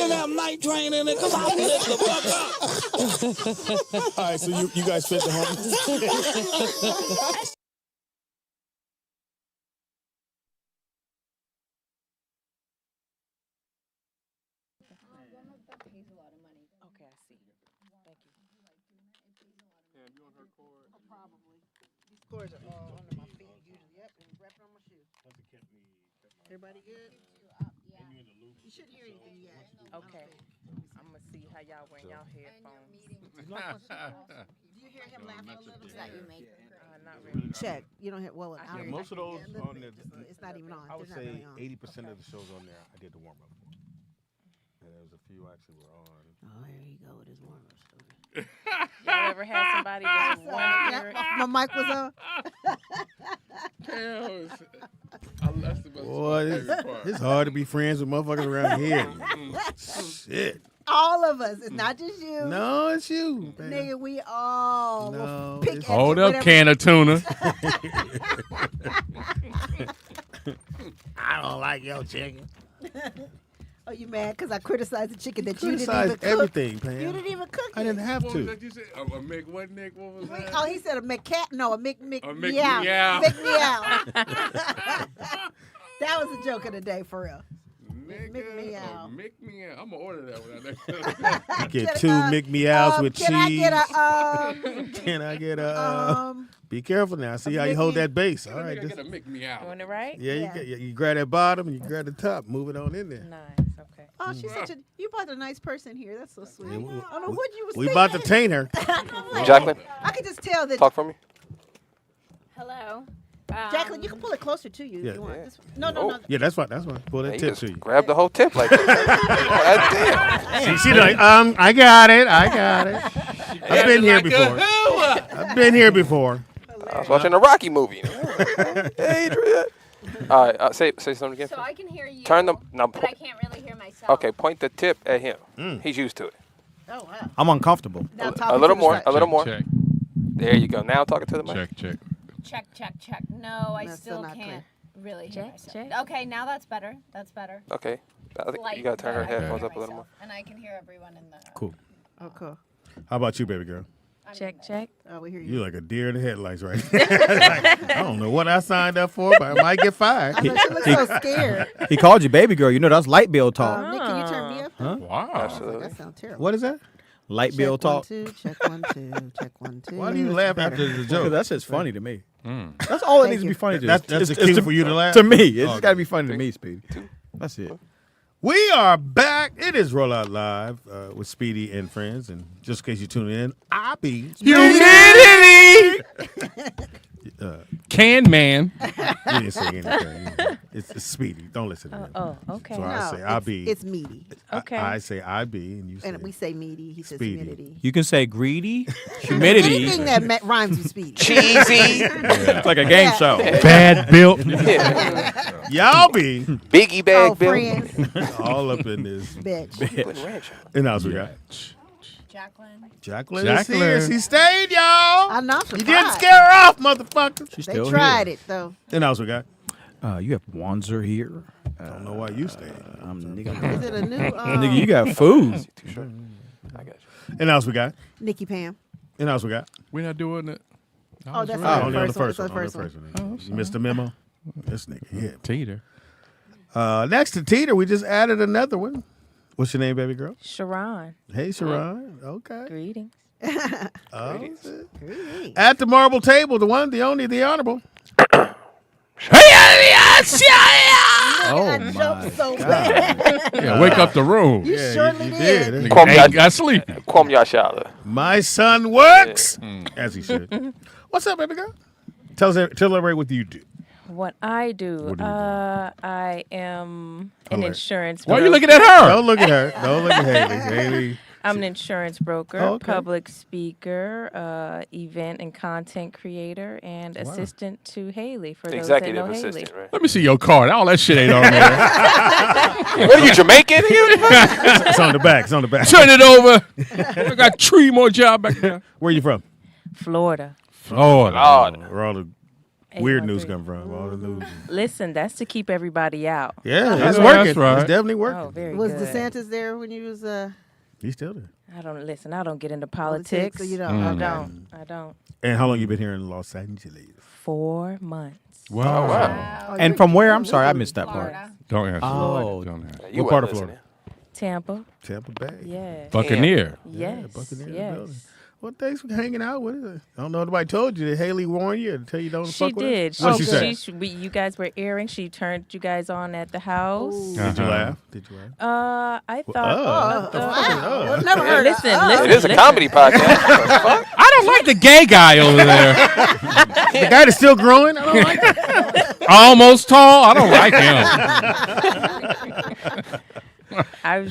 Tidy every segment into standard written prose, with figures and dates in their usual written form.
didn't have night train in it because I was lit the fuck up. All right, so you guys fed the homeless? Okay, I see. Thank you. Pam, you on her cord? Probably. These cords are all under my feet usually. Yep, and wrapping on my shoe. Everybody good? You shouldn't hear anything yet. Okay. I'm gonna see how y'all wearing y'all headphones. Do you hear him laughing a little bit? Not really. Check. You don't hear. Well, I hear don't. Most of those Yeah, on there, It's not even on. I would They're not say really on. 80% of the shows on there, I did the warm up for. And there was a few actually were on. Oh, here you go with his warm up story. Y'all ever had somebody just one ear? My mic was on. That's the most Boy, favorite part. it's hard to be friends with motherfuckers around here. Shit. All of us. It's not just you. No, it's you. Man. Nigga, we all No, will pick it's- at Hold you, up, whatever. can of tuna. I don't like your chicken. Oh, you mad because I criticized the chicken that you didn't even Criticized cook? everything, Pam. You didn't even cook I it. didn't have What was to. that you said? A Mick what, Nick? What was that? Oh, he said a McCat. No, a Mick A Mick meow. meow. Mick meow. That was a joke of the day, for real. Nigga, Mick meow. Mick meow. I'm going to order that one. Get two McMeows with can cheese. Can I get a Can I get a? Be careful now. See how you hold that base. All right. Get a Mick meow. Doing it right? Yeah, Yeah. you grab that bottom and you grab the top. Move it on in there. Nice. Okay. Oh, she's such a. You brought a nice person here. That's so sweet. Yeah, I don't know what you was We thinking. about to taint her. Jacqueline, I could just tell that. talk for me. Hello. Jacqueline, you can pull it closer to you Yeah. if you want. Yeah. This- No. Yeah, that's fine. That's fine. Pull that You tip just to you. grab the whole tip like that. She like, I got it. I've been here before. I've been here before. I was watching a Rocky movie. Adrian. All right, say something again. So I can hear you. Turn the now. But I can't really hear myself. Okay, point the tip at him. He's used to it. Oh wow. I'm uncomfortable. Now A talking little to the more. side. A little more. Check, There you go. Now talking to the mic. check. Check. No, I That's still still not can't really hear Check, myself. check. Okay, now that's better. That's better. Okay. I think you Slightly gotta turn her better. I can headphones hear up a little more. myself, and I can hear everyone in the. Cool. Oh, cool. How about you, baby girl? Check. Oh, we hear you. You like a deer in the headlights right now. Like, I don't know what I signed up for, but I might get fired. I know she looks so scared. He called you baby girl. You know that's light bill talk. Nick, can you turn me up? Huh? Wow. Absolutely. That sounds terrible. What is that? Light Check bill 1 talk. 2, check 1 2, check 1 2. Why do you laugh after the Because joke? that's just funny to me. Mm. That's all it Thank needs to you. be funny to. That's It's- the it's cue to- for you to laugh? To me, it's Oh, just got to be funny to me, Speedy. That's it. We are back. It is Roll Out Live with Speedy and friends. And just in case you tune in, I be Humidity! Can man. You didn't say anything. It's Speedy. Don't listen to him. Oh, okay. So I No, say I be. it's meaty. Okay. I say I be, and you say And we say meaty. He says Speedy. humidity. You can say greedy, humidity. Anything that rhymes with speedy. Cheesy. It's like a game Yeah. show. Bad built. y'all be Biggie bag Oh, bill. friends, all up in this. bitch. Putting ranch on. And else we got Jacqueline. Jacqueline. Is here. Jacqueline. She stayed, y'all. I know. You didn't scare her off, motherfucker. She's They still tried here. it though. And else we got. You have Wanzer here. I don't know why you stayed. Nigga, Is it a new? nigga, you got food. Too short. I got you. And else we got. Nikki Pam. And else we got. We're not doing it. Oh, that's Oh, the only on the first first one. one. It's the first one. You missed the memo. This nigga here. Teeter. Next to Teeter, we just added another one. What's your name, baby girl? Sharon. Hey, Sharon. Okay. Greetings. Oh, at the marble table, the one, the only, the honorable. Oh Joke my so God. bad. Yeah, wake up the room. You Yeah, surely you did. did. Kwame Ain't got sleep. Yashala. My son works as he should. What's up, baby girl? Tell everybody what you do. What I do, What do you do? I am an Hello. insurance Why broker. are you looking at her? Don't look at her. Don't look at Haley. Haley. I'm an insurance broker, Oh, okay. public speaker, event and content creator, and assistant to Haley for Executive those that know assistant, Haley. right? Let me see your card. All that shit ain't on there. What are you, Jamaican? It's on the back. It's on the back. Turn it over. I got 3 more job back there. Where you from? Florida. Florida. Lord. We're all the weird news 813. come from? All the news. Listen, that's to keep everybody out. Yeah, That's it's working. right. It's definitely working. Oh, very Was good. DeSantis there when you was He's still there. I don't listen. I don't get into politics? politics. So you don't. I Okay. don't. I don't. And how long you been here in Los Angeles? 4 months. Wow. Oh, wow. Oh, And you- from where? I'm sorry, I missed that part. Florida. Don't answer. Oh. Don't answer. You What part of wasn't Florida? Tampa. Tampa Bay. Yes. Buccaneer. Yes. Buccaneers building. Yes. Well, thanks for hanging out with us. I don't know if nobody told you that Haley warned you to tell you don't She fuck with us. did. What'd she say? You guys were airing. She turned you guys on at the house. Did you laugh? Did you laugh? I thought. Well, never heard. Listen, of- listen. It is a comedy podcast. What the fuck? I don't like the gay guy over there. The guy that's still growing? I don't like that. Almost tall. I don't like him.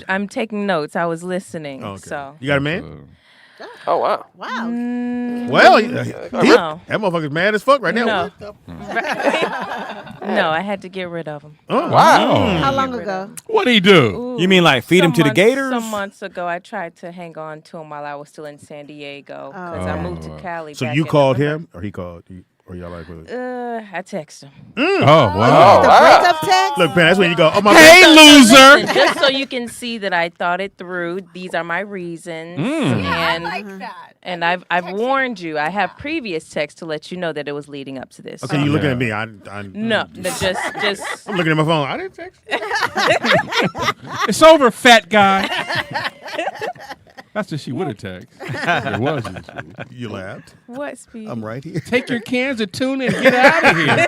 I'm taking notes. I was listening. Okay. So. You got a man? Oh, wow. Wow. Well, No. that motherfucker's mad as fuck right now. No. What the- No, I had to get rid of him. Oh. Wow. How long ago? What'd he do? You mean like feed him to the gators? Some months ago, I tried to hang on to him while I was still in San Diego because I moved to Cali. So back you in called November. him, or he called you, or y'all like with it? I text him. Oh, wow. The breakup text? Look, man, that's when you go, oh my Hey, God. loser. Listen, just so you can see that I thought it through. These are my reasons, I and like that. and I've warned you. I have previous texts to let you know that it was leading up to this. Okay, you looking at me. I No, just I'm looking at my phone. I didn't text. It's over, fat guy. That's what she would have texted. It wasn't. You laughed. what speed? I'm right here. Take your cans of tuna and get out of here.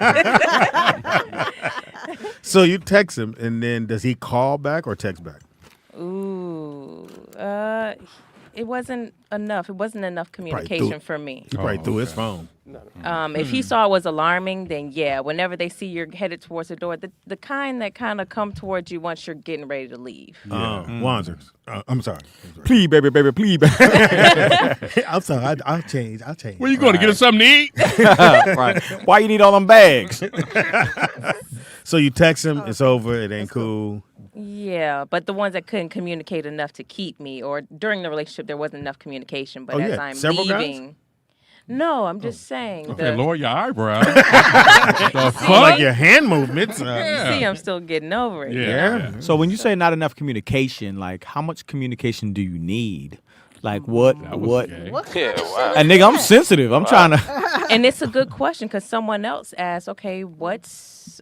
So you text him, and then does he call back or text back? Ooh, it wasn't enough. It wasn't enough threw communication it. for me. He probably threw his phone. If he saw it was alarming, then yeah. Whenever they see you're headed towards the door, the kind that kind of come towards you once you're getting ready to leave. Wanzers. I'm sorry. Please, baby, please, baby. I'm sorry. I'll change. Where you going to get us something to eat? Right. Why you need all them bags? So you text him. It's over. It ain't cool. Yeah, but the ones that couldn't communicate enough to keep me, or during the relationship there wasn't enough communication. But Oh, as yeah. I'm Several guys? leaving, no, I'm just saying. Okay, lower your eyebrows. Like your hand movements. See, I'm still getting over it. Yeah. So when you say not enough communication, like how much communication do you need? Like what? What? Gay. Yeah, wow. And nigga, I'm sensitive. I'm trying to. And it's a good question because someone else asked, okay, what's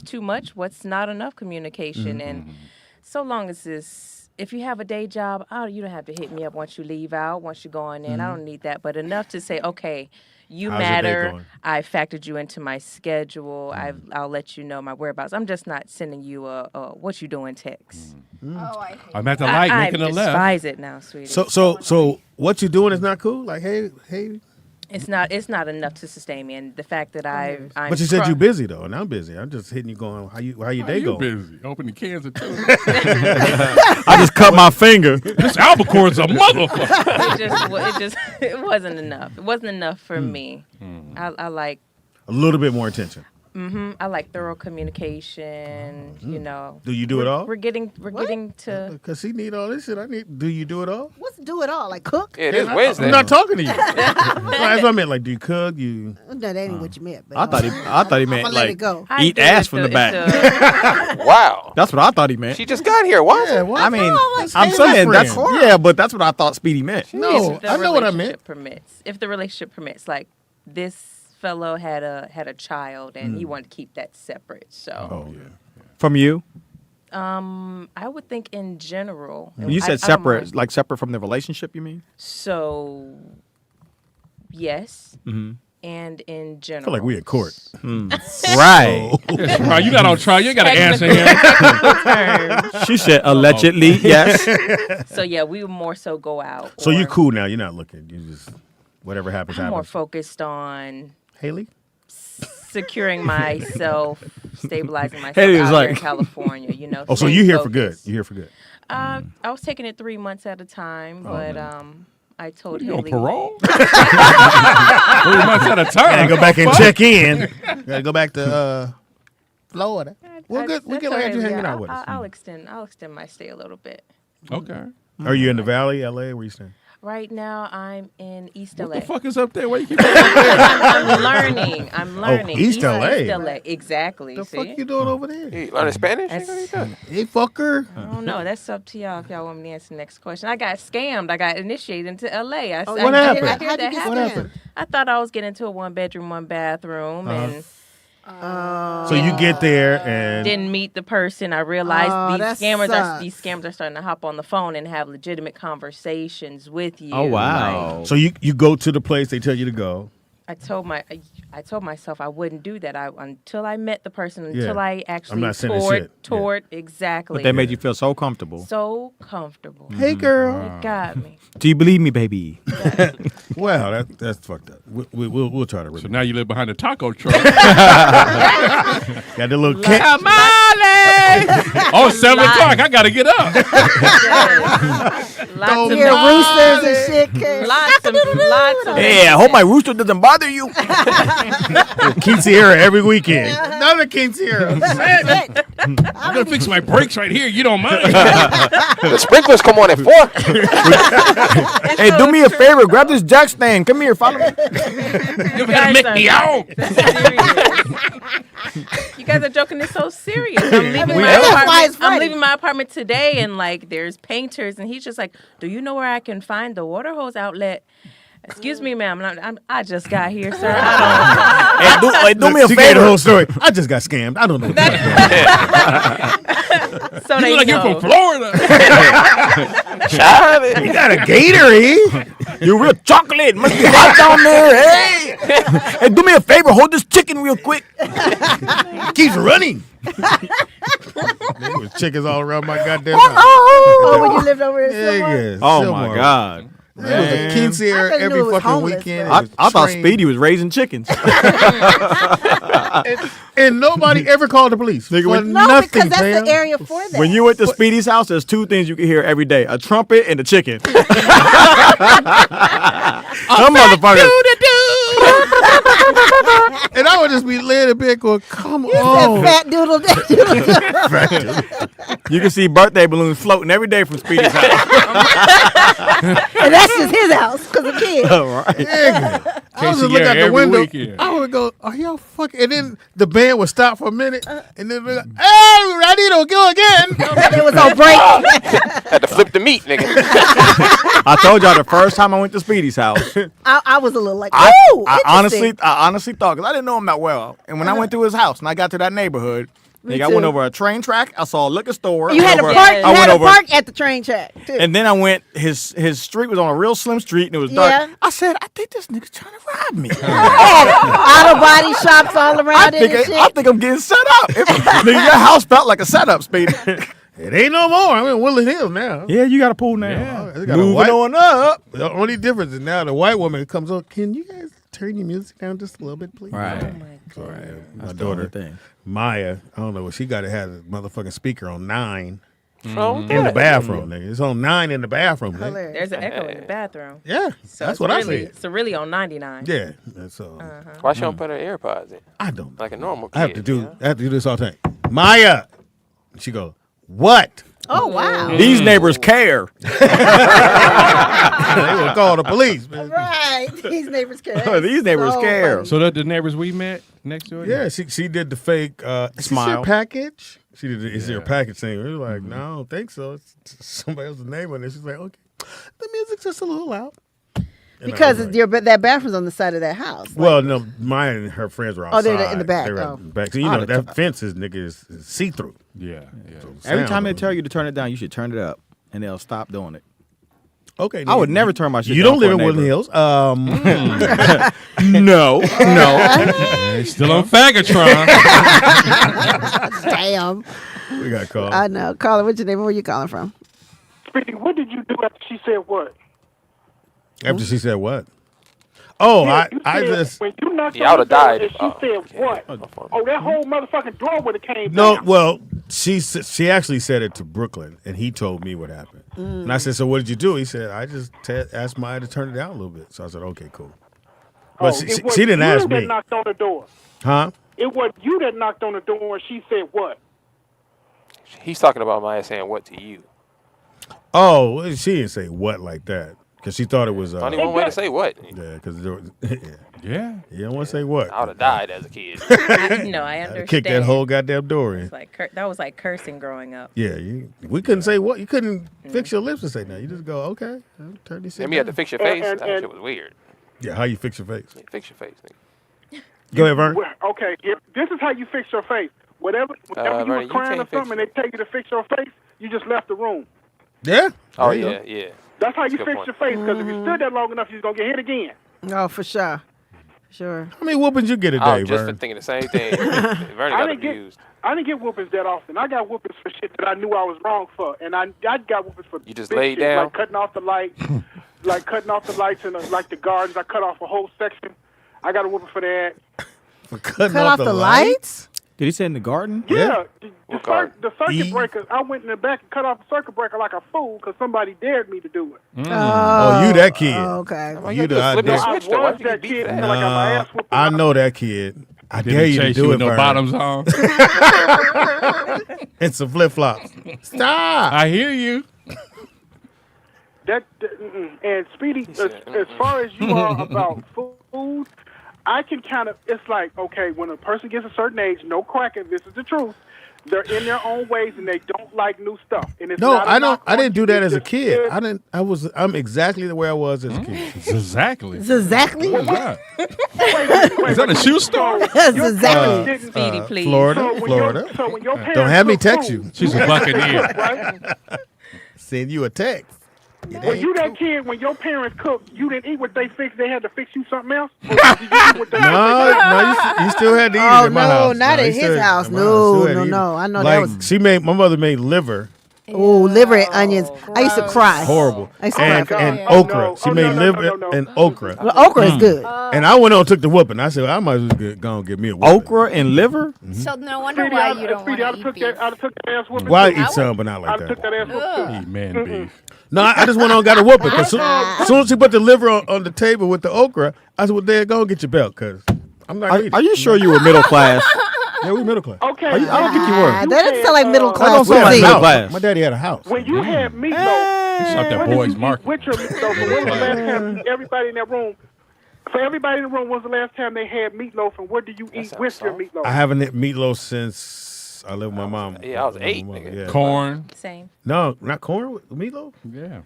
too much? What's not enough communication? And so long as this, if you have a day job, you don't have to hit me up once you leave out, once you're going in. I don't need that. But enough to say, okay, you How's your day matter. going? I factored you into my schedule. I'll let you know my whereabouts. I'm just not sending you a what you doing text. Oh, I hate I'm at the light I making a left. despise it now, sweetie. So what you doing is not cool. Like, hey. It's not enough to sustain me. And the fact that I'm But you said you busy though, and I'm busy. I'm just hitting you, going, how your day You going? busy opening cans of tuna. I just cut my finger. This albacore's a motherfucker. it wasn't enough. It wasn't enough for me. I like A little bit more attention. I like thorough communication. You know. Do you do it all? We're getting to. Because he need all this shit. Do you do it all? What's do it all? Like cook? Yeah, it is Wednesday. I'm not talking to you. That's what I meant. Like, do you cook? You No, that ain't what you meant. But I thought he meant I'ma let it like go. I eat do ass it from to- the back. Wow. That's what I thought he meant. She just got here. What? Yeah, what? I mean, That's I'm his saying that's friend. yeah, but that's what I thought Speedy meant. No, if the I know what I meant. relationship permits. If the relationship permits, like this fellow had a child and he wanted to keep that separate. So Oh, yeah. From you, I would think in general. you said I don't separate, mind. like separate from the relationship. You mean? So yes, Mm-hmm. and in general. I feel like we in court. Right. Right, you got on trial. You got to answer him. She said allegedly. Yes. So yeah, we would more so go out. So you or cool now. You're not looking. You just, whatever happens, I'm more happens. focused on Haley? securing myself, stabilizing myself Haley out was here like- in California. You know. Oh, so staying you here for good. focused. You here for good. I was taking it 3 months at a time, but I told You on Haley. parole? 3 months at a Gotta time. go back and check in. Gotta go back to Florida. We're good. We I can told have you Haley, hanging yeah, out with us. I'll extend my stay a little bit. Okay. Are you in the Valley, LA? Where you staying? Right now, I'm in East LA. What the fuck is up there? Why you keep I'm learning. I'm learning. East LA. East LA. Exactly. The See? fuck you doing over there? You learning Spanish? That's- Hey, fucker. I don't know. That's up to y'all if y'all want me to answer the next question. I got scammed. I got initiated into LA. What happened? I hear How'd you that get happen. What happened? I thought I was getting into a 1-bedroom, 1-bathroom, and So you get there and didn't meet the person. I realized that these sucks. scammers are starting to hop on the phone and have legitimate conversations with you. Oh wow. so you go to the place they tell you to go. I told myself I wouldn't do that. Until I met the person, until I actually not sending toured shit. exactly. But they made you feel so comfortable. so comfortable. Hey, girl. It got me. Do you believe me, baby? Well, that's fucked up. We'll try to. So now you live behind a taco truck. Got the little cat. Oh, 7 o'clock. I gotta get up. Lots of Hear roosters and shit. Kid. lots of Hey, I hope my rooster doesn't bother you. Quinceañera every weekend. Another quinceañera. I'm gonna fix my brakes right here. You don't mind? The sprinklers come on at 4. Hey, do me a favor. Grab this jack stand. Come here. Follow me. You gotta make me out. You guys are joking. It's so serious. I'm leaving my That's why apartment. it's funny. I'm leaving my apartment today, and like, there's painters, and he's just like, "Do you know where I can find the water hose outlet?" Excuse me, ma'am. I just got here, sir. I Hey, do me a She gave the favor. whole story. I just got scammed. I don't know. What the fuck. don't. So You they look like you're know. from Florida. You got a Gatorade? You're real chocolate. Must be hot down there. Hey. Hey, do me a favor. Hold this chicken real quick. Keeps running. There was chickens all around my goddamn house. Oh, when you lived over in Silmar? Yes, Oh Silmar. my God. It was a quinceañera I couldn't every knew it was fucking homeless, weekend. bro. It was I thought trained. Speedy was raising chickens. And nobody ever called the police. For No, nothing, because that's fam. the area for that. When you went to Speedy's house, there's 2 things you can hear every day: a trumpet and a chicken. Some motherfuckers. And I would just be laying in bed going, come that on. fat doodle. You can see birthday balloons floating every day from Speedy's house. And that's just his house because of kids. All right. Nigga. I was just looking Quinceañera out the every window. weekend. I would go, are y'all fucking? And then the band would stop for a minute. And then they're like, hey, ready to go again. It was on break. Had to flip the meat, nigga. I told y'all the first time I went to Speedy's house, I was a little like, I ooh, honestly interesting. thought, because I didn't know him that well. And when I went to his house and I got to that neighborhood, Me nigga, I went too. over a train track. I saw a liquor store. You I had to went park. over- You I went had to over- park at the train track too. And then I went. His street was on a real slim street and it was dark. Yeah. I said, I think this nigga's trying to rob me. Auto body shops all I around it and shit. think I'm getting set up. Nigga, your house felt like a setup, Speedy. It ain't no more. I'm in Woodland Hills now. Yeah, you got a pool now. Yeah, they got a Moving white- on up. The only difference is now the white woman comes up. Can you guys turn your music down just a little bit, please? Right. Sorry, my the daughter, only thing. Maya. I don't know what she got to have a motherfucking speaker on 9 Oh, in the bathroom, nigga. It's on 9 in the bathroom, nigga. Hilarious. There's an echo in the bathroom. Yeah, So that's it's what really, I said. So really on 99. Yeah, that's all. Why she don't put her AirPods in? I don't. Like a normal kid. I have to do. you know? I have to do this all the time. Maya, she go, what? Oh wow. These neighbors care. They will call the police, man. Right. These neighbors care. These neighbors So care. funny. So the neighbors we met next door. Yeah, she did the fake is this your Smile. package. She did the is there a package thing. We were like, no, I don't think so. It's somebody else's name on it. She's like, okay, the music's just a little loud. And I Because was like, that bathroom's on the side of that house. well, no, mine and her friends were Oh, outside. they're in the back. They were Oh. in the back. So you know that fence is is see through. Yeah. Every time they tell you to turn it down, you should turn it up, and they'll stop doing it. Okay, I would never turn my shit You down don't live for in a Woodland neighbor. Hills. No. Still on Fagatron. Damn. We got called. I know. Caller, what's your name? Where you calling from? Speedy, what did you do after she said what? After she said what? Oh, Yeah, you I said- just when you knocked Yeah, I on the would've died door if- and she said what? Oh, that whole motherfucking door would have came no. down. Well, she actually said it to Brooklyn, and he told me what happened. And I said, "So what did you do?" He said, "I just asked Maya to turn it down a little bit." So I said, "Okay, cool." But Oh, she it was didn't you ask that me, knocked on the door. huh? It was you that knocked on the door and she said what? He's talking about Maya saying what to you. Oh, well, she didn't say what like that. Because she thought it was. Only one way to say what. Yeah, because Yeah. you don't want to say what. I would have died as a kid. I understand. Kick that whole goddamn door in. It's like that was like cursing growing up. Yeah, we couldn't say what. You couldn't fix your lips and say no. You just go, okay, turn this shit And you had to down. fix your face. That shit was weird. Yeah, how you fix your face? Yeah, fix your face, nigga. Go ahead, Vern. Okay, this is how you fix your face. Whenever Vernon, you were you crying or can't fix something, and they tell you to fix your face, you just left the room. Yeah. Oh, There you yeah, go. yeah. That's how you That's a fix good your face. Because if you stood there long enough, you're gonna get hit again. Oh, for sure. Sure. How many whoopings you get a I day, was just Vern? thinking the same thing. Vernon got abused. I didn't get whoopings that often. I got whoopings for shit that I knew I was wrong for, and I got whoopings for. You just big laid shit, down? like cutting off the lights, in the gardens. I cut off a whole section. I got a whooping for that. For cutting Cut off the lights? Did he say in the garden? Yeah, What garden? the circuit E? breakers. I went in the back and cut off the circuit breaker like a fool because somebody dared me to do it. Oh, you that kid. Okay. Why You you the gotta flip your idea. I switch though? Why was you get that beat kid for until that? I got my ass whooped. I know that kid. I Did dare he you to chase do you it, with no Vern. bottoms on? And some flip flops. Stop. I hear you. And Speedy, as far as you are about food, I can kind of, it's like, okay, when a person gets a certain age, no cracking, this is the truth. They're in their own ways and they don't like new stuff. And it's No, not I a don't. knock I on didn't do you, that it's as a just kid. good. I'm exactly the way I was as a kid. Exactly. It's exactly. What is that? Wait, Is that a shoe store? That's exactly. didn't- Speedy, please. Florida, So when Florida. so when your parents Don't have me cook text food, you. She's a buccaneer. right? Send you a text. When you that kid, when your parents cooked, you didn't eat what they fixed. They had to fix you something else. Or did you eat what they No, you still had to eat Oh, it in my no, house. not you at his still- house. in my No, Still had to no, eat it. no. I know that like, was- my mother made liver. Oh, liver and onions. I used to cry. Horrible. I used to And, cry. and Oh, okra. no. She Oh, made no, liver no. and okra. Well, okra is good. And I went on and took the whooping. I said, I might as well go and get me a whooping. Okra and liver? So no wonder Speedy, why you don't Speedy, want I'd to eat beef. have took that ass whooping. Why too. eat some, but not like I'd took that? that ass whooping too. Eat man beef. No, I just went on and got a whooping. As soon as she put the liver on the table with the okra, I said, well, there, go and get your belt, because I'm not eating. Are you sure you were middle class? Yeah, we middle class. Okay. I don't think you were. That doesn't sound like middle I class don't to say me. a middle house. class. My daddy had a house. When you had meatloaf, Shot that when did boy's you eat market. with your meatloaf? And when was the last time everybody in that room? For everybody in the room, when was the last time they had meatloaf, and what do you eat sounds with your soft. meatloaf? I haven't had meatloaf since I lived with my mom. Yeah, I was 8, My mom, nigga. yeah. Corn. Same. No, not corn with meatloaf. Yeah. I'm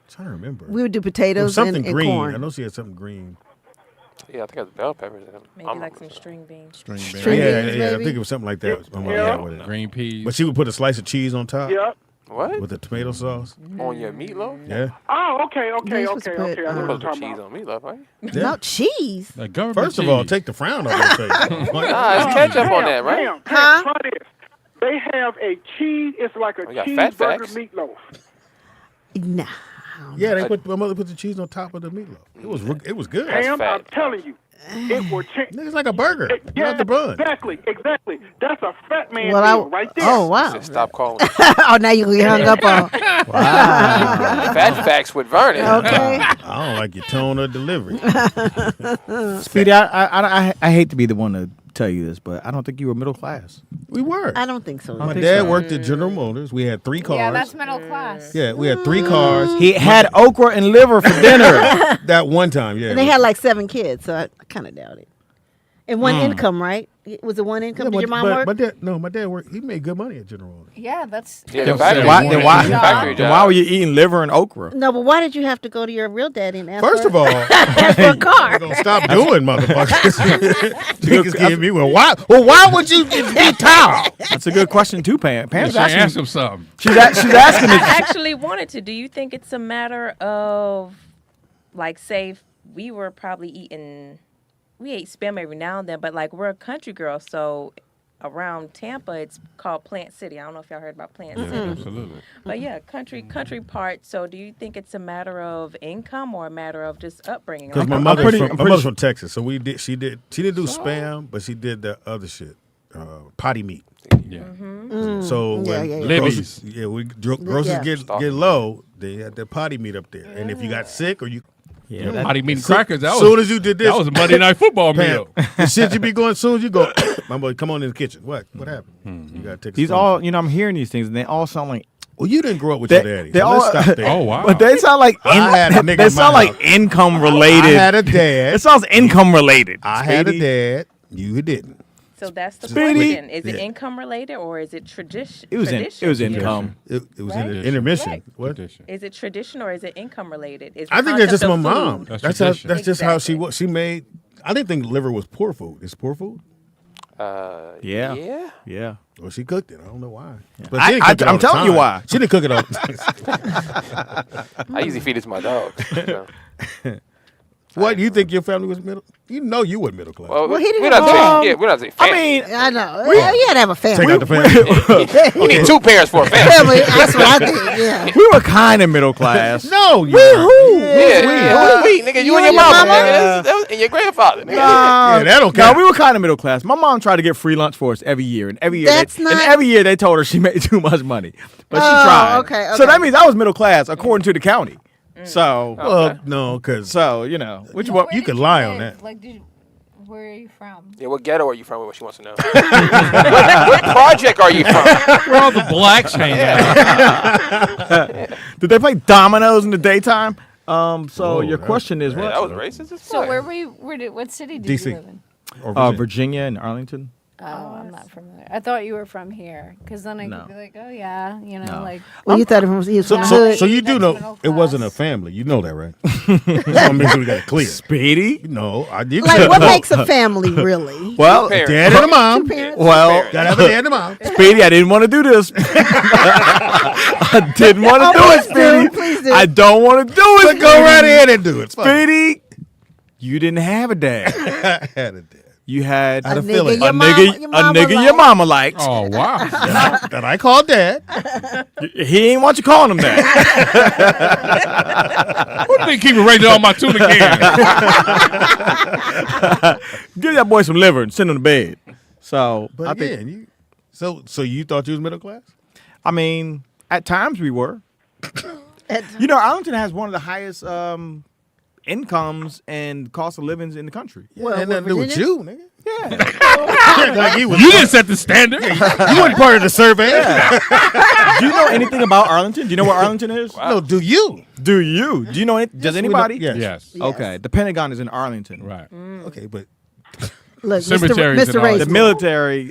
trying to remember. We would do It was potatoes something and green. I corn. know she had something green. Yeah, I think it was bell peppers. Maybe like some string beans. String String yeah, beans, yeah. I maybe? think it was something like that. My mom Yeah. had with it. Green peas. But she would put a slice of cheese on top Yeah. What? with the tomato sauce. On your meatloaf? Yeah. Oh, okay. You're supposed to put, I know what you're Put some talking cheese about. on meatloaf, right? Yeah. No cheese. Like government First of all, cheese. take the frown off your face. Nah, it's ketchup on that, right? Damn, Huh? try this. They have a cheese. It's like a We got Fat cheeseburger Facts. meatloaf. Nah. Yeah, my mother put the cheese on top of the meatloaf. It was good. That's Pam, I'm fat. telling you, it will change. It's like a burger. Yeah, Not the bun. exactly. That's a fat man Well, meal right there. Oh, wow. Said stop calling it Oh, now you get hung up on. Fat Facts with Vernon. Okay. I don't like your tone of delivery. Speedy, I hate to be the one to tell you this, but I don't think you were middle class. We were. I don't think so. My dad worked at General Motors. We had 3 cars. Yeah, that's middle class. Yeah, we had 3 cars. He had okra and liver for dinner. That one time, yeah. And they had like 7 kids, so I kind of doubt it. And one income, right? Was it one income? Did your mom work? My dad worked. He made good money at General Motors. Yeah, that's. Yeah, Then the factory. why- then why- Factory Then why job. were you eating liver and okra? No, but why did you have to go to your real daddy and ask First for, of all, ask for a car? don't stop doing motherfuckers. Niggas give me why would you be tall? That's a good question too, Pam. Pam's She asked asking. him something. She's asking. I If, actually wanted to. Do you think it's a matter of, like, say, we were probably eating, we ate Spam every now and then, but like we're a country girl, so around Tampa it's called Plant City. I don't know if y'all heard about Plant City. Absolutely. But yeah, country part. So do you think it's a matter of income or a matter of just upbringing? Because Like, my pretty- mother's I'm from, pretty Texas, so she didn't do Spam, but she did the other shit, potty meat. Yeah. So Yeah, when yeah, yeah. groceries, Libby's. groceries Yeah. get low, they had the potty meat up there, and if you got sick or you, yeah, that- Potty meat and crackers. That as was, soon as you did this, that was a Monday Night Football Pam, meal. the shit you be going, as soon as you go, my boy, come on in the kitchen. What happened? You gotta take. these all, I'm hearing these things, and they all sound like Well, you didn't grow up with your daddy. They So all, let's stop there. Oh wow. But they sound like I had a nigga they in sound my like house. income related. I had a dad. It sounds income related. I had a Speedy. dad. You didn't. So that's the Speedy. question. Is it Yeah. income related or is it tradition? It was tradition? income. It was Right? intermission. Right. What? Tradition. Is it tradition or is it income related? Is I the think that's just concept my of mom. food- That's That's tradition. just how she Exactly. was. She made. I didn't think liver was poor food. It's poor food. Yeah. Yeah. Yeah. Well, she cooked it. I don't know why. But I- she didn't cook it all I'm the telling you time. why. She didn't cook it all. I usually feed it to my dogs. So. What you think your family was middle? You know you were middle class. Well, Well, he we're didn't not saying. know. Yeah, we're not saying. I Family. mean, I know. You had to have a Take family. out the family. you need 2 parents for a family. Family, that's what I think. Yeah. we were kind of middle class. No, you Yeah, we, nigga, you and your mama, mama? nigga, that was, and your grandfather, nigga. Nah, Yeah, that don't no, count. we were kind of middle class. My mom tried to get free lunch for us every year, and every year, That's and not- every year they told her she made too much money, but she Oh, tried. okay, So okay. that means I was middle class according to the county. So, Well, no, because you know, which Where one? you did could lie live? on that. Like, where are you from? Yeah, what ghetto are you from? What she wants to know. what project are you from? Where all the blacks hang out. Did they play dominoes in the daytime? So Whoa, your that- question is Man, what? that was racist as So fuck. where were you? What city did DC. you live in? or Virginia. Virginia and Arlington. Oh, I'm not familiar. I thought you were from here, because then I No. could be like, oh yeah, you know, No. like. Well, you thought he was So, from so, hood. so you do That's know middle it wasn't a class. family. You know that, right? That's what makes sure we got it clear. Speedy. No, I did. Like, what makes a family really? Well, Parents. Dad and a mom. Parents? well, Gotta have a dad and a mom. Speedy, I didn't want to do this. I didn't want to do it, Please do, Speedy. please do. I don't want to do it. But go right ahead and do it. Fuck it. Speedy. You didn't have a dad. I had a dad. You had I had a a feeling. your nigga your mama liked. Oh wow. That I called dad. He ain't want you calling him that. Who do they keep arranging all my tuna cans? Give that boy some liver and send him to bed. So But I think, again, so you thought you was middle class? I mean, at times we were. You know, Arlington has one of the highest incomes and cost of livings in the country. Well, had nothing to do with Virginia? you, nigga. Like you was, You didn't set the standard. you wasn't part of the survey. Do you know anything about Arlington? Do you know where Arlington is? No, do you? Do you? Do you know it? Does anybody? Yes. Yes. Okay. The Pentagon is in Arlington. Right. Okay, but Look, Cemeteries Mr. and all Ray. The military.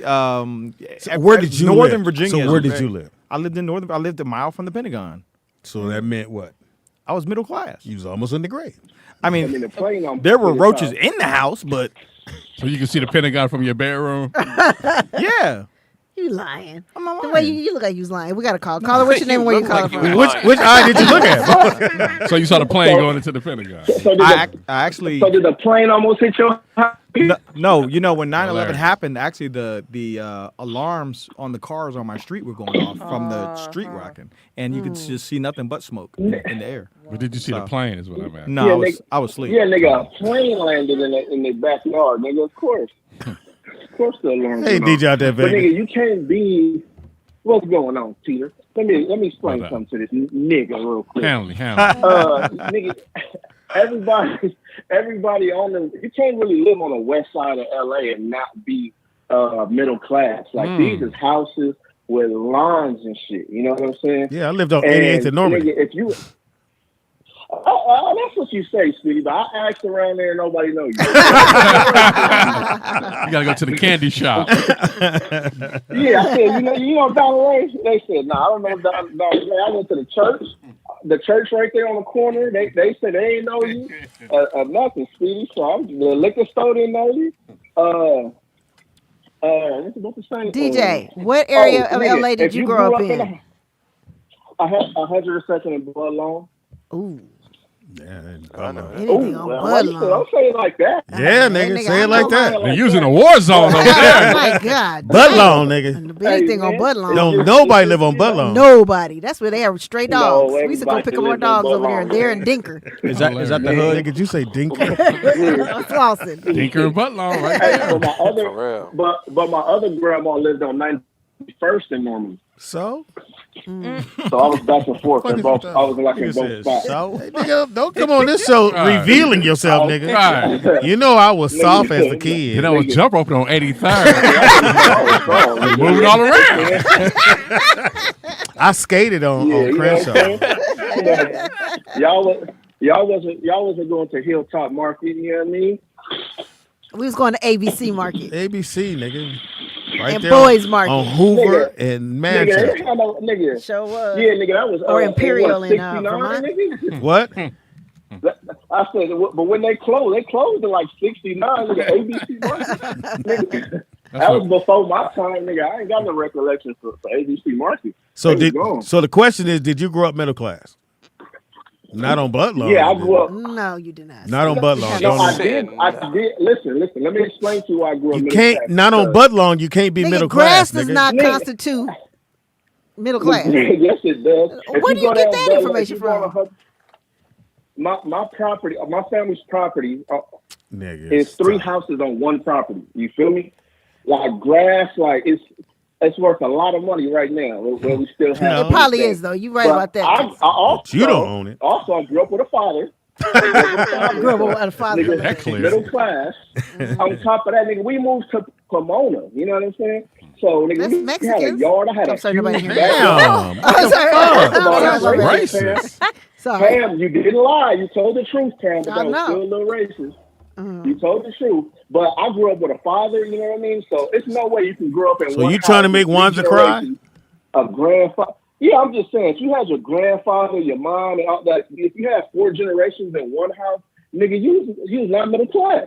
where did you Northern live? Virginia. So is where did very- you live? I lived in Northern. I lived a mile from the Pentagon. So that meant what? I was middle class. You was almost in the grade. I mean, the plane on there were roaches in the house, but So you can see the Pentagon from your bedroom. yeah. You lying. I'm not The lying. way you look like you was lying. We got to call. Caller, what's your name and where you look calling like you from? was Which eye did you look at? So you saw the plane going into the Pentagon. So did, I actually so did the plane almost hit your house? no. You know when 9/11 Hilarious. happened, actually the alarms on the cars on my street were going off from the street rocking, and you could just see nothing but smoke in the air. But did you see the plane? Is what I'm asking. No, Yeah, I was asleep. Yeah, nigga, a plane landed in the backyard, nigga. Of course the alarm. Hey, went off. DJ out there, But baby. nigga, you can't be. What's going on, Peter? Let me explain Okay. something to this nigga real quick. Handle. Nigga, everybody on the. You can't really live on the west side of LA and not be middle class. Like these is houses with lawns and shit. You know what I'm saying? Yeah, I lived on 88th and Normandy. Nigga, if you. That's what you say, Speedy. But I asked around there and nobody knows you. You gotta go to the candy shop. Yeah, I said, you know Donald Ray? They said, no, I don't know Donald Ray. I went to the church right there on the corner. They said they ain't know you. Nothing, Speedy. So the liquor store didn't know you. What's the same? DJ, what area of nigga, LA did if you grow up in? I had 102nd and Bloodlawn. Ooh, Yeah, anything on Budlong. Don't say it like that. yeah, nigga, say it like that. They're using a war zone over Oh there. my God. Budlong, nigga. Anything on man. Budlong. Don't nobody live on Budlong. Nobody. That's where they have stray No, dogs. We used to go everybody pick up our lives on dogs over there, and Budlong. they're in Dinker. Is that the Hey, hood? nigga, did you say dinky? Slauson. Dinker and Butlaw right Hey, there. but my other, For real. but my other grandma lived on 91st in Normandy. So? So I was back and forth in both. I was like in Nigga both said, spots. so? Hey, nigga, don't come on this show Right. revealing yourself, nigga. Right. You know I was soft as a kid. You know, a jump rope on 83rd. Oh, Moving all around. I skated on Crenshaw. Y'all wasn't going to Hilltop Market, you know what I mean? We was going to ABC Market. ABC, nigga. Right And there Boys Market. on Hoover and Manchester. Nigga. Show was. Yeah, nigga, that was Or Imperial in 69, Vermont. nigga. What? I said, but when they closed at like 69, nigga, ABC Market. Nigga, that was before my time, nigga. I ain't got no recollection for ABC Market. So the question is, did you grow up middle class? Not on Budlong. Yeah, I grew up. No, you did not. Not on Budlong. No, I did. Listen. Let me explain to you why I grew up. You middle can't. class. Not on Budlong. You can't be Nigga, middle grass class. does Nigga. not constitute middle class. Yes, it does. Where do you get that information from? My property, my family's property, Nigga, is 3 houses on one property. You feel me? Like grass, like it's worth a lot of money right now. Where we still have It probably is though. You right about that. I also, you don't own it. Also, I grew up with a father. Grew up with a father. Nigga, That clear. middle class. On top of that, nigga, we moved to Pomona. You know what I'm saying? So nigga, That's we had a Mexicans? yard. I had I'm a sorry, huge nobody here. Damn. I'm sorry. That's I'm racist, Racist. Pam. Sorry. Pam, you didn't lie. You told the truth, Pam, but I that was know. still a little racist. You told the truth. But I grew up with a father, you know what I mean? So it's no way you can grow up in So one you trying to house make with Wanza 3 cry? generations, a grandfather. Yeah, I'm just saying, if you had your grandfather, your mom, and all that, if you had 4 generations in one house, nigga, you was not middle class.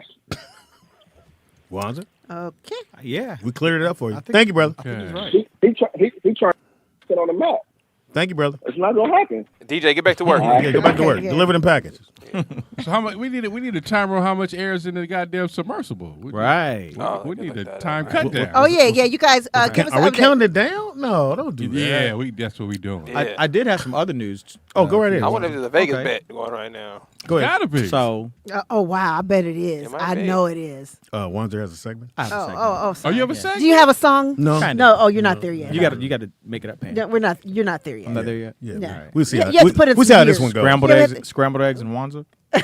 Wanza? Okay. Yeah. We cleared it up for you. Thank you, brother. Okay. He trying to get on the map. Thank you, brother. It's not gonna happen. DJ, get back to work. Yeah, go back to work. Yeah. Deliver them packages. So how much? We need a timer on how much air is in the goddamn submersible. Right. We need a time cut down. Oh yeah. You guys give us Are we an update. counting it down? No, don't do that. Yeah, that's what we doing. Yeah. I did have some other news. Oh, go right in. I wonder if there's a Vegas Okay. bet going right now. Go ahead. Gotta be. So Oh wow, I bet it is. It might I be. know it is. Wanza has a segment. I have a segment. Oh. Sorry. you have a Yeah. segment? Do you have a song? No. Kinda. No. Oh, you're not there yet. You got to make it up, Pam. No, you're not there yet. I'm not there yet. Yeah. No. We'll see. You How, have to put in we'll see some how this years. one goes. Scrambled eggs and Wanza. We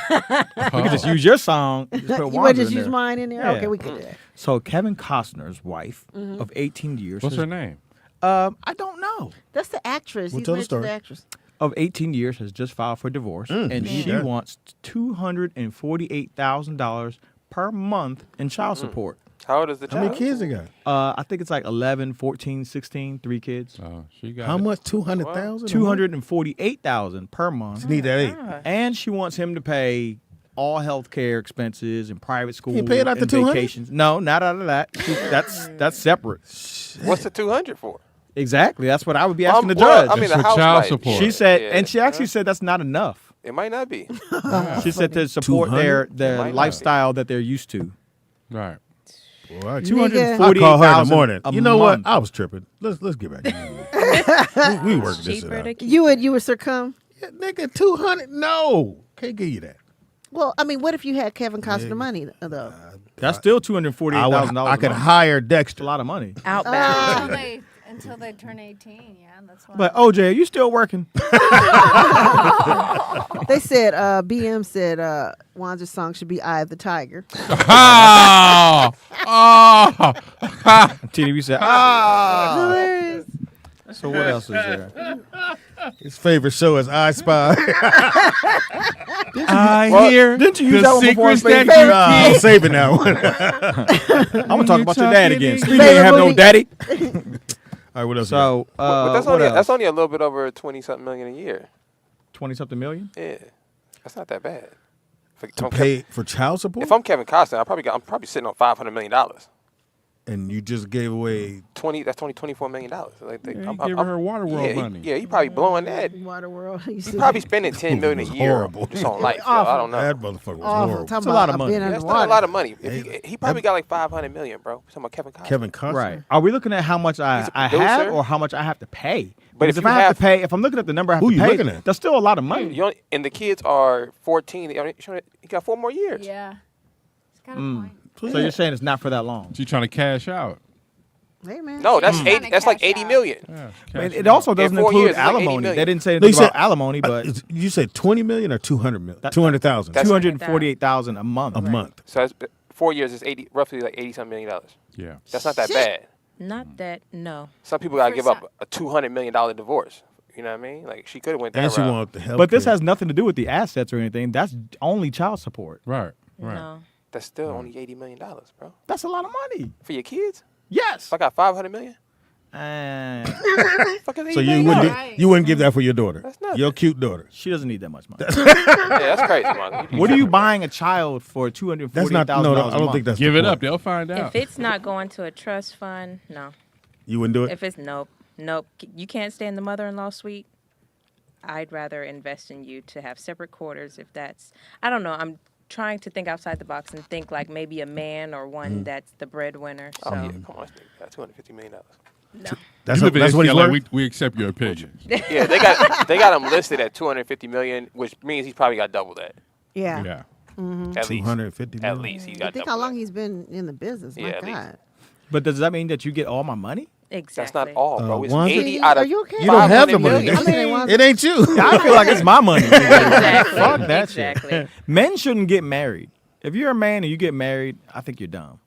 could just use your song. Just put You Wanza want to just in use there. mine in there? Yeah. Okay, we could do that. So Kevin Costner's wife of 18 years. What's has- her name? I don't know. That's the actress. Well, He's tell the mentioned story. the actress. Of 18 years has just filed for divorce, and she Yeah. wants $248,000 per month in child support. How old is the How child? many kids they got? I think it's like 11, 14, 16, 3 kids. She got How it. much? 200,000. 248,000 per month. Need that 8. And she wants him to pay all health care expenses and private school pay it out the and 200? vacations. No, not out of that. That's separate. What's the 200 for? Exactly. That's what I would be asking the Well, judge. I mean, the For house child might- support. She said, Yeah. and she actually said that's not enough. It might not be. She said to support 200? their might not lifestyle that they're used to. Right. Boy, I Two hundred I forty-eight call her in the thousand. morning. You know what? I was tripping. Let's get back. we worked this shit Cheaper to out. keep. You would succumb. Yeah, nigga, 200. No, can't give you that. Well, I mean, what if you had Kevin Costner money though? That's still $248,000. I could hire That's Dexter. a lot of money. Outbound. Until they turn 18, yeah, that's why. But OJ, are you still working? They said BM said Wanda's song should be "Eye of the Tiger." Oh, oh. TDB said, Hilarious. So what else is there? His favorite show is I Spy. I hear Didn't you use the that one before on secrets Space that Nah, I'm you saving that one. I'm gonna talk about your dad again. Speedy Favorite ain't have no movie? daddy. All right, what else? So But that's what only else? that's only a little bit over 20-something million a year. 20-something million. Yeah, that's not that bad. to pay for child support? If I'm Kevin Costner, I'm probably sitting on $500 million. And you just gave away That's only $24 million. Like Yeah, he giving her Waterworld money. Yeah, he probably blowing that. Waterworld. He's probably spending $10 million a was year horrible. just on life. So Awful. I don't know. that motherfucker was Awful. horrible. Talking a lot of about money. being That's not a underwater. lot of money. If Hey, he probably got like $500 million, bro. Talking about Kevin Costner. Kevin Costner. Right. Are we looking at how much I He's a have producer. or how much I have to pay? But Because if if you I have have- to pay, if I'm looking at the number I have Who to you pay, looking at? that's still a lot of money. And the kids are 14. He got 4 more years. Yeah. It's kind of point. So you're saying it's not for that long? She trying to cash out. Hey man. No, that's Mm. 80. That's like Cash 80 out. million. Yeah, And cash it out. also In doesn't 4 include years, it's like 80 alimony. million. They didn't say They anything said- about alimony, but You said 20 million or 200 million? 200,000 That's- 248,000 a month. a month. So that's 4 years is roughly like $80-something million. Yeah. That's not that Shit. bad. Not that, no. Some people gotta give up a $200 million divorce. You know what I mean? Like she could have went that And she route. want the health But this care. has nothing to do with the assets or anything. That's only child support. Right. No. That's still only $80 million, bro. That's a lot of money. For your kids? Yes. If I got $500 million? Fuck is So $80 you million? wouldn't you wouldn't give that for your daughter? That's nothing. Your cute daughter. She doesn't need that much money. Yeah, that's crazy, man. What are you buying a child for $248,000? That's not. No, I don't think that's. Give the it point. up. They'll find out. If it's not going to a trust fund, no. You wouldn't do it. If it's nope. You can't stay in the mother-in-law suite. I'd rather invest in you to have separate quarters if that's, I don't know. I'm trying to think outside the box and think like maybe a man or one that's the breadwinner. So. Oh, yeah, come on. Got $250 million. No. That's You live in what he's HCLA, worth. we accept your opinion. Yeah, they got him listed at $250 million, which means he's probably got double that. Yeah. Yeah. At least. 250 At million. least he I got think double how long that. he's been in the business. Yeah, My at least. God. But does that mean that you get all my money? Exactly. That's not all, bro. It's one- 80 out of Are you okay? You don't have the 500 money. million. I mean, one- It ain't you. I feel like it's my money. Exactly. Fuck that Exactly. shit. Men shouldn't get married. If you're a man and you get married, I think you're dumb.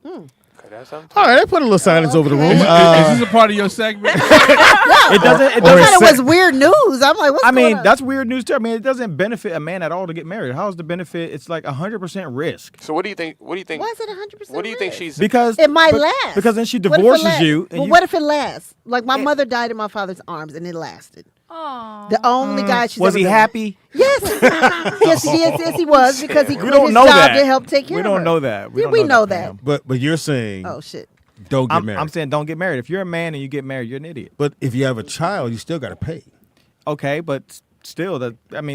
Okay, that's something. All right, I put a little silence over the room. Is this a part of your segment? It doesn't. It I doesn't. thought it was weird news. I'm like, what's I going mean, on? that's weird news too. I mean, it doesn't benefit a man at all to get married. How's the benefit? It's like 100% risk. So what do you think? What do you think? Why is it 100%? What do you think she's? Because It might but- last. Because then she What if it divorces lasts? you. And Well, you what if it lasts? Like my mother died in my father's arms, and it lasted. Aww. The only guy she's was ever he been happy? with. Yes, yes, he was because he We quit don't his know job that. to help take care We of her. don't know that. Yeah, don't we know fam. that. but you're saying Oh shit. don't get married. I'm saying don't get married. If you're a man and you get married, you're an idiot. but if you have a child, you still got to pay. Okay, but still,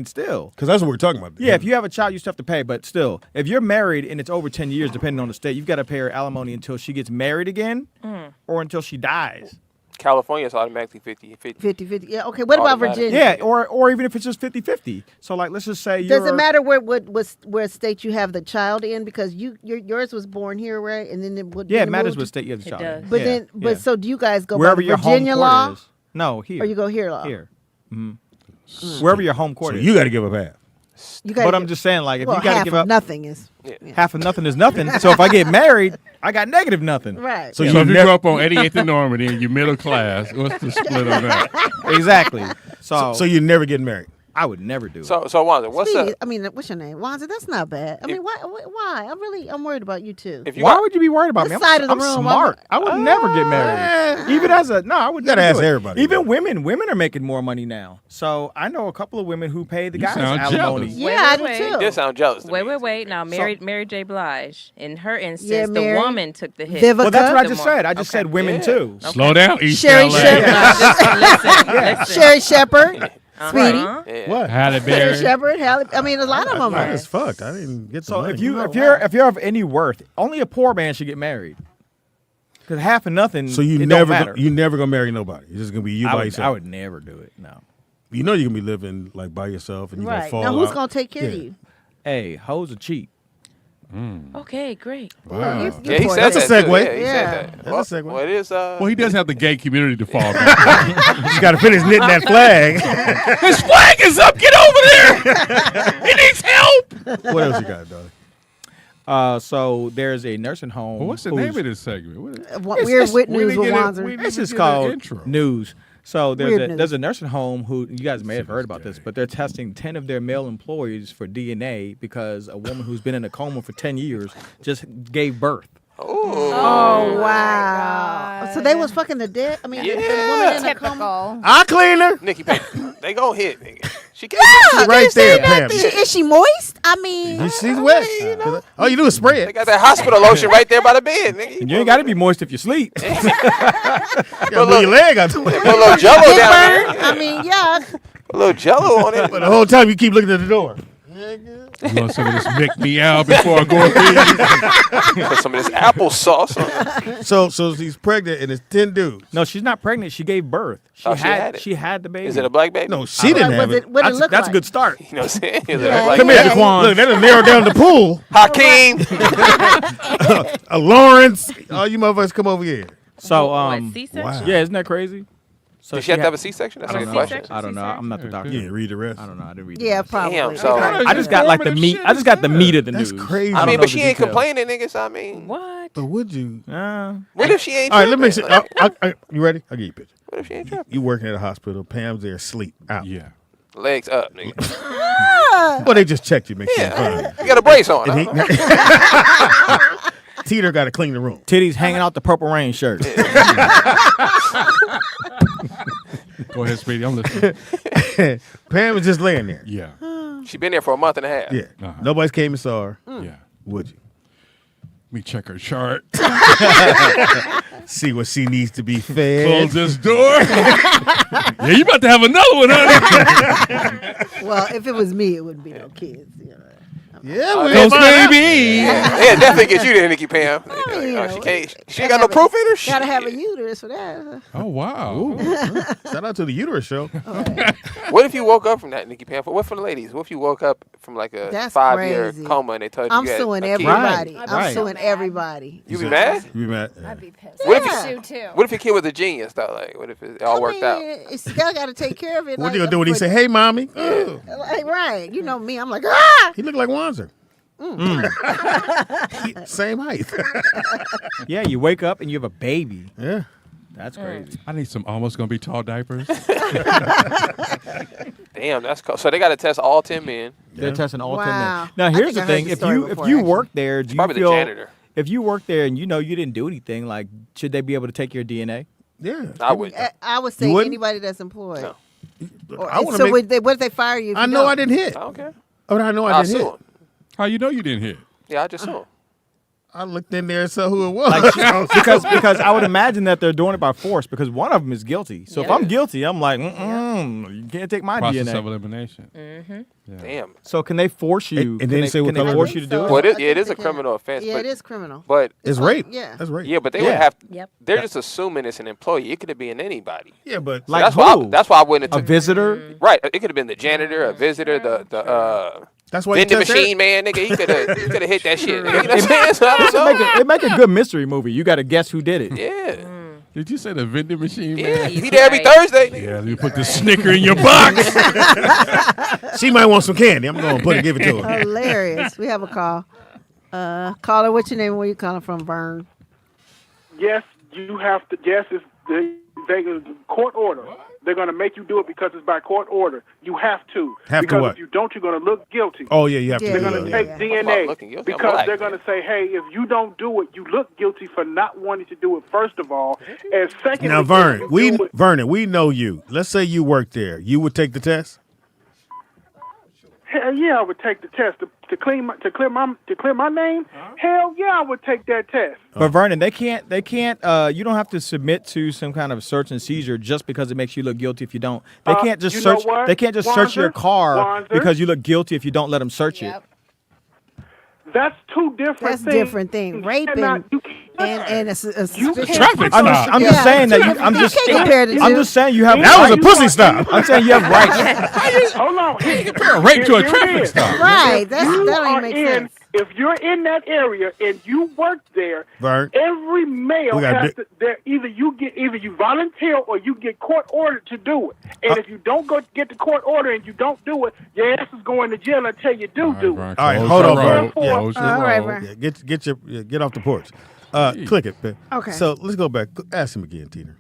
still. Because that's what we're talking about. Yeah, if you have a child, you still have to pay. But still, if you're married and it's over 10 years, depending on the state, you've got to pay her alimony until she gets married again or until she dies. California is automatically 50-50. 50-50. Yeah. Okay. What about Automatic. Virginia? Yeah, or even if it's just 50-50. So, like, let's just say you're... Does it matter where state you have the child in? Because yours was born here, right? And then it would. Yeah, then it matters moved what to- state you have the It child does. in. But Yeah, then, yeah. but so do you guys go Wherever by your Virginia home law, court is. No, here. or you go here law? Here. Wherever your home court So is. you got to give up half. You gotta But I'm give- just saying, like, if well, you got to half give of up... nothing is Half of nothing is nothing. So if I get married, I got negative nothing. right. So So you if you never. grew up on 88th and Normandy and you're middle class, what's the split on that? Exactly. So, So you're never getting married. I would never do it. So Wanda, what's Speedy, up? I mean, what's your name? Wanza, that's not bad. I mean, why? I'm worried about you too. If you Why got, would you be worried about This me? side of the I'm room, smart. I would never get married. Even as a I would gotta never ask do it. everybody. Even women are making more money now. So I know a couple of women who pay the You guys sound alimony. jealous. Yeah, I do wait. too. you did sound jealous. To me. Wait. Now, Mary J. Blige, in her instance, Yeah, the Mary. woman took the hit. Vivica. Well, that's what I The just more- said. I just said women Yeah. too. Slow down, East Sherry LA. Shepherd. Listen. Sherry Shepherd. Speedy. Uh-huh. Yeah. What? Sherry Halle Berry. Shepherd. I mean, a lot of them Mine are. is fucked. I didn't get the So money. if you're of any worth, only a poor man should get married. Because half and nothing. So you it never don't matter. you never gonna marry nobody. It's just gonna be you by I yourself. would never do it. No. You know you're gonna be living like by yourself and you're gonna Right. fall Now, who's out. gonna take care of Yeah. you? Hey, hoes are cheap. Okay, great. Wow. Yeah, he Good said That's a that too. segue. Yeah, he Yeah. said that. That's a segue. Well, it is. Well, he does have the gay community to fall back. You gotta finish knitting that flag. His flag is up. Get over there. He needs help. What else you got, dog? So there's a nursing home. Well, what's the name of this segment? What is, Weird wit we news didn't with get it. Wanzer. We didn't This is get an called intro. news. So Weird news. there's a nursing home who you guys may have heard about this, but they're testing 10 of their male employees for DNA because a woman who's been in a coma for 10 years just gave birth. Oh wow! So they was fucking the dead. I mean, the woman in the coma. Typical. I clean her. Nikki Payne. They gon' hit. Nigga. She can't. Yeah, right there, Pam. Pam. Is she moist? I mean, She's wet. All you do is spray They it. got that hospital lotion right there by the bed, nigga. And you ain't got to be moist if you sleep. You gotta move your leg out the way. Put a little jello dick down burn. there. I mean, yeah. Put a little jello on it. But the whole time you keep looking at the door. You want some of this Mick Me Out before I go up here? Put some of this applesauce on it. So she's pregnant and it's 10 dudes. No, she's not pregnant. She gave birth. She had it. the baby. Is it a black baby? No, she didn't have it. What did it look That's like? a good start. You know what I'm saying? Is it Yeah. a black Come baby? here, Jaquan. Look, that'll narrow down the pool. Hakeem. Lawrence. All you motherfuckers come over here. So What, um, C-section? wow. yeah, isn't that crazy? So Did she have to have a C-section? That's a good question. I don't know. I'm not the doctor. You didn't read the rest? I don't know. I didn't read. Yeah, the rest. probably. Damn, so I just got like the meat. I just got the meat of the news. That's crazy. I I don't mean, know but the she ain't details. complaining, niggas. I mean, What? But would you? what if she ain't? All right, let me see. tripping? You ready? I'll give you a picture. What if she ain't tripping? You working at a hospital. Pam's there asleep, out. Yeah. Legs up, nigga. Well, they just checked you, make sure you're Yeah, fine. you got a brace on. And Teeter got to clean the room. Titties hanging out the Purple Rain shirt. Go ahead, Speedy. I'm listening. Pam was just laying there. Yeah. She been there for a month and a half. Yeah. Uh-huh. Nobody's came and saw her. Yeah. Would you? Let me check her chart. See what she needs to be fed. Close this door. Yeah, you about to have another one, honey. Well, if it was me, it wouldn't be no kids. You know. Yeah, Those baby. Yeah, definitely get you there, Nikki Pam. mean, you know, She can't. She ain't got no proof in her. Shit. Gotta have a uterus for that. Oh, wow. Shout out to the uterus show. What if you woke up from that, Nikki Pam? What for the ladies? What if you woke up from like a That's 5-year crazy. coma and they told you I'm you had suing a kid? everybody. Right. I'm suing everybody. You be mad? You be mad? I'd be pissed. What if I'd you- sue too. What if your kid was a genius though? Like, what if it all worked out? You still got to take care of it. What you gonna do when he say, "Hey, mommy"? Ugh. Like, right. You know me. I'm like, ah! He look like Wanzer. Same height. Yeah, you wake up and you have a baby. Yeah. That's crazy. I need some almost gonna be tall diapers. Damn, that's cool. So they got to test all 10 men. They're testing all 10 Wow. men. Now I here's think the I heard thing: the if story you before, work there, do you Probably the feel janitor. if you work there and you know you didn't do anything, like should they be able to take your DNA? Yeah. I wouldn't. I would say You wouldn't? anybody that's employed. No. Or, I wanna so make- what if they fire you? If I you know don't? I didn't hit. I don't care. Oh, I know I I'll didn't sue hit. him. How you know you didn't hit? Yeah, I just sue him. I looked in there and saw who it was. because I would imagine that they're doing it by force because one of them is guilty. So if Yeah. I'm guilty, I'm like, you can't take my Process DNA. of elimination. Damn. So can they force you? And can then they, say what can they color force it you to is? do it? Well, I it think is they a can. criminal offense. Yeah, but, it is criminal. But it's rape. Yeah. That's rape. yeah, but they Yeah. would have. Yep. They're just assuming it's an employee. It could have been anybody. Yeah, but Like that's who? why. That's why I wouldn't A have took. visitor? Right. It could have been the janitor, a visitor, the that's why you vending test machine man, nigga. He could have hit that shit. Nigga. You know what I'm saying? So I don't know. They make a good mystery movie. You got to guess who did it. Yeah. Did you say the vending machine, Yeah. man? He there every Right. Thursday. Nigga. Yeah, you put the Snicker in your box. She might want some candy. I'm going to give it to her. Hilarious. We have a call. Caller, what's your name? Where you calling from, Vern? Yes, you have to. Yes, it's they court order. They're going to make you do it because it's by court order. You have to. Have to because what? if you don't, you're going to look guilty. Oh, yeah, you have to Yeah, do They're that. going to Yeah. take yeah. I'm DNA looking guilty. I'm because black, they're going to say, hey, if you don't do it, you look guilty for not wanting to do it, first of all. And secondly, Now, if Vernon, you do it- Vernon, we know you. Let's say you work there. You would take the test? Hell yeah, I would take the test to clear my name. Hell yeah, I would take that test. But Vernon, they can't. You don't have to submit to some kind of search and seizure just because it makes you look guilty if you don't. They can't just you know search. what? They can't just search your Wanzer, car Wanzer. because you look guilty if you don't let them search it. That's two different That's things. different thing. Rape and a Traffic I'm stop. just saying that. I'm You can't compare the I'm two. just saying you have. That was a rights. pussy stop. I'm saying you have rights. Hold on. Compare rape to a Here it traffic is. stop. Right. That You don't are even make in, sense. if you're in that area and you work there, Vern. every male We got has to. Either you volunteer or you get court ordered to do it. And if you don't go get the court order and you don't do it, your ass is going to jail until you do it. All right, Close hold your on, road. Vern. Yeah. Close your All right, road. Vern. Yeah, get off the porch. Click it, man. Okay. So let's go back. Ask him again, Tina.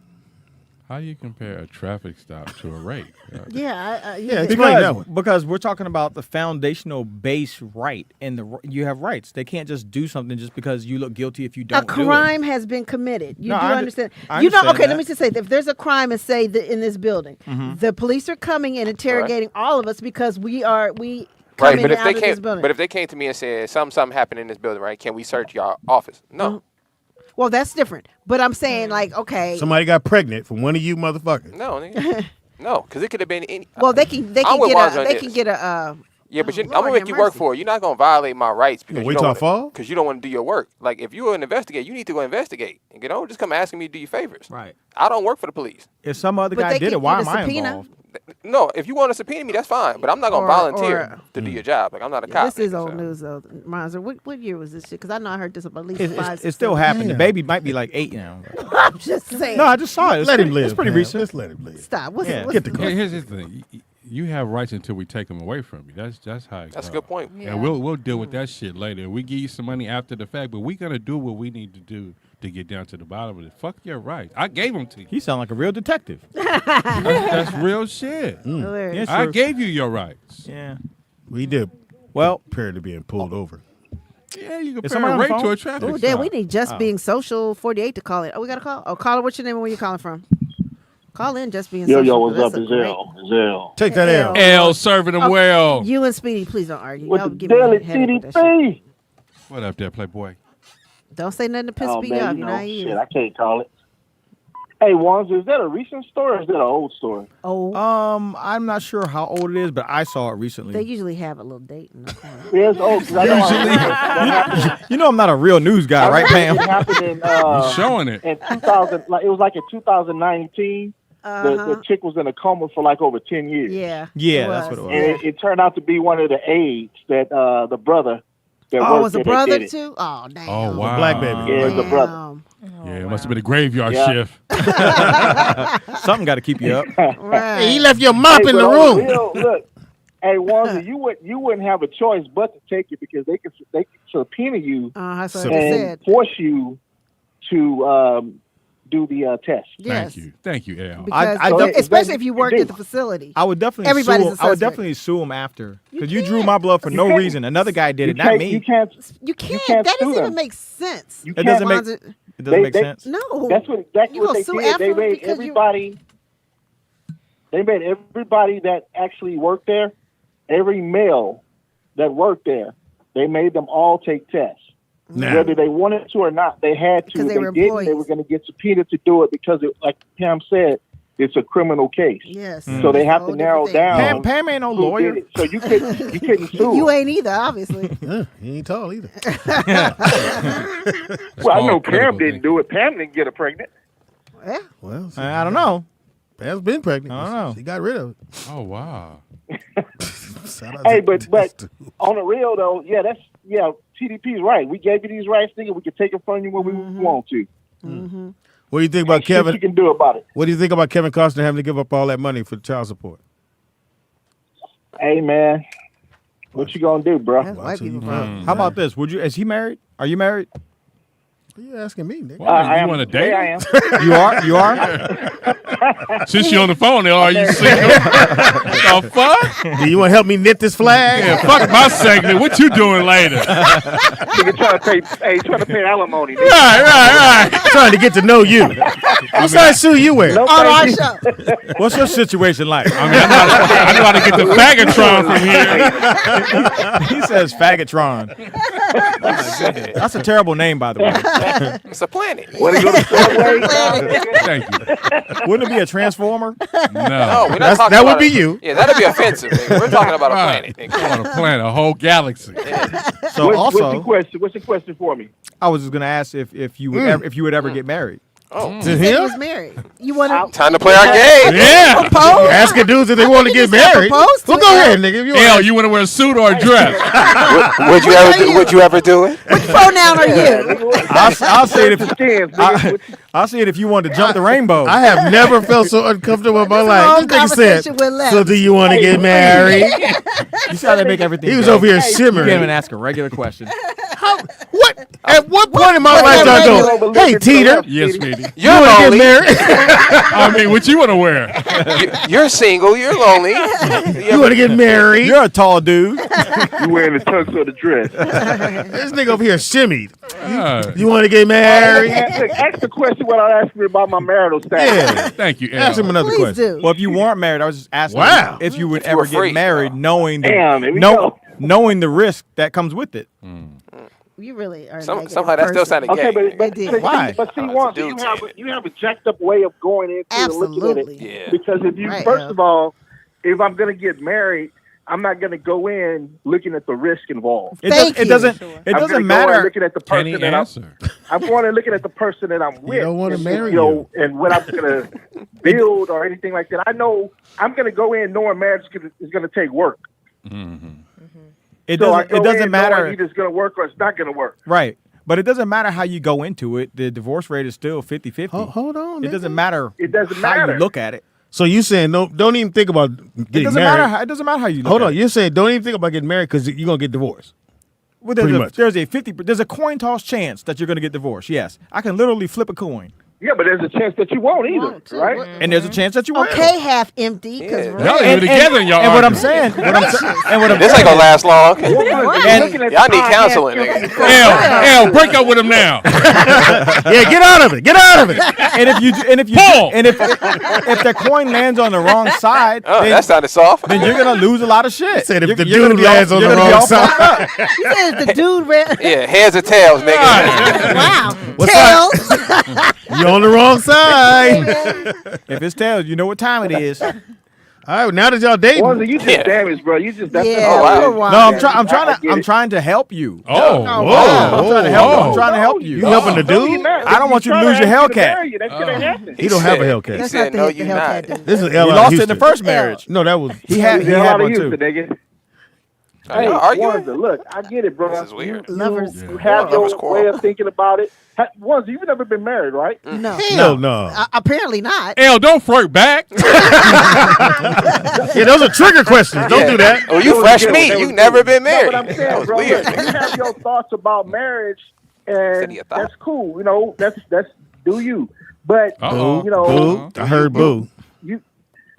How do you compare a traffic stop to a rape? Yeah. Yeah, explain that one. Because we're talking about the foundational base right, and you have rights. They can't just do something just because you look guilty if you A don't do it. crime has been committed. You No, do I understand? I You know? understand Okay, that. let me just say, if there's a crime, and say that in this building, the police are coming and interrogating all of us because we come Right, in but and if out they of this can't, building. but if they came to me and said something happened in this building, right? Can we search your office? No, Well, that's different. But I'm saying, like, okay. Somebody got pregnant from one of you motherfuckers. no, nigga. No, because it could have been any. Well, they can I'm with Wanzer on get this. a Yeah, but I'm Lord gonna make have you work mercy. for it. You're not gonna violate my rights because wait till I fall? Because you don't want to do your work. Like if you're an investigator, you need to go investigate. You know, just come asking me to do your favors. Right. I don't work for the police. If some other But guy they did can it, why get a am I subpoena. involved? No, if you want to subpoena me, that's fine. But I'm not gonna Or- volunteer or- to do your job. Like I'm not a cop. This is nigga, old so. news though. Monster, what year was this shit? Because I know I heard this at least 5. It's still happening. The Damn. baby might be like 8 now. I'm just saying. No, I just saw it. It's Let him pretty- live. It's pretty man. recent. Let's let him live. Stop. What's, Yeah. what's Get the the car. Here's the thing. You have rights until we take them away from you. That's how it That's a goes. good point. Yeah. And we'll deal with that shit later. We give you some money after the fact, but we're gonna do what we need to do to get down to the bottom of it. Fuck your rights. I gave them to you. He sound like a real detective. That's real shit. hilarious. Yeah, I true. gave you your rights. Yeah. We did Well, prepare to being pulled over. Yeah, you Is compare somebody on the rape to phone? a traffic Oh, damn, we stop. need Just Being Social 48 to call it. Oh, we got to call? Oh, caller, what's your name and where you calling from? Call in, Just Being Social. what's up? That's a It's great- L. It's L. Take that L. L serving them well. You and Speedy, please don't argue. With Y'all the give me a daily headache with that shit. TDP. What up there, Playboy? Don't say nothing to piss Oh, Speedy off. man, You you know know, how he shit, is. I can't call it. Hey, Wanza, is that a recent story or is that an old story? Oh, I'm not sure how old it is, but I saw it recently. they usually have a little date in the corner. Yeah, it's old. 'Cause I know that happened. You know I'm not a real news guy, right, Pam? It happened in, You showing it? in 2000. Like it was like in 2019. The chick was in a coma for like over 10 years. Yeah. Yeah, that's what it was. And it turned out to be one of the aides that the brother that Oh, worked was the there that brother did it. too? Oh, damn. Oh wow, black baby. Yeah, it's the brother. Damn. Yeah, it must have been a graveyard Yeah. shift. Something got to keep you up. Right. Hey, he left your mop in but the on room. real, look, hey, Wanza, you wouldn't have a choice but to take it because they could subpoena you That's what I and said. force you to do the test. Yes. Thank you, Al. Because, I def- especially if you worked do. at the facility. I would definitely Everybody's sue a him. I would suspect. definitely sue him after because you drew my blood for You no can't- reason. Another guy did You it, not can't. me. You can't. You can't. can't That sue doesn't them. even make sense. You It can't. doesn't make Wanza- it doesn't make They- sense. That's No. exactly You what gonna they sue did. They afterwards made because everybody. They made everybody that actually worked there, every male that worked there, they made them all take tests. Now, Whether they wanted to or not, they had to. Because If they they were didn't, they employees. were going to get subpoenaed to do it because, like Pam said, it's a criminal case. Yes. So they have Whole to narrow different thing. down. Pam ain't no who lawyer. did it. So you couldn't sue. You them. ain't either, obviously. he ain't tall either. Well, I know all critical Pam didn't do it. Pam didn't get her pregnant. Yeah. Well, I don't know. Pam's been pregnant. I don't know. She got rid of it. Oh wow. Shout out Hey, to but Dexter. on the real though, TDP's right. We gave you these rights, nigga. We can take it from you when we want to. What do you think about Shit Kevin? you can do about it. What do you think about Kevin Costner having to give up all that money for child support? Hey man, what you gonna do, bro? That's white Watch who people you problem. fuck. How about this? Is he married? Are you married? What you asking me, nigga? I you am. want to date? Yeah, I her? am. You are. You are. Since you on the phone, are you single? The fuck? Do you want to help me knit this flag? Yeah, fuck my segment. What you doing later? Nigga trying to pay alimony. Nigga. Right. Trying to get to know you. What size shoe you wear? No, On our thank you. show. What's your situation like? I mean, I know how to get the faggotron from here. He says faggotron. That's a terrible name, by the way. It's a planet. Want to go to Subway? Thank you. Wouldn't it be a transformer? No, No. we're not talking that about would be you. Yeah, that'd be offensive. Nigga. We're talking about a planet. Nigga. On a planet, a whole galaxy. So What's your also, question? What's your question for me? I was just gonna ask if you would ever get married. To He said he him? was married. You want to Time to play our game. Yeah. propose? Asking dudes if they want to get married. propose to Well, go him. ahead, nigga. If you Hell, want you want to wear a suit or a dress? Would you ever do it? Which pronoun are you? I'll say it if Stands, nigga. I'll see it if you wanted to jump the rainbow. I have never felt so uncomfortable in my This life. whole This nigga conversation said, went left. so do you want to get married? You see how they make everything. He was go. over here You can't shimmering. even ask a regular question. What? At what point in my life do I go, hey, Teeter, Yes, Speedy. you You're want to get lonely. married? I mean, what you want to wear? You're single. You're lonely. You want to get married? You're a tall dude. You wearing the tux or the dress? This nigga over here shimmied. Uh, You want to get married? Ask the question without asking me about my marital status. Yeah. thank you, Ask him Al. another Please question. do. Well, if you weren't married, I was just asking Wow. if you would If you were ever get free. married, knowing the Damn, here we go. knowing the risk that comes with it. You really are. a Somehow negative that still person. sounded Okay, gay. but did. Why? But see, Oh, it's once a you dude have saying it. you have a jacked up way of going into and looking at Absolutely. it. Yeah. Because if you Right, first yeah. of all, if I'm gonna get married, I'm not going to go in looking at the risk involved. It doesn't matter. Looking at the person I'm going and looking at the person that I'm with. don't want to marry you. And what I'm going to build or anything like that. I know I'm going to go in knowing marriage is going to take work. Mm-hmm. It doesn't matter. Either it's going to work or it's not going to work. Right. But it doesn't matter how you go into it. The divorce rate is still 50-50. Hold on. It doesn't matter. It doesn't how matter. you look at it. So you saying don't even think about getting married. It doesn't matter how you look Hold at on. it. You're saying don't even think about getting married because you're gonna get divorced. Well, Pretty much. there's a coin toss chance that you're going to get divorced. Yes, I can literally flip a coin. Yeah, but there's a chance that you won't either, right? And there's a chance that you will. Okay, half empty. Because Y'all ain't together, y'all. And what I'm saying, This ain't gonna last long. And y'all need counseling, nigga. L, break up with him now. Yeah, get out of it. Get out of it. And if the coin lands on the wrong side, then, that sounded soft. Then you're gonna lose a lot of shit. Said if the You're dude lands on the wrong side. You said if the dude ran. Yeah, heads or tails, nigga. Wow. What's Tails. You're on the wrong side. If it's tails, you know what time it is. All right, now that y'all dating, You just damaged, bro. You just that's I'm trying to help you. Oh, I'm trying to help you. I'm trying to help you. You helping the dude? I don't want you to lose your Hellcat. He don't have a Hellcat. That's said, not no, the you're Hellcat. not. This is He L. lost it in the first marriage. No, that was He had one too. Hey, arguing? Wanza, look, I get it, bro. This is weird. Lovers. You have Lovers your quarrel. way of thinking about it. Wanza, you've never been married, right? No. hell no. Apparently not. L, don't flirt back. Yeah, those are trigger questions. Don't do that. Oh, you fresh meat. You never been married. But I'm saying, That was bro, weird. look, you have your thoughts about marriage, and he a thought. that's cool. You know, that's do you. But Uh-oh. you know, Boo. I heard boo.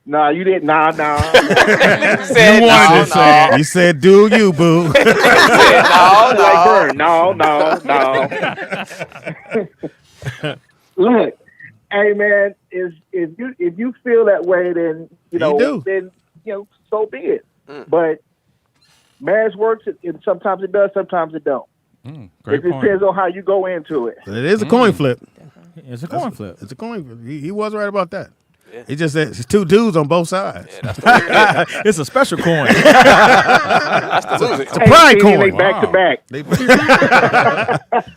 Nah, you didn't. Nah. Said, You wanted to say it. You said, "Do you, boo?" No. Look, hey man, if you feel that way, then so be it. But marriage works, and sometimes it does, sometimes it don't. Great It point. depends on how you go into it. It is a coin flip. It's a coin flip. It's a coin flip. He was right about that. He just said it's two dudes on both sides. Yeah, that's the weird thing. It's a special coin. That's the loser. It's a pride coin. They back to back.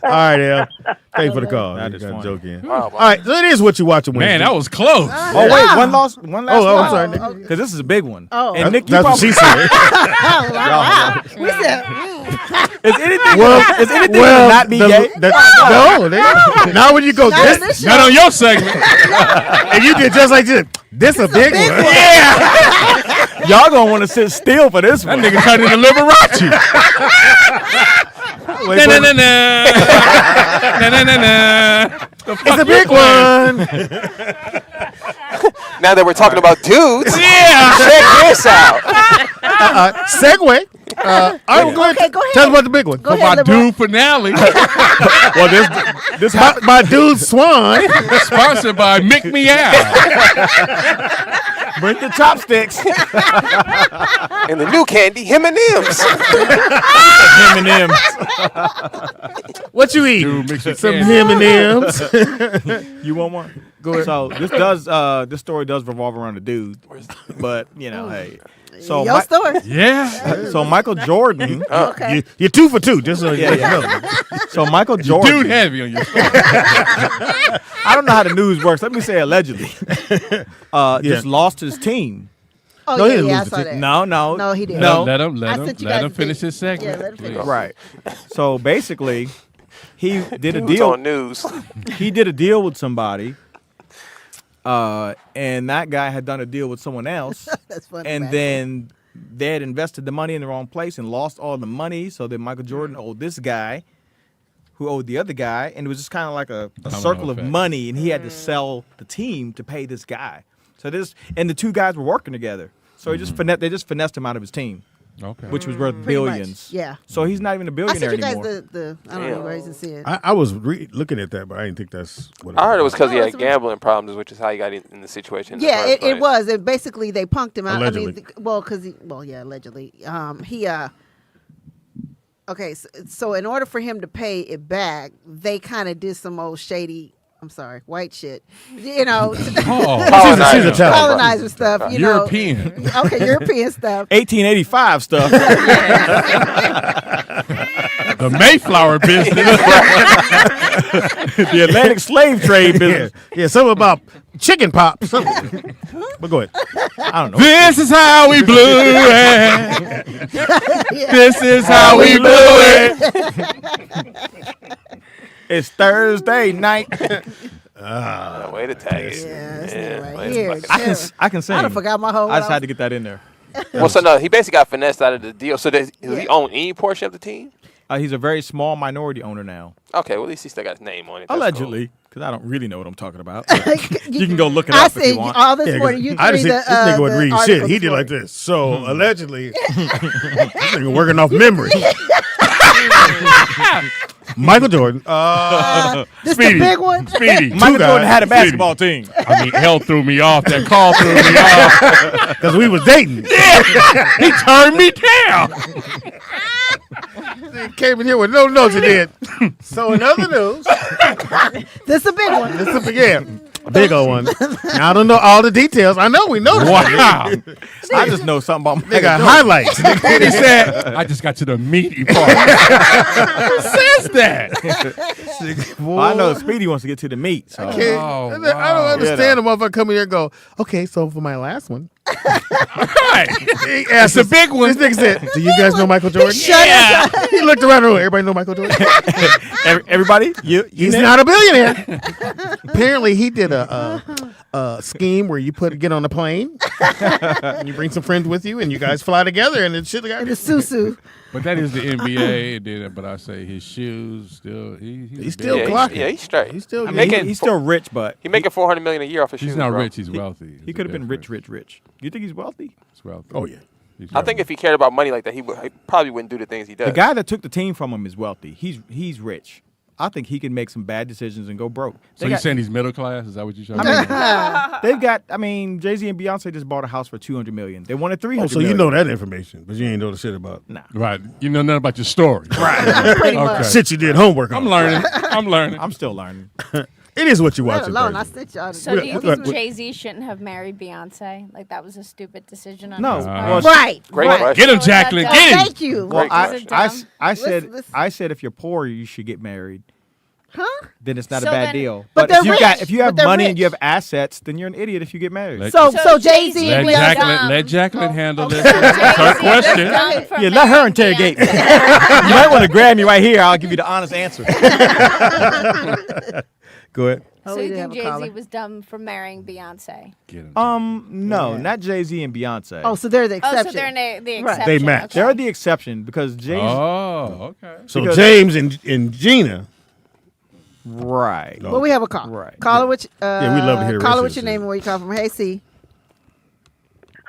All right, Al. Thank you for the call. That You is got a funny. joke in. Wow, All right, so it is what you watching Wednesday. Man, that was close. Oh wait, one last one. I'm sorry, Nick. Because this is a big one. Oh. And Nick, you That's what she said. We said, is anything to not be gay? Now when you go this, Not on your segment. and you did just like this. This a big one. Yeah. Y'all gonna want to sit still for this That one. nigga trying to Liberace. Wait, It's a big one. Now that we're talking about dudes, Yeah. check this out. Segue. All right, go ahead. Okay, go ahead. Tell us about the big one. Go My ahead, dude finale. Well, this My dude Swan. Sponsored by Mick Me Out. bring the chopsticks. And the new candy, M&M's. M&M's. What you eat? Dude, mix your Some candy. M&Ms. You want one? Go ahead. So this story does revolve around a dude, but hey. So your story. Yeah. So Michael Jordan. Okay. You're 2 for 2. Just so you Yeah, yeah. know. So Michael Jordan. Dude heavy on your story. I don't know how the news works. Let me say allegedly. Just lost his team. Oh, No, he yeah, didn't I lose the saw tick. that. No. No, he didn't. No. Let I him sent you guys the finish thing. his segment. Yeah, let him finish. please. Right. So basically, he did a Dudes deal. on news. He did a deal with somebody. And that guy had done a deal with someone else. That's funny. And man. then they had invested the money in the wrong place and lost all the money. So then Michael Jordan owed this guy, who owed the other guy, and it was just kind of like a circle of effect. money, and he had to sell the team to pay this guy. So and the two guys were working together. So they just finessed him out of his team, Okay. which was worth Pretty much, billions. yeah. So he's not even a I billionaire sent you guys anymore. the I don't know where he's seeing. I was looking at that, but I didn't think that's what I heard it was because he No, had it's- gambling problems, which is how he got in the situation. in the Yeah, first it place. was. And basically, they punked him out. Allegedly. Allegedly. Okay, so in order for him to pay it back, they kind of did some old shady I'm sorry, white shit. You know, She's Italian. colonizer stuff. You know, European. Okay, European stuff. 1885 stuff. The Mayflower business. The Atlantic slave trade business. Yeah, something about chicken pops. But go ahead. I don't know. This is how we blew it. This is how we blew it. It's Thursday night. Way to tag it. Yeah, this Yeah, nigga right way to here. fucking- I can sing. I done forgot my whole. I just had to get that in there. Well, so no, he basically got finessed out of the deal. So does he own any portion of the team? He's a very small minority owner now. Okay, well at least he still got his name on it. That's Allegedly, because I don't really know what I'm talking about. You can go look it I up if you see want. all this Yeah, 'cause morning. You I read just the this nigga would the read article shit. He this did like morning. this. So allegedly, this nigga working off memory. Michael Jordan. This Speedy. the big one. Speedy. Michael guys. Jordan had a basketball team. I mean, hell threw me off. That call threw me off. Because we was dating. He turned me down. He came in here with no notes he did. So in other news, This the big one. this is again a big old one. Now, I don't know all the details. I know we know. Wow. I just know something about They Michael got Jordan. highlights. And he said, I just got to the meaty part. Who says that? Well, I know Speedy wants to get to the meat. So. Okay. Oh, I don't understand Yeah, the motherfucker come in here and go, okay, so for my last one. Right. He asked It's a big one. This nigga said, do you guys know Michael Jordan? Yeah. He looked around the room. Everybody know Michael Jordan? Everybody, He's not a billionaire. Apparently, he did a scheme where you get on a plane, and you bring some friends with you, and you guys fly together, and it's shit. And the susu. But that is the NBA. And then, but I say his shoes still. He's still Yeah, clocking. he's straight. He's still I getting. mean, He's still rich, but He making $400 million a year off his shoes. He's not bro. rich. He's wealthy. he could have been rich. You think he's wealthy? He's wealthy. Oh yeah. I think if he cared about money like that, he probably wouldn't do the things he does. The guy that took the team from him is wealthy. He's rich. I think he can make some bad decisions and go broke. So you saying he's middle class? Is that what you're trying I to say? mean, they've got. I mean, Jay-Z and Beyonce just bought a house for $200 million. They wanted $300 Oh, so you know that information, but you ain't know the shit about Right. You know nothing about your story. Right. Pretty Okay. much. shit you did homework on. I'm learning. I'm learning. I'm still learning. It is what you Let watch. alone, I sent y'all. So do you What- think Jay-Z shouldn't have married Beyonce? Like that was a stupid decision on No. his part? Well, Right. Great right. question. Get him, So is that Jacqueline. dumb? Get him. Thank you. Well, Is it dumb? I said Listen. I said if you're poor, you should get married. Huh? Then it's not So a bad then- deal. But if they're you rich. if you have But they're money and you rich. have assets, then you're an idiot if you get married. Let- So Jay-Z and Let Beyonce. Jacqueline- Let Jacqueline handle this. Jay-Z It's her was question. dumb for Yeah, let her marrying interrogate me. Beyonce. You might want to grab me right here. I'll give you the honest answer. Go ahead. Oh, So we you did have think a caller. Jay-Z was dumb for marrying Beyonce? Get him. No, not Jay-Z and Beyonce. Oh, so they're the Oh, exception. so they're the Right. exception. They match. Okay. They're the exception because Jay-Z. Oh, okay. So Because- James and Gina. Right. No. Well, we have a call. Right. Caller, which Yeah, we'd love to hear the caller, rest what's of your this. name and where you come from? Hey, C.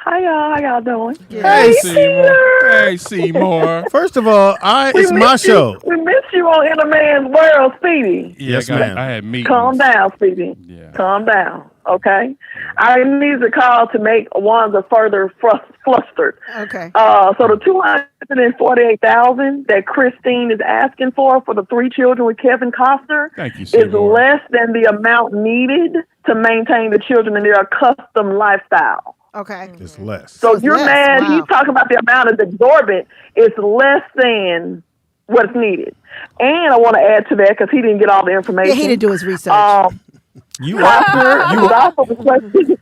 Hi y'all, how y'all doing? Hey, Seymour. Hey, Seymour. First of all, it's my show. We miss you on In a Man's World, Speedy. Yes, I got- ma'am. I had meetings. Calm down, Speedy. Yeah. Calm down, okay? I need to call to make Wanda further flustered. Okay. So the $248,000 that Christine is asking for the 3 children with Kevin Costner Thank you, is Seymour. less than the amount needed to maintain the children in their custom lifestyle. Okay. It's less. So It's you're less, mad. wow. He's talking about the amount is exorbitant. It's less than what's needed. And I want to add to that because he didn't get all the information. Yeah, he didn't do his research. Costner was also requested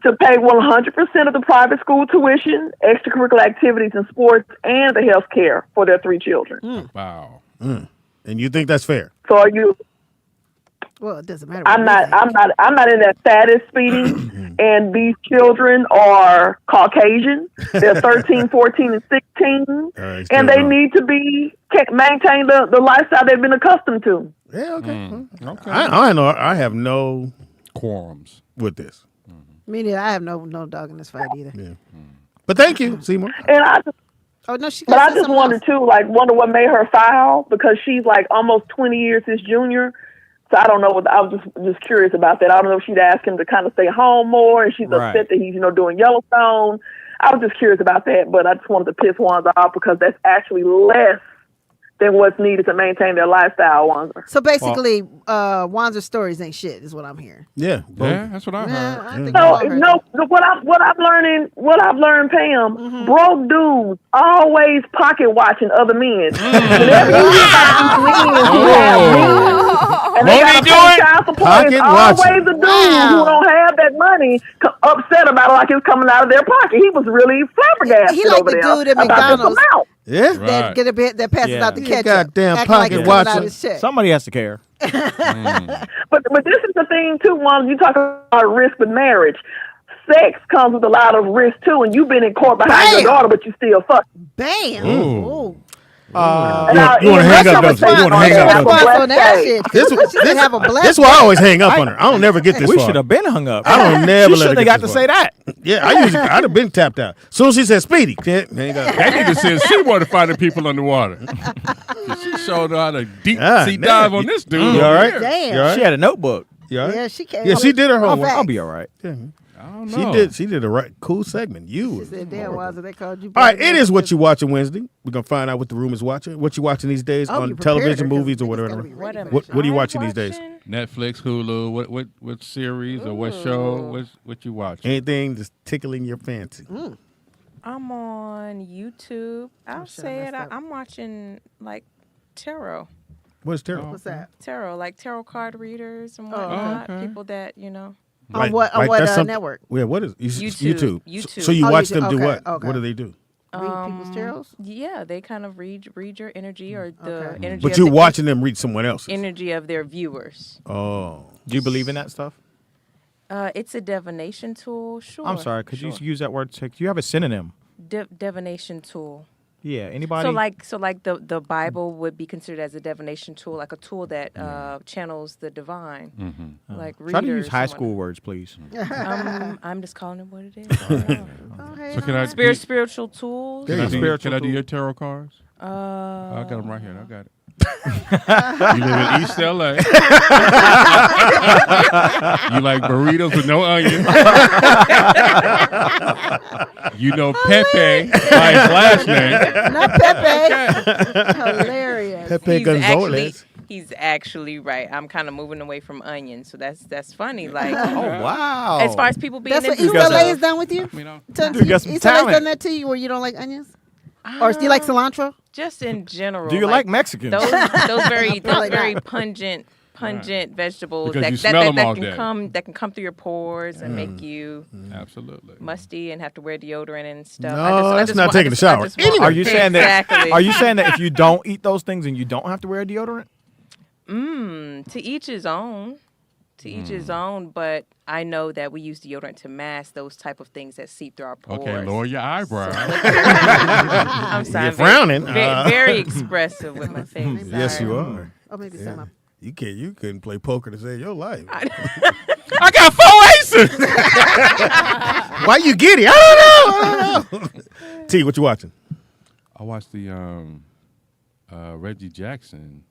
to pay 100% of the private school tuition, extracurricular activities and sports, and the health care for their 3 children. Wow. And you think that's fair? So are you? Well, it doesn't matter. I'm what not. we think. I'm not in that status, Speedy. And these children are Caucasian. They're 13, 14, and 16, right, and they need to be maintain the lifestyle they've been accustomed to. Yeah, okay. Okay. I know. I have no Quorums. with this. Me neither. I have no dog in this fight either. Yeah. But thank you, Seymour. And I just, Oh no, she. but I just wonder too, wonder what made her file because she's like almost 20 years his junior. So I don't know. I was just curious about that. I don't know if she'd ask him to kind of stay home more, and she's Right. upset that he's doing Yellowstone. I was just curious about that, but I just wanted to piss Wanda off because that's actually less than what's needed to maintain their lifestyle, Wanzer. So basically, Wanzer stories ain't shit, is what I'm hearing. Yeah. Yeah, that's what I heard. I think No, I heard no. What I've learned, Pam. Mm-hmm. Broke dudes always pocket watching other men. Whenever you hear about these men who have means, and they Won't he gotta do pay it? child support, Pocket it's watching. always a dude who don't have that money upset about it like it's coming out of their pocket. He was really flabbergasted He like over the there dude at about this McDonald's. amount. Yeah. That get a bit that passes out the You ketchup. goddamn acting like pocket it's coming out watching. his check. Somebody has to care. But this is the thing too, Juan. You talk about risk with marriage. Sex comes with a lot of risk too, and you've been in court behind your daughter, but you still fuck. Bam. Ooh. Ooh. You want to hang up, don't you? You want to hang up, don't you? This why I always hang up on her. I don't never get this We far. should have been hung up. I don't never She let her shouldn't have get got this to far. say that. Yeah, I'd have been tapped out. Soon as she said Speedy, hang up. That nigga said she wanted to find the people underwater. She showed her how to deep sea dive on this dude. You all right? Damn. You all right? She had a notebook. You all right? Yeah, she came. Yeah, she did her homework. I'll be all right. Yeah. I don't know. She did a right cool segment. You. She said, "Damn, Wanzer, they called you." All right, it is what you watching Wednesday. We're gonna find out what the room is watching. What you watching these days Oh, on you prepared television, her, 'cause movies, or niggas whatever. gotta be ready. What are you watching these days? Netflix, Hulu, what series or what show? What you watching? Anything that's tickling your fancy. I'm on YouTube. I'll shit, I say it. messed up. I'm watching like tarot. What's tarot? What's that? Tarot, like tarot card readers and Oh, whatnot. okay. People that, you know. On what that's something- network? Yeah, what is YouTube. YouTube. So you Oh, watch YouTube. them do Okay, what? okay. What do they do? Read people's tarots? Yeah, they kind of read your energy or the Okay. energy. But of you're the watching them read someone else's. energy of their viewers. Oh. Do you believe in that stuff? It's a divination tool. Sure. I'm sorry. Could you use that word? Do you have a synonym? Divination tool. Yeah. Anybody? So like the Bible would be considered as a divination tool, like a tool that channels the divine. Like Try to use readers high and school words, please. I'm just calling it what it is. I don't know. So can I Spiritual tools. There you go. Can I do your tarot cards? I got them right here. I got it. You live in East LA. You like burritos with no onions. You know Pepe by his last name. Not Pepe. Hilarious. Pepe Gonzalez. He's actually right. I'm kind of moving away from onions, so that's funny. Like, Oh wow. as far as people being That's what into East stuff, LA is done with you? You know, You got some East LA's talent. done that to you where you don't like onions? Or do you like cilantro? just in general. Do you like Mexicans? those very like that. pungent vegetables Because you that smell 'em all day. can come through your pores and make you absolutely. musty and have to wear deodorant and stuff. No, that's not taking a shower. Are you saying that? Exactly. Are you saying that if you don't eat those things and you don't have to wear deodorant? To each his own. To each his own, but I know that we use deodorant to mask those type of things that seep through our pores. Okay, lower your eyebrows. I'm sorry. You're frowning. Very expressive with my face. Yes, you are. Or maybe some of You couldn't play poker to save your life. I got 4 aces. Why you giddy? I don't know. T, what you watching? I watched the Reggie Jackson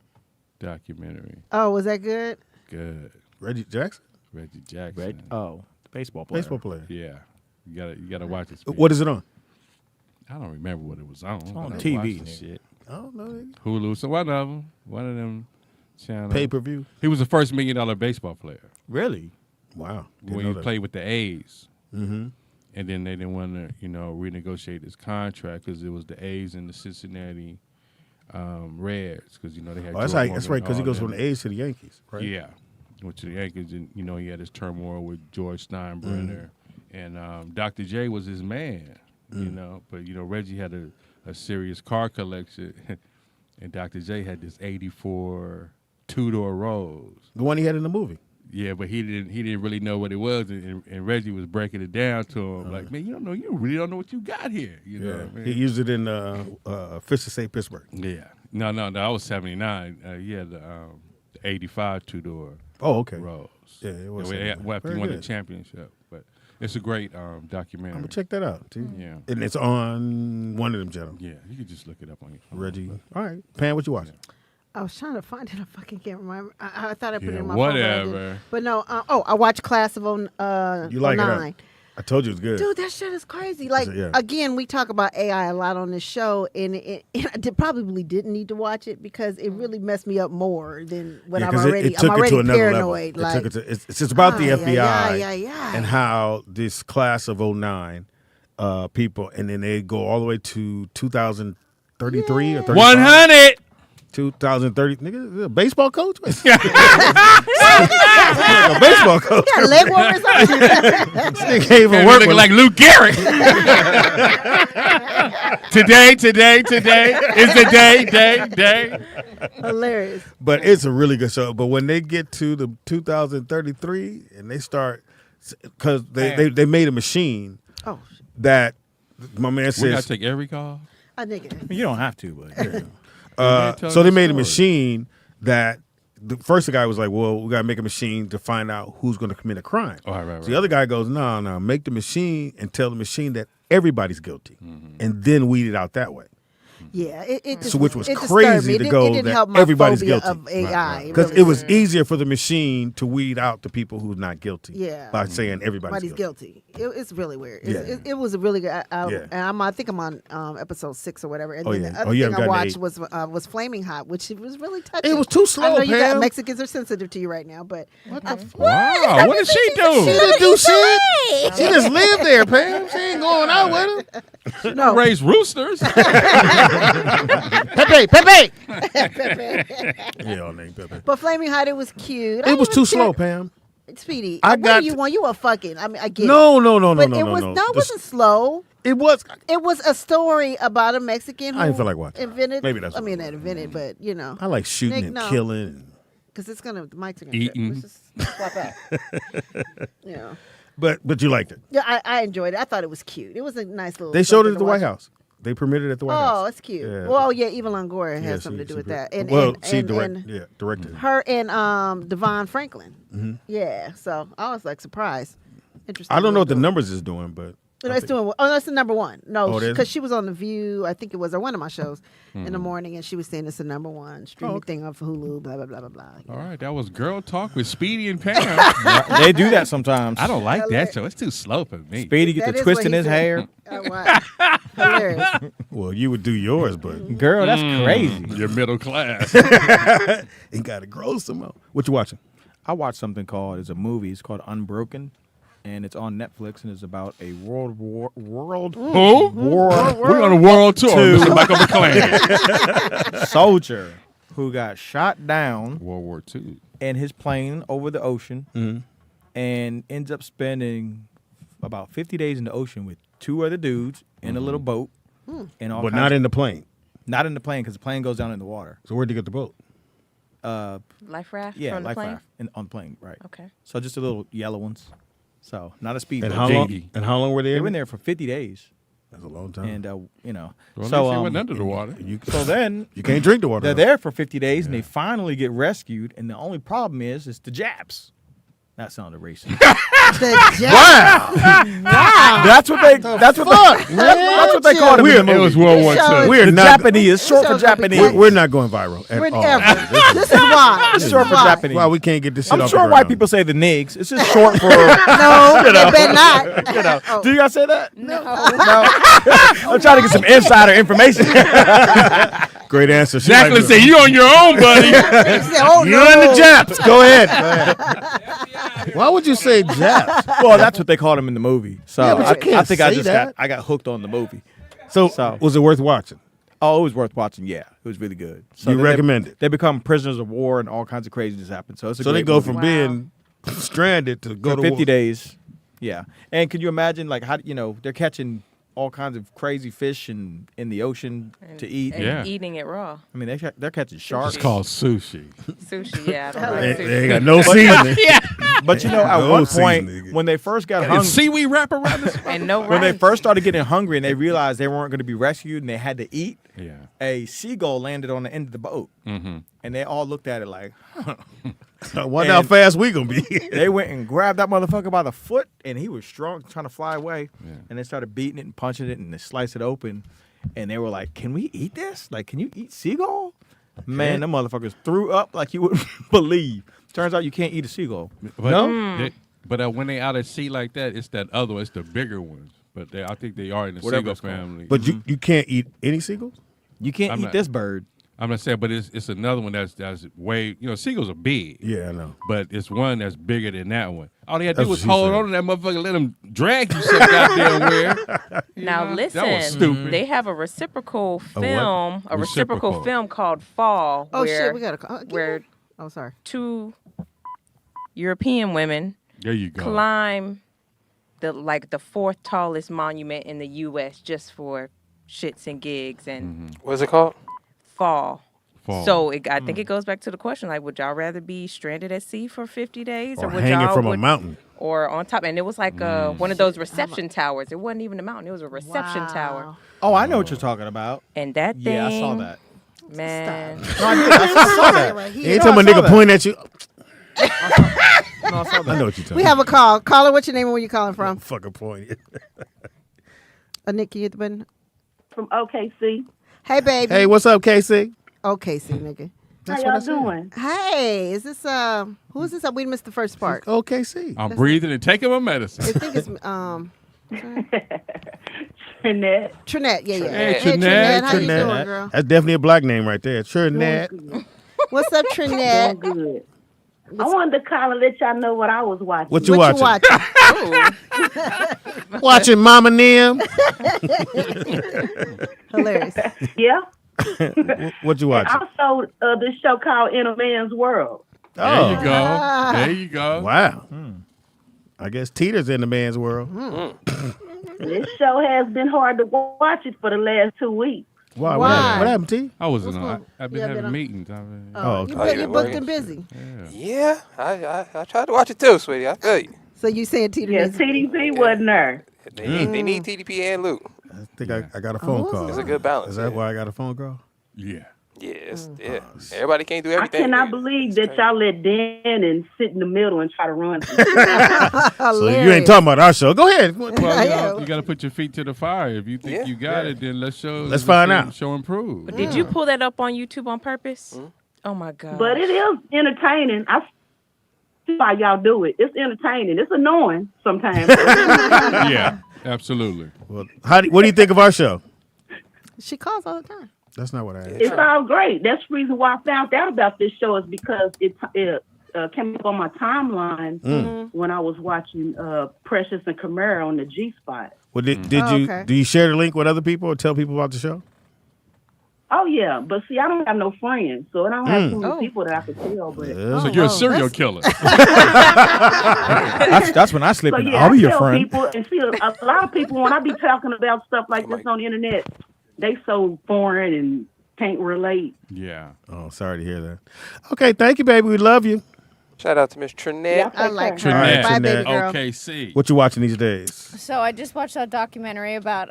documentary. Oh, was that good? Good. Reggie Jackson? Reggie Jackson. Oh, the baseball player. Baseball player. Yeah. You gotta watch it. What is it on? I don't remember what it was on. on but I TV, watched the nigga. shit. I don't know. Hulu. So one of them channels. Pay-per-view. He was the first $1 million baseball player Really? Wow. when he played with the A's. Mm-hmm. And then they didn't want to, renegotiate his contract because it was the A's and the Cincinnati Reds because they had. Oh, that's Joe right. That's Morgan right. and Because he all goes them. from the A's to the Yankees, right? Yeah, went to the Yankees, and he had his turmoil with George Steinbrenner, and Dr. J was his man. But Reggie had a serious car collection, and Dr. J had this '84 two-door Rolls. The one he had in the movie. Yeah, but he didn't really know what it was, and Reggie was breaking it down to him like, man, you really don't know what you got here. You know what I mean? He used it in Fish to Say Pittsburgh. Yeah. No, that was '79. He had the '85 two-door. Oh, okay. Rolls. Yeah, it was. After he Very won the good. championship, but it's a great documentary. I'm gonna check that out too. Yeah. And it's on one of them channels. Yeah, you can just look it up on your phone. Reggie. All right. Pam, what you watching? I was trying to find it. I fucking can't remember. I thought I put it Yeah, in my phone. whatever. But no. I watched Class of 09. You like it, huh? I told you it was good. Dude, that shit is crazy. Like, Yeah. again, we talk about AI a lot on this show, and probably didn't need to watch it because it really messed me up more than when Yeah, I'm 'cause already, it took I'm it already to another paranoid. level. Like, It's about the FBI yeah. and how this class of 09 people, and then they go all the way to 2033 or 35. 100. 2030, nigga, a baseball coach? Like a baseball coach. Yeah, leg warmers on. This nigga can't even work Looking with like Lou Gehrig. Today is the day. Hilarious. But it's a really good show. But when they get to the 2033 and they start, because they made a machine that my man says. We got to take every call? Nigga. You don't have to, but So they made a machine that the first guy was like, well, we got to make a machine to find out who's going to commit a crime. Right. So the other guy goes, no, make the machine and tell the machine that everybody's guilty, and then weed it out that way. Yeah, it just, So which was it disturbed crazy me. to It go didn't that help my everybody's phobia guilty. of AI. Because really it was didn't. easier for the machine to weed out the people who's not guilty. Yeah. By saying everybody's guilty. It's really weird. Yeah. It was a really good. Yeah. And I think I'm on episode 6 or whatever. And Oh, then yeah. the other Oh, you thing haven't I gotten watched to was Flaming Hot, which it was really touching. It was too slow, I know you got Pam. Mexicans are sensitive to you right now, but Wow, what did she do? She didn't do shit. She just lived there, Pam. She ain't going out with him. No. Raise roosters. Pepe. Yeah, name Pepe. But Flaming Hot, it was cute. It was too slow, Pam. Speedy, I what got do you to- want? You were fucking. I mean, I get No, it. no, no, no, But no, it no, was, no. it wasn't slow. It was. It was a story about a Mexican who I didn't feel like watching. invented. Maybe that's I what mean, it not invented, but you know. I like shooting Nick, and no. killing. Because it's gonna, the mics are gonna Eating. Let's just swap out. Yeah. But you liked it. Yeah, I enjoyed it. I thought it was cute. It was a nice little. They showed it something at to the White watch. House. They premiered it at the White House. Oh, it's cute. Yeah. Well, yeah, Eva Longoria Yeah, has something to do with that. And she and directed. her and Devon Franklin. Mm-hmm. Yeah, so I was like surprised. Interesting. I don't know what the doing. numbers is doing, but No, it's doing. Oh, that's the number one. Oh, No, it is? because she was on The View. I think it was, or one of my shows in the morning, and she was saying it's the number one streaming thing on Hulu. Blah blah blah blah blah. All right, that was Girl Talk with Speedy and Pam. they do that sometimes. I don't like that show. It's too slow for me. Speedy get That the is twist what in he his said. hair. Oh, wow. Hilarious. well, you would do yours, but Girl, that's crazy. You're middle class. you got to grow some more. What you watching? I watched something called, it's a movie, it's called Unbroken, and it's on Netflix, and it's about a world war. Who? We're on a world tour, Mr. Michael McClane. Soldier who got shot down World War II. in his plane over the ocean and ends up spending about 50 days in the ocean with two other dudes in a little boat. And all But kinds not of- in the plane. Not in the plane because the plane goes down in the water. So where'd you get the boat? Life raft Yeah, from the life plane? raft on the plane, right? Okay. So just the little yellow ones. So not a speedboat. And how long? Dinghy. And how long were they? They in were in it? there for 50 days, That's a long time. and Well, so at least they went under the water. so then You can't drink the water. they're though. there for 50 days, and they finally get rescued. And the only problem is the Japs. That sounded racist. Wow. That's what they. That's what they called them. In the It was movie. World War II. We're The not. Japanese, short for Japanese. We're not going viral at all. Whenever. This is why. This is Short for why. Japanese. Why we can't get this shit I'm off sure the white ground. people say the nigs. It's just short for. No, they better not. Oh. Do you guys say that? No. I'm trying to get some insider information. Great answer. She Jacqueline like- said, "You on your own, buddy." They said, oh, You're no. in the Japs. Go ahead. Why would you say Japs? Well, that's what they called him in the movie. So Yeah, but you I can't think I say just that. got hooked on the movie. So was it worth watching? Oh, it was worth watching. Yeah, it was really good. So You then recommend it? They become prisoners of war and all kinds of craziness happens. So it's a So they great go movie. from being stranded to go for to 50 war. days. Yeah, and could you imagine like how they're catching all kinds of crazy fish in the ocean to eat? And Yeah. eating it raw. I mean they're catching sharks. It's called sushi. Sushi, yeah. I don't like They sushi. ain't got no seasoning. But at No one seasoning. point when they first got And hungry, seaweed wrap around this. And no when they rice. first started getting hungry and they realized they weren't going to be rescued and they had to eat, Yeah. a seagull landed on the end of the boat, Mm-hmm. and they all looked at it like, I wonder how And- fast we gonna be. they went and grabbed that motherfucker by the foot, and he was strong, trying to fly away. And they started beating it and punching it, and they sliced it open. And they were like, "Can we eat this? Like, can you eat seagull?" Man, them motherfuckers threw up like you wouldn't believe. Turns out you can't eat a seagull. But No? But when they out at sea like that, it's that other one. It's the bigger ones. But I think they are in the Whatever seagull it's called. family. But you can't eat any seagulls? You can't I'm eat not- this bird. I'm not saying, but it's another one that's way. Seagulls are big. Yeah, I know. But it's one that's bigger than that one. All they had to That's do was what she hold said. on to that motherfucker, let them drag you some goddamn where. Now That was listen, stupid. they have a reciprocal what? film, a reciprocal Reciprocal. film called Fall, Oh where shit, we got to. where Oh, sorry. 2 European women There you go. climb the 4th tallest monument in the U.S. just for shits and gigs and What's it called? Fall. Fall. So I think it goes back to the question, like, would y'all rather be stranded at sea for 50 days, Or would hanging y'all from a mountain. or on top? And it was like one of those reception towers. It wasn't even a mountain; it was a reception tower. Oh, I know what you're talking about. And that thing, Yeah, I saw that. man. No, I did. I saw that. Anytime a I saw nigga that. point at you, No, I saw that. I know what you're talking We have a call. Caller, what's your name and where you calling from? Fucking point. Nikki, you been? From OKC. Hey, baby. Hey, what's up, Casey? OKC, nigga. How y'all doing? Hey, is this who is this? We missed the first part. OKC. I'm breathing and taking my medicine. I think it's Trinette. Trinette. Yeah, yeah. Hey, Trinette. Trinette, How you Trinette. doing, girl? That's definitely a black name right there. Trinette. What's up, Trinette? Doing good. I wanted to call and let y'all know what I was watching. What you What watching? you watching? Watching Mama Nim. Hilarious. Yeah. What you watching? Also, this show called In a Man's World. There you go. Ah. There you go. Wow. I guess Teeter's in the man's world. This show has been hard to watch it for the last 2 weeks. Why? Why? What happened, T? I wasn't What's on. going- I've been Yeah, having been on- meetings. Oh, okay. You're booked and busy. Yeah, I tried to watch it too, sweetie. I feel you. So you saying Tita? Yeah, is- TDP wasn't there. They need TDP and Luke. I think I got a phone call. It's a good balance. Is that yeah. why I got a phone call? Yeah. Yeah, yeah. Everybody can't do I everything. cannot baby. believe that y'all let Dan and sit in the middle and try to run. So you ain't talking about our show. Go ahead. Well, Yeah. you got to put your feet to the fire. If you think Yeah. you got it, then let's find see- out. Show improve. But did you pull that up on YouTube on purpose? Oh my god! But it is entertaining. I see why y'all do it. It's entertaining. It's annoying sometimes. Yeah, absolutely. Well, what do you think of our show? She calls all the time. That's not what I asked. It's all great. That's the reason why I found out about this show is because it came up on my timeline when I was watching Precious and Camara on the G Spot. Well, did Oh, you okay. do you share the link with other people or tell people about the show? Oh yeah, but see, I don't have no friends, so I don't have too many people that I could tell. But So you're a serial killer. That's when I slip so in. yeah, I'll be I your tell friend. people, and see, a lot of people when I be talking about stuff like this on the internet, they so foreign and can't relate. Yeah. Oh, sorry to hear that. Okay, thank you, baby. We love you. Shout out to Miss Trinette. I like her. All right, Bye, baby Trinette. girl. OKC. What you watching these days? So I just watched that documentary about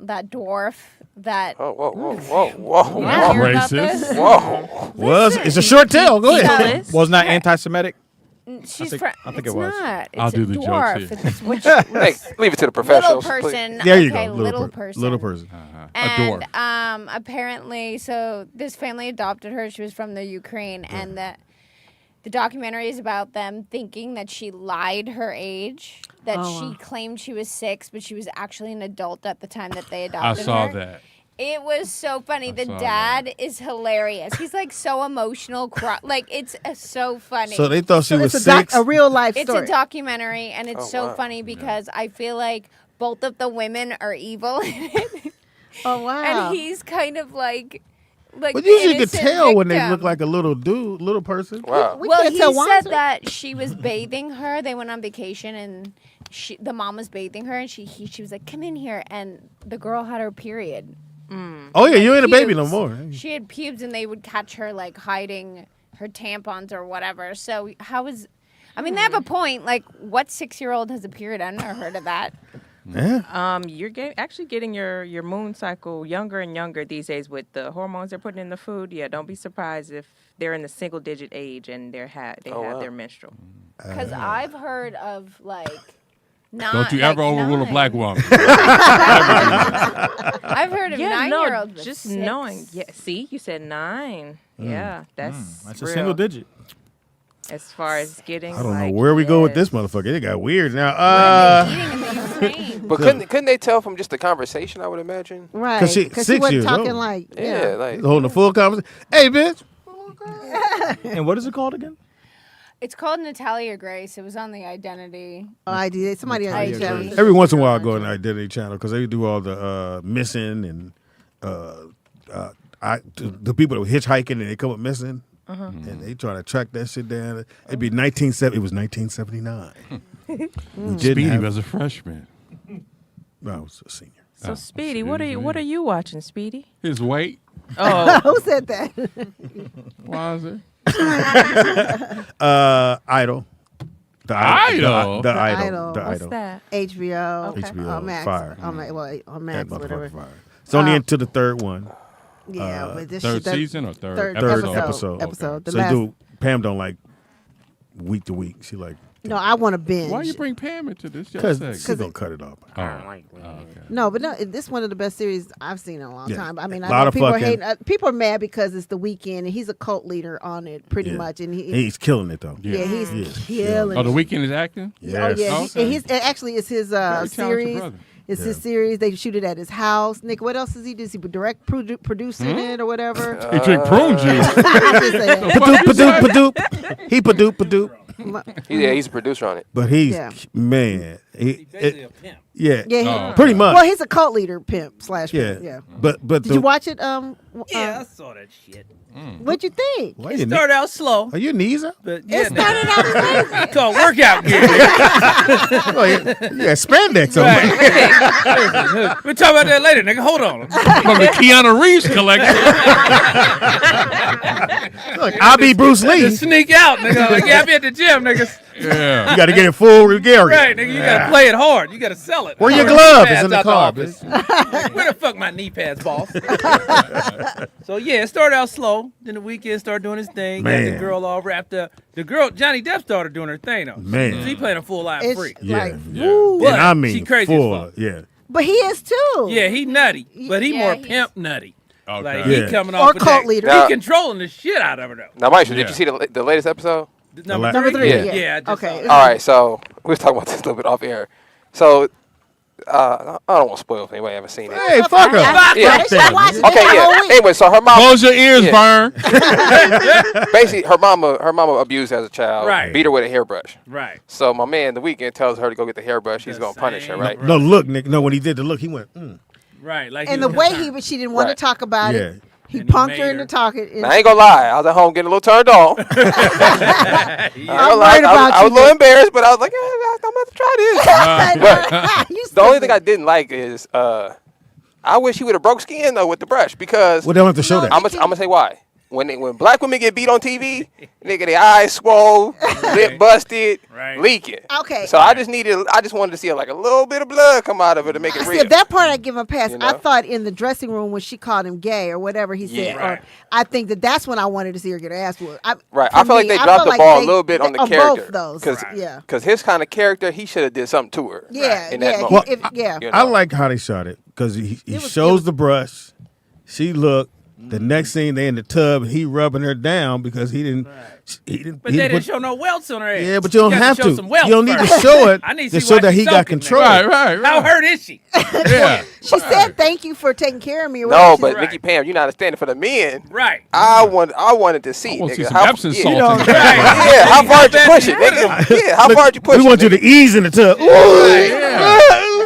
that dwarf that. Oh, whoa. Yeah, hear about Racist. this? Whoa. Well, it's a short tale. Go ahead. Fellas, Wasn't that anti-Semitic? She's think- from. I think it's it was. not. It's I'll a do the jokes dwarf. here. It's which Hey, leave it to the little professionals. please. person. There you okay, go. little person. Little person. A And dwarf. apparently, so this family adopted her. She was from the Ukraine, and the documentary is about them thinking that she lied her age, that she claimed she was 6, but she was actually an adult at the time that they I adopted saw her. that. It was so funny. The saw dad is hilarious. He's like so emotional. Like it's so funny. So they thought she was It's 6. a real life It's story. a documentary, and it's funny because I feel like both of the women are evil in it. Oh wow! And he's kind of like But the usually you can innocent tell when they victim. look like a little dude, little person. Wow. Well, can't he tell said Wanzer. that she was bathing her. They went on vacation, and the mom was bathing her, and she was like, "Come in here," and the girl had her period. Oh yeah, you ain't a baby no Pubes. more. She had pubes, and they would catch her like hiding her tampons or whatever. So how is? I mean, they have a point. Like, what 6-year-old has a period? I never heard of that. Yeah. you're actually getting your moon cycle younger and younger these days with the hormones they're putting in the food. Yeah, don't be surprised if they're in the single-digit age and they have their menstrual. Because I've heard of like. Don't you ever overrule a black woman. I've heard of 9-year-olds. with just 6. knowing. Yeah, see, you said 9. Yeah, that's That's a real. single digit. As far as getting, I don't know where we go with this motherfucker. It got weird now. But couldn't they tell from just the conversation? I would imagine. Right. Because she wasn't talking old. like like holding a full conversation. Hey, bitch. And what is it called again? It's called Natalia Grace. It was on the Identity. ID. Somebody on the Identity. Every once in a while, I go on the Identity Channel because they do all the missing and the people that were hitchhiking and they come up missing. And they try to track that shit down. It'd be It was 1979. Speedy was a freshman. No, I was a senior. So Speedy, what are you watching, Speedy? His weight. Oh, Who said that? Why is it? Idol. The Idol. What's that? HBO. Okay. HBO. Max. Fire. On Max, That whatever. motherfucker fire. It's only into the third one. Yeah, but this Third shit, season or third episode. Okay. The So last, Pam don't like week to week. She like. no, I want to binge. Why you bring Pam into this? Because she's going to cut it off. Okay. No, but no, this is one of the best series I've seen in a long time. I mean, I Lot know of people are fucking- hating. People are mad because it's The Weeknd and he's a cult leader on it, pretty much. And he's killing it though. yeah, he's killing. Oh, The it. Weeknd is acting? Oh yeah, Okay. and it's his Very talented series. brother. It's his series. They shoot it at his house. Nick, what else does he do? Is he producing it or whatever? He drink prune juice. I'm just saying. Padoop. He padoop. Yeah, he's a producer on it. But he's man. He's basically a pimp. Yeah, pretty much. Well, he's a cult leader, pimp / pimp. Yeah. But Did you watch it? Yeah, I saw that shit. What'd you think? Why It your started out slow. Are your knees up? But yeah, It started out crazy. it's called workout gear. Oh, yeah, spandex on. Right. We'll talk about that later, nigga. Hold on. From the Keanu Reeves collection. Look, I'll be Bruce Lee. Just sneak out, nigga. Like, yeah, I be at the gym, niggas. Yeah. You got to get in full regalia. Right, nigga. You got to play it hard. You got to sell it. Where your Knee glove pads is in the out car, office. Where the fuck my knee pads, boss? So, yeah, it started out slow. Then The Weeknd started doing his thing. Got the Man. girl all wrapped up. The girl, Johnny Depp started doing her thing, though. Man. She playing a full live It's freak. like, Yeah. woo. But And I mean she crazy as full. fuck. Yeah. But he is too. Yeah, he nutty, but he Yeah, more he's- pimp nutty. Okay. Like Yeah. he coming Or off with cult that. leader. Now- He controlling the shit out of her though. Now, Maisha, did Yeah. you see the latest episode? Number Number three. three. Yeah. I just Okay. saw it. All right, so we was talking about this a little bit off air. So I don't want to spoil if anybody haven't seen it. Hey, fuck her. Yeah. They should watch it. Okay, They got a yeah. whole week. Anyway, so her mom Close your ears, Yeah. Vern. basically her mama abused her as a child, Right. beat her with a hairbrush. Right. So my man, The Weeknd, tells her to go get the hairbrush. He's The gonna punish her, same right? No, look, Nick. No, when he did the look, he went, Right. Like And he the was way concerned. she didn't want Right. to talk about Yeah. it. He And he punked made her into her. talking. And Now, I ain't gonna lie, I was at home getting a little turned on. I worried about was a you, little Nick. embarrassed, but I was like, I'm about to try this. You The only thing stupid. I didn't like is I wish he would have broke skin though with the brush because well, they don't have to show that. I'm gonna say why. When black women get beat on TV, nigga, their eyes swole, lip busted, Right. leaking. Okay. So I just wanted to see like a little bit of blood come out of it to make it See, real. that part I give him a pass. You I know? thought in the dressing room when she called him gay or whatever he said, Yeah. or Right. I think that's when I wanted to see her get her ass whooped. Right, for I feel like me, they I dropped feel the like ball a they- little bit on the on character. both those. Cause, Yeah. Because his kind of character, he should have did something to her. Yeah, in that yeah, moment. yeah. You I know? like how they shot it because he was- shows the brush. She looked. The next scene, they in the tub. He rubbing her down because he didn't. He didn't. But he they put- didn't show no welts on her ass. Yeah, but you don't got have show to. some welts You don't need to first. show it I need to see show why that she's he got soaking, control. nigga. Right. How hurt is she? Yeah. She said, "Thank you for taking care of me." or No, whatever. but Right. Nikki Pam, you're not understanding for the men. Right. I wanted to see, I want to see nigga. some How, Epsom yeah, salt. know, in Right. there. Yeah, how far did you push it, Look nigga? Yeah, how far did you push We it? want you to nigga? ease in the tub. Ooh.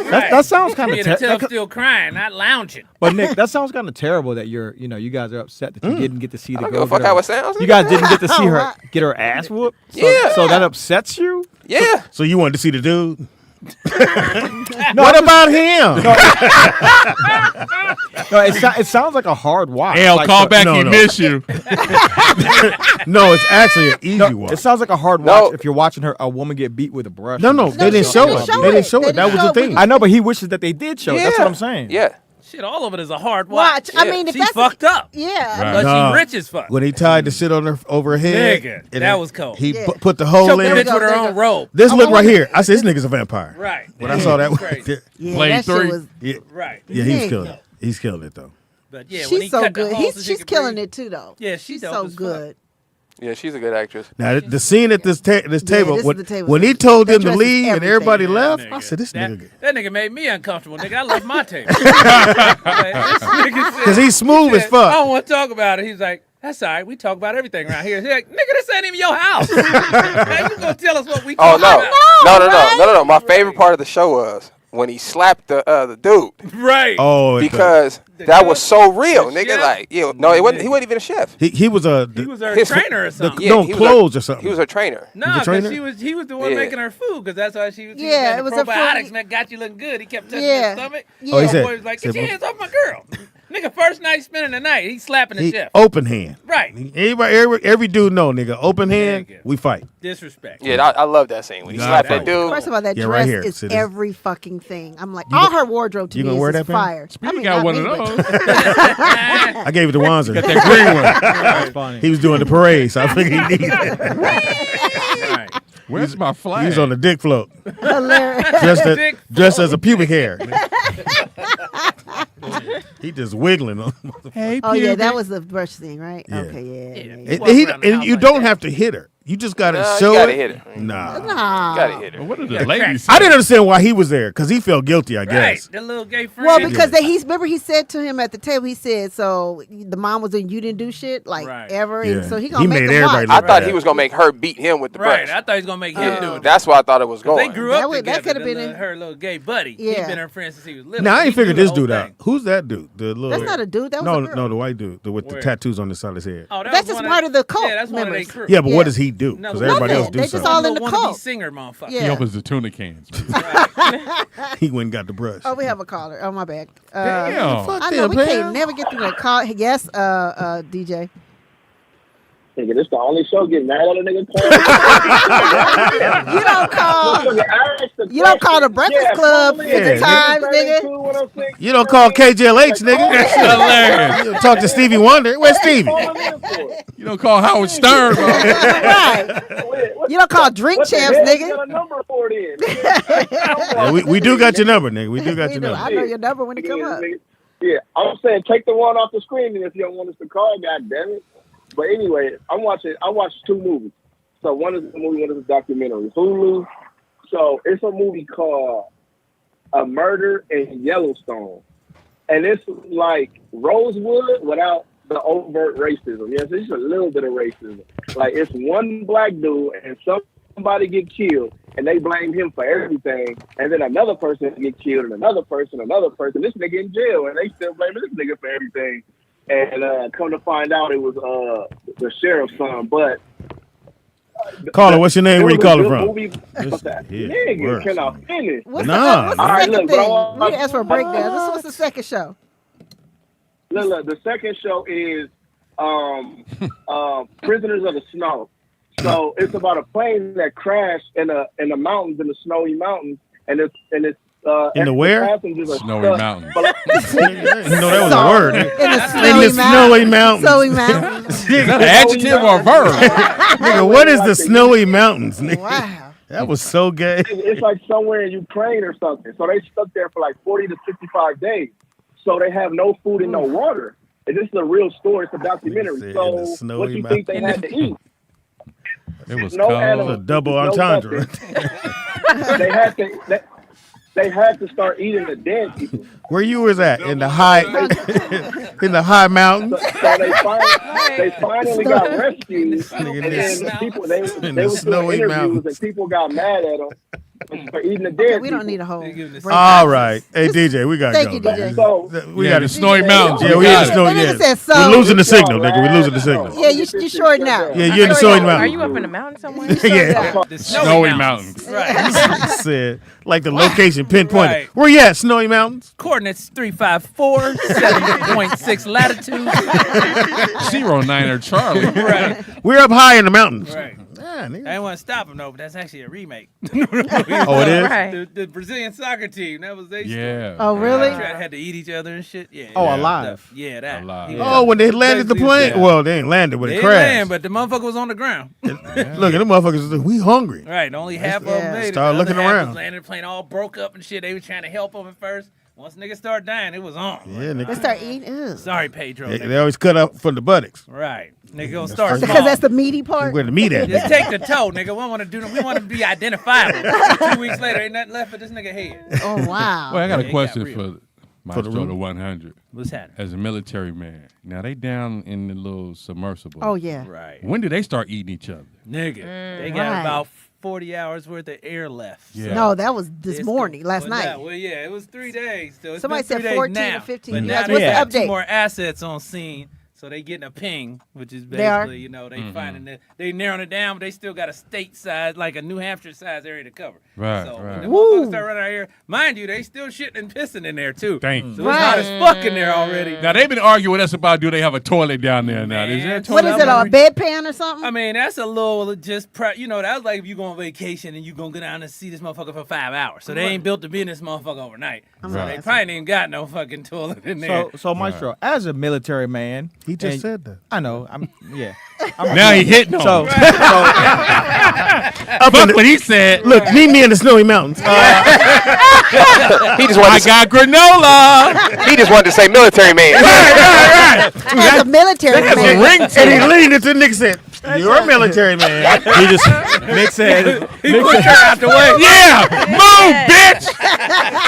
That sounds kind Yeah, of the tub terrible. still crying, not lounging. But Nick, that sounds kind of terrible that you guys are upset that you didn't get to see the I don't girl. give a fuck get her- how it sounds. You nigga. guys didn't get to see Oh, her wow. get her ass whooped. So, Yeah. So that upsets you? Yeah. So you wanted to see the dude? No, What about him? No, it sounds like a hard watch. L, Like, call so- back. no, He no. miss you. No, it's actually an easy No, one. it sounds like a hard No. watch if you're watching a woman get beat with a brush. No, they didn't show it. They didn't show it. That was the thing. I know, but he wishes that they did show it. That's what I'm saying. Yeah. Shit, all of it is a hard watch. Watch. I mean, if She that's fucked up. yeah. But Nah. she rich as fuck. When he tied the shit on her over her head, Nigga, and that then was cold. He Yeah. put the hole Choked in. the bitch with her There you own go. robe. This look right here. I said, this nigga's a vampire. Right. When I saw that, Crazy. Yeah, Play that shit three. was. yeah, Right. yeah, he's Nigga. killing it. He's killing it though. But yeah, when he She's so cut the good. hole so she She's could killing breathe. it too, though. Yeah, She's dope so as fuck. good. Yeah, she's a good actress. Now the scene at this table, this is the table when he scene. told That them to dresses leave and everything. everybody Yeah, left, nigga. I said, "This nigga," That nigga made me uncomfortable, nigga. I left my table. Because because he's smooth as I fuck. don't want to talk about it. He's like, that's all right. We talk about everything around here. He's like, nigga, this ain't even your house. Man, you gonna tell us what we Oh talk no, about? no. My favorite part of the show was when he slapped the dude. Right. Oh, Because The that cook, was so real, the nigga. chef? Like, yo, no, he wasn't even a chef. he was a He was her his- trainer or something. Yeah, no he was clothes a- or something. He was a trainer. No, the trainer? because he was the one Yeah. making her food, because that's why she was. Yeah, it was it was a probiotics food- that got you looking good. He kept touching Yeah. his stomach. Yeah. Oh, he said- Boy was like, get said- your hands off my girl. Nigga, first night spending the night, he's slapping the He chef. open hand. Right. Every dude know, nigga. Open hand, Nigga. we fight. Disrespect. Yeah, I love that scene when he Nah, slapped fuck. that dude. First of all, that Yeah, dress right here. is See this? every fucking thing. I'm like, all her wardrobe to You me gonna is wear just that, Pam? fire. Speedy got one of those. I gave it to Wanzer. Got that green one. That's funny. He was doing the parade, so I figured he needed it. Right. Where's my flag? He was on the dick float, Hilarious. dressed as a pubic hair. He just wiggling on. Hey, Oh yeah, pubic. that was the brush thing, right? Yeah. Okay, yeah. He walked around the And house you like don't that. have to hit her. You just gotta Nah, show you gotta it. hit it. Nah. Nah. Gotta hit it. What did Yeah, the ladies say? I didn't understand why he was there because he felt guilty. I Right. guess. The little gay friend. Well, because remember he said to him at the table, he said, "So the mom was in, you didn't do shit like Right. ever," Yeah. and so he He gonna make made him everybody watch. I thought bad. he was gonna make her beat him with the Right. brush. I thought he was going to make him do it. That's why I thought it was They going. grew That up would- that together. could have been the her little gay buddy. Yeah. He's been her friend since he was little. Now I He ain't figured knew the this dude whole out. thing. Who's that dude? The little. That's not a dude. That was no, a girl. no, the white dude with the Where? tattoos on the side of his head. Oh, that That's was just one part of the cult Yeah, that's one of members. their crew. Yeah, but Yeah. what does he do? No, Because nothing. everybody else do They just something. all in the wannabe cult. singer, motherfucker. Yeah. He opens the tuna cans. He went and got the brush. Oh, we have a caller. Oh, my bad. Damn. Fuck I know them, we Pam. can't never get through that call. Yes, DJ. Nigga, this the only show getting mad at a nigga. You don't call. You don't call the Breakfast Club at the times, nigga. You don't call KJLH, nigga. Hilarious. You don't talk to Stevie Wonder. Where's Stevie? You don't call Howard Stern, bro. Right. You don't call Drink Champs, nigga. Got a number for it in. Yeah, we do got your number, nigga. We do got We your do. number. I know your number when it come up. Yeah, I'm saying take the one off the screen if you don't want us to call. God damn it! But anyway, I watched two movies. So one is a movie, one is a documentary. Hulu. So it's a movie called A Murder in Yellowstone, and it's like Rosewood without the overt racism. Yes, it's a little bit of racism. Like it's one black dude and somebody get killed, and they blame him for everything, and then another person get killed, and another person. This nigga in jail, and they still blaming this nigga for everything. And come to find out, it was the sheriff's son. But Caller, what's your name? Where you calling from? Movie, This here nigga, works. can I finish? What's Nah. the All right, second look, but thing? We asked for a breakdown. What's the second show? Look, the second show is Prisoners of the Snow. So it's about a plane that crashed in the mountains, in the snowy mountains, and it's In the extra where? passengers are Snowy stuck. mountains. You know that was a word. In the In the snowy snowy mountains. Snowy mountains. Is that an adjective or a verb? Nigga, what is the snowy mountains? Nigga? Wow. That was so gay. It's like somewhere in Ukraine or something. So they stuck there for like 40 to 65 days. So they have no food and no water. And this is a real story. It's a documentary. Said in So the snowy what you think they had to eat? It was No cold. animals. A double No entendre. nothing. they had to start eating the dead people. Where you was at? In the high mountains? So they finally got rescued, and Nigga, then this- the people they in was the doing snowy interviews, mountains. and people got mad at them for eating the dead. We don't need a whole. breakdown. All right. Hey, DJ, we got to Thank go. you, DJ. So We Yeah, got the to snowy mountains. Yeah, You we in got the it. snowy. That nigga Yeah. said so. We're losing the signal, nigga. We're losing the signal. Yeah, you shorting out. Yeah, you're in the snowy Are mountains. you up in the mountain somewhere? Yeah. The Snowy mountains. Right. Said like the location pinpointed. Right. Where you at? Snowy mountains. Coordinates 354, 7.6 latitude. 09er Charlie. Right. We're up high in the mountains. Right. Yeah, I nigga. didn't want to stop him though, but that's actually a remake. Oh, it is. Right. The Brazilian soccer team. That was they. Yeah. Oh, really? Had to eat each other and shit. Yeah. Oh, yeah. alive. Yeah, that. Alive. He Oh, was- when they landed the plane. Yeah. Well, they ain't landed, but They it didn't crashed. land, but the motherfucker was on the ground. Look at them motherfuckers. We hungry. Right, only half of Yeah. them made it. Start The other looking half around. Was landing the plane all broke up and shit. They were trying to help them at first. Once niggas start dying, it was on. Yeah, They nigga. start eating. Ugh. Sorry, Pedro. They always cut up from the buttocks. Right. Nigga gonna start Because small. that's the meaty part. Where the meat at? Just take the toe, nigga. We want to do. We want to be identifiable. 2 weeks later, ain't nothing left of this nigga head. Oh wow. Well, I got Yeah, a it question got real. for Maestro room? the 100. What's happening? As a military man, now they down in the little submersible. Oh yeah. Right. When do they start eating each other? Nigga, they got Right. about 40 hours worth of air left. Yeah. No, that was this It's morning, good. last Well, night. nah, well, yeah, it was 3 days. So it's Somebody been said 3 days 14 now. to 15. But You now guys, they what's the got 2 update? more assets on scene. So they getting a ping, which is They are? basically, you know, they finding that they narrowing it down, but they still got a state size, like a New Hampshire size area to cover. Right, So right. when the motherfuckers start running out here, mind you, they still shitting and pissing in there too. Thank you. So it's hot as fuck in there already. Now they've been arguing with us about do they have a toilet down there now? Is there a What toilet? is it, a bedpan or something? I mean, that's a little just, you know, that was like if you go on vacation and you gonna go down and see this motherfucker for 5 hours. So they ain't built to be in this motherfucker overnight. So they probably ain't got no fucking toilet in there. So Maestro, as a military man, He just and- said that. I know. I'm Now he hitting on so, me. Up in Fuck the, what he said. look, meet me in the snowy mountains. He just wanted I to, got granola. he just wanted to say military man. As a military That's a man. ring to and he leaned into Nick and said, "You're a military man." he just Nick said He pushed her out the way. Yeah, move, bitch.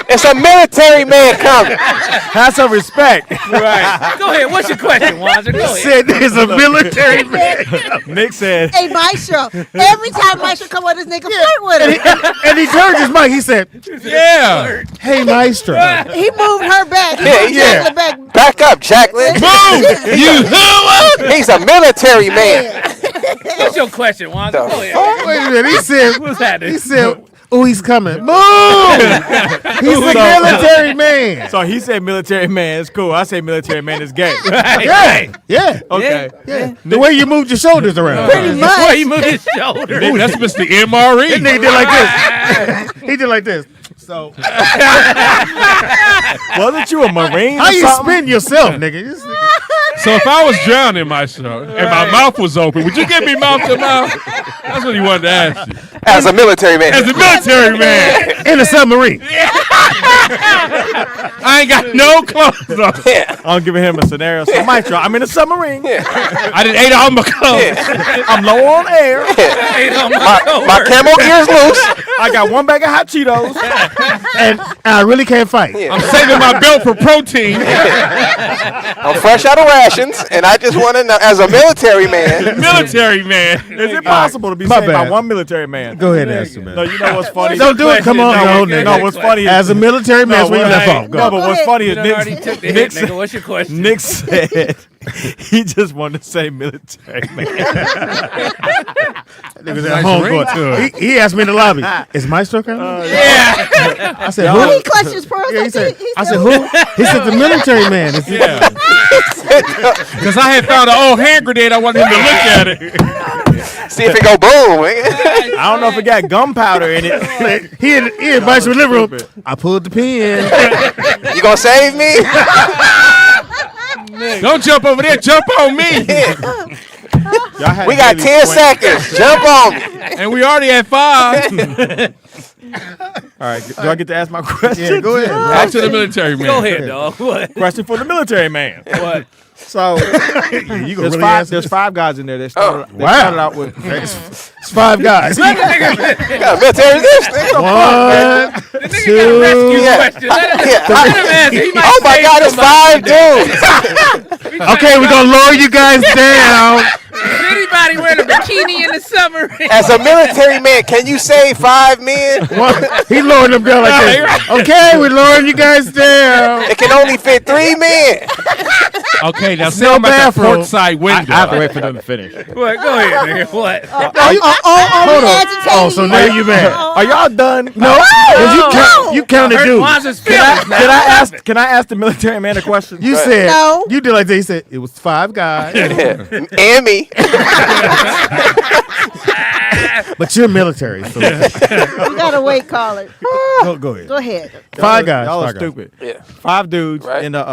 It's a military man coming. have some respect. Right. Go ahead. What's your question, Wanzer? Go ahead. Said there's a military man. Nick said Hey, Maestro. Every time Maestro come on, this nigga flirt with him. And he turned his mic. He said, Yeah. "Hey, Maestro." He moved her back. He Yeah, moved yeah. Jacqueline back. Back up, Jacqueline. Move, you hooah. He's a military man. What's your question, Wanzer? The Go ahead. Wait a minute. He said, What's happening? he said, "Oh, he's coming. Move." He's a military man. so. He said military man is cool. I say military man is gay. Yeah. Yeah. Okay. Yeah. The way you moved your shoulders around. Pretty much. Boy, he moved his shoulder. Ooh, that's Mr. That MRE. nigga did like this. He did like this. So Wasn't you a Marine? how or you something? spin yourself, nigga? This nigga- So if I was drowning myself and my mouth was open, would you give me mouth to mouth? That's what he wanted to ask you. As a military man. As a military man, in a submarine. I ain't got no clothes on. Yeah. I'm giving him a scenario. So Maestro, I'm in a submarine. I done ate all my clothes. I'm low on air. My camel ears loose. I got one bag of hot Cheetos. And I really can't fight. I'm saving my belt for protein. I'm fresh out of rations, and I just want to know, as a military man, Military man. Is it possible to be My saved by bad. one military man? Go ahead and answer, No, man. you know what's funny? Don't do it. Come on. No, No, no, what's funny is As a military man, that's where you what- left off. No, Go. but what's funny You is done already took the hit, nigga. What's your question? Nick said he just wanted to say military man. Niggas at home ring to going. He asked me in the lobby, "Is Maestro coming?" Yeah. I said, When "Who?" he clutched his pearls, Yeah, he said, he I said, said, "Who?" He said, "The military man." It's- Yeah. Because I had found an old hand grenade. I wanted him to look at it. see if it go boom. I don't know if it got gunpowder in it. He in Maestro living room. I pulled the pin. You gonna save me? Don't jump over there. Jump on me. Y'all had We got maybe 10 20 seconds. Jump on me. And we already at 5. All right, do I get to ask my question? Yeah, go ahead. Back to the military man. Go ahead, dog. What? Question for the military man. What? So You gonna there's really five. answer There's this? 5 guys in there. They started Wow. out with. It's 5 guys. Got a military this thing. 1, The nigga got a rescue 2. question. Let him Yeah. answer. He might Oh my save God, it's somebody. 5 dudes. Okay, we're gonna lower you guys down. Is anybody wearing a bikini in the summer? As a military man, can you save 5 men? He lowered them down like this. Okay, we're lowering you guys down. It can only fit 3 men. Okay, now no sit them at the bathroom. port side window. I have to wait for them to finish. What? Go ahead, nigga. What? Hold on. Oh, so now you mad? Are y'all done? No, 'cause you counted dudes. Wanzer's Can I, feelings, man. can I ask? Can I ask the military man a question? You said No. you did like that. He said it was 5 guys, And me. but you're military. So You gotta wait, caller. go ahead. Go ahead. 5 guys. Y'all are 5 guys. stupid. Yeah. 5 dudes Right. in the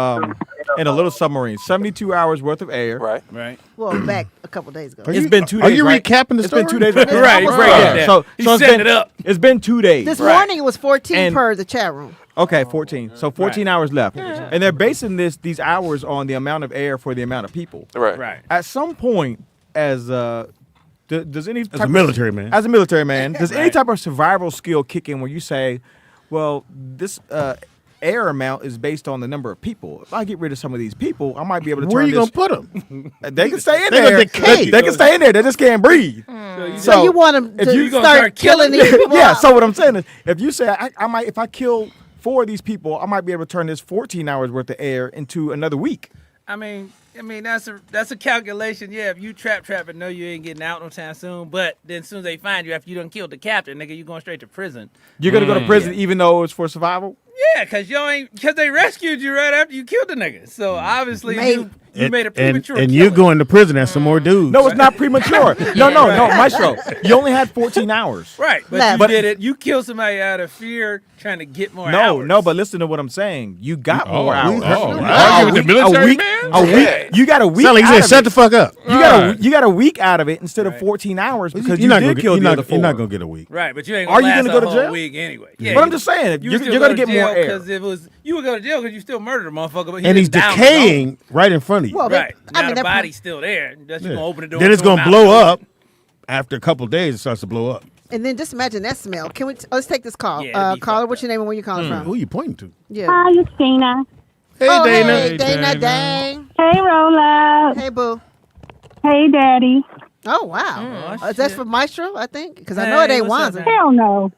in a little submarine. 72 hours worth of air. Right. Right. Well, back a couple days ago. It's been 2 days. Are you right? recapping the It's story? been 2 days. Right. Yeah. So He's it's setting been it up. It's been 2 days. This morning it was 14 And- per the chat room. Okay, 14. So 14 hours left. And they're basing these hours on the amount of air for the amount of people. Right. Right. At some point, as does any As a military man. As a military man, does any type of survival skill kick in where you say, well, this air amount is based on the number of people. If I get rid of some of these people, I might be able to Where are turn you this. gonna put them? They can stay in They're gonna there. decay. They can stay in there. They just can't breathe. So you want them if to you start killing these people yeah. off. So what I'm saying is, if you say I might, if I kill 4 of these people, I might be able to turn this 14 hours worth of air into another week. I mean, that's a calculation. Yeah, if you trap and know you ain't getting out no time soon, but then as soon as they find you after you done killed the captain, nigga, you going straight to prison. You're gonna go to prison even though it's for survival. Yeah, because they rescued you right after you killed the nigga. So obviously you made a premature and killing. you going to prison as some more dudes. No, it's not premature. No, Maestro. You only had 14 hours. Right, but you did it. You killed somebody out of fear, trying to get more hours. No, but listen to what I'm saying. You got more hours. Wow. The military man? A week. You got a week. Sound like you out said, of shut it. the fuck up. You got a week out of it instead of 14 hours because you not did gonna kill get, the other 4. You're not gonna get a week. Right, but you ain't Are gonna you last gonna go a to jail? whole week anyway. But I'm just saying, you're gonna get more air. Because if it was, you would go to jail because you still murdered a motherfucker. But And he's decaying right in front of you. Well, Right. I Now mean, the that- body's still there. That's just gonna open the door. Then it's throw him gonna out. blow up. After a couple of days, it starts to blow up. And then just imagine that smell. Can we? Let's take this call. Yeah, it'd be Caller, fucked what's your name and where you calling from? Who you pointing to? Yeah. Hi, it's Dana. Hey, Oh, Dana. hey, Dana, dang. Hey, Rolla. Hey, boo. Hey, Daddy. Oh, wow. Is that for Maestro, I think? Because I know Hey, it ain't what's up, Wanza. man? Hell no.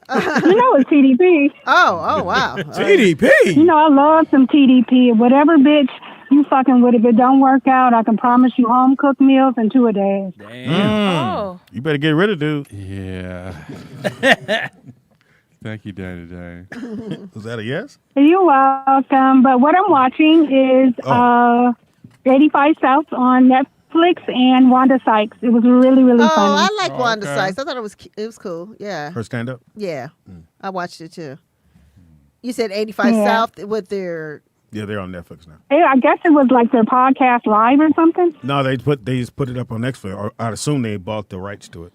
You know it's TDP. Oh, wow. TDP. You know I love some TDP. Whatever bitch you fucking with, if it don't work out, I can promise you home cooked meals in 2 a day. Damn. You better get rid of dude. Yeah. Thank you, Danny. Was that a yes? You're welcome. But what I'm watching is 85 South on Netflix and Wanda Sykes. It was really, really Oh, funny. I like Wanda okay. Sykes. I thought it was cool. Yeah. Her stand up? Yeah. I watched it too. You said 85 Yeah. South with their. Yeah, they're on Netflix now. I guess it was like their podcast live or something. No, they just put it up on Netflix. Or I'd assume they bought the rights to it.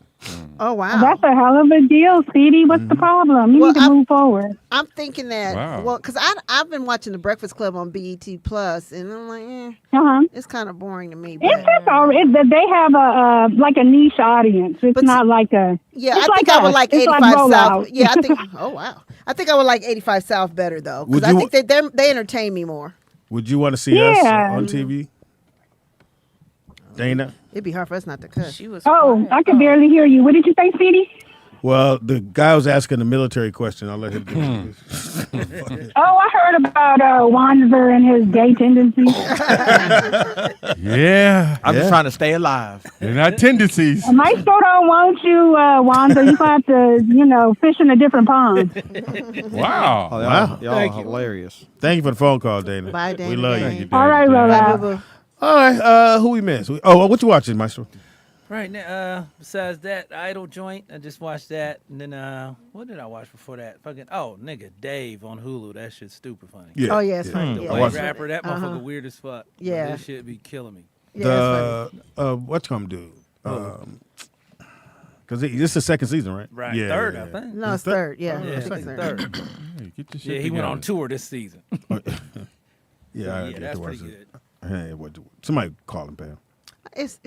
Oh, wow. That's a hell of a deal, Speedy. What's the problem? You need to move forward. I'm thinking that, Wow. well, because I've been watching The Breakfast Club on BET Plus, and I'm like, it's kind of boring to me. But, It's just all right. They have a like a niche audience. It's not like a. yeah, it's I think I would us. like It's 85 Rollout. South. Yeah, I think. Oh, wow. I think I would like 85 South better though, because Would I you- think they entertain me more. Would you want to see us Yeah. on TV? Dana? It'd be hard for us not to cuss. She was Oh, I can barely hear you. What did you say, Speedy? Well, the guy was asking a military question. I'll let him get into this. Oh, I heard about Wanzer and his gay tendencies. Yeah. I'm just trying to stay alive. They're not tendencies. Maestro don't want you, Wanzer. You have to, fish in a different pond. Wow. Oh, Wow. Y'all hilarious. Thank you for the phone call, Dana. Bye, Dana. We love Thank you. All right, Bye, Rolla. boo-boo. All right. Who we missed? What you watching, Maestro? Right now, besides that Idol joint, I just watched that, and then what did I watch before that? Nigga, Dave on Hulu. That shit's stupid funny. Yeah. Oh, yeah, it's funny. The Yeah, white it's funny. rapper, that motherfucker weird as fuck. Yeah. This shit be killing me. Yeah, it's funny. What's gonna do? Because this is the second season, right? Right, Yeah, third, yeah. I think. No, it's third. Yeah, Yeah, I think it's third. Hey, get your shit Yeah, he went together. on tour this season. Yeah, I Yeah, get that's to watch pretty it. Hey, somebody call him, Pam. It's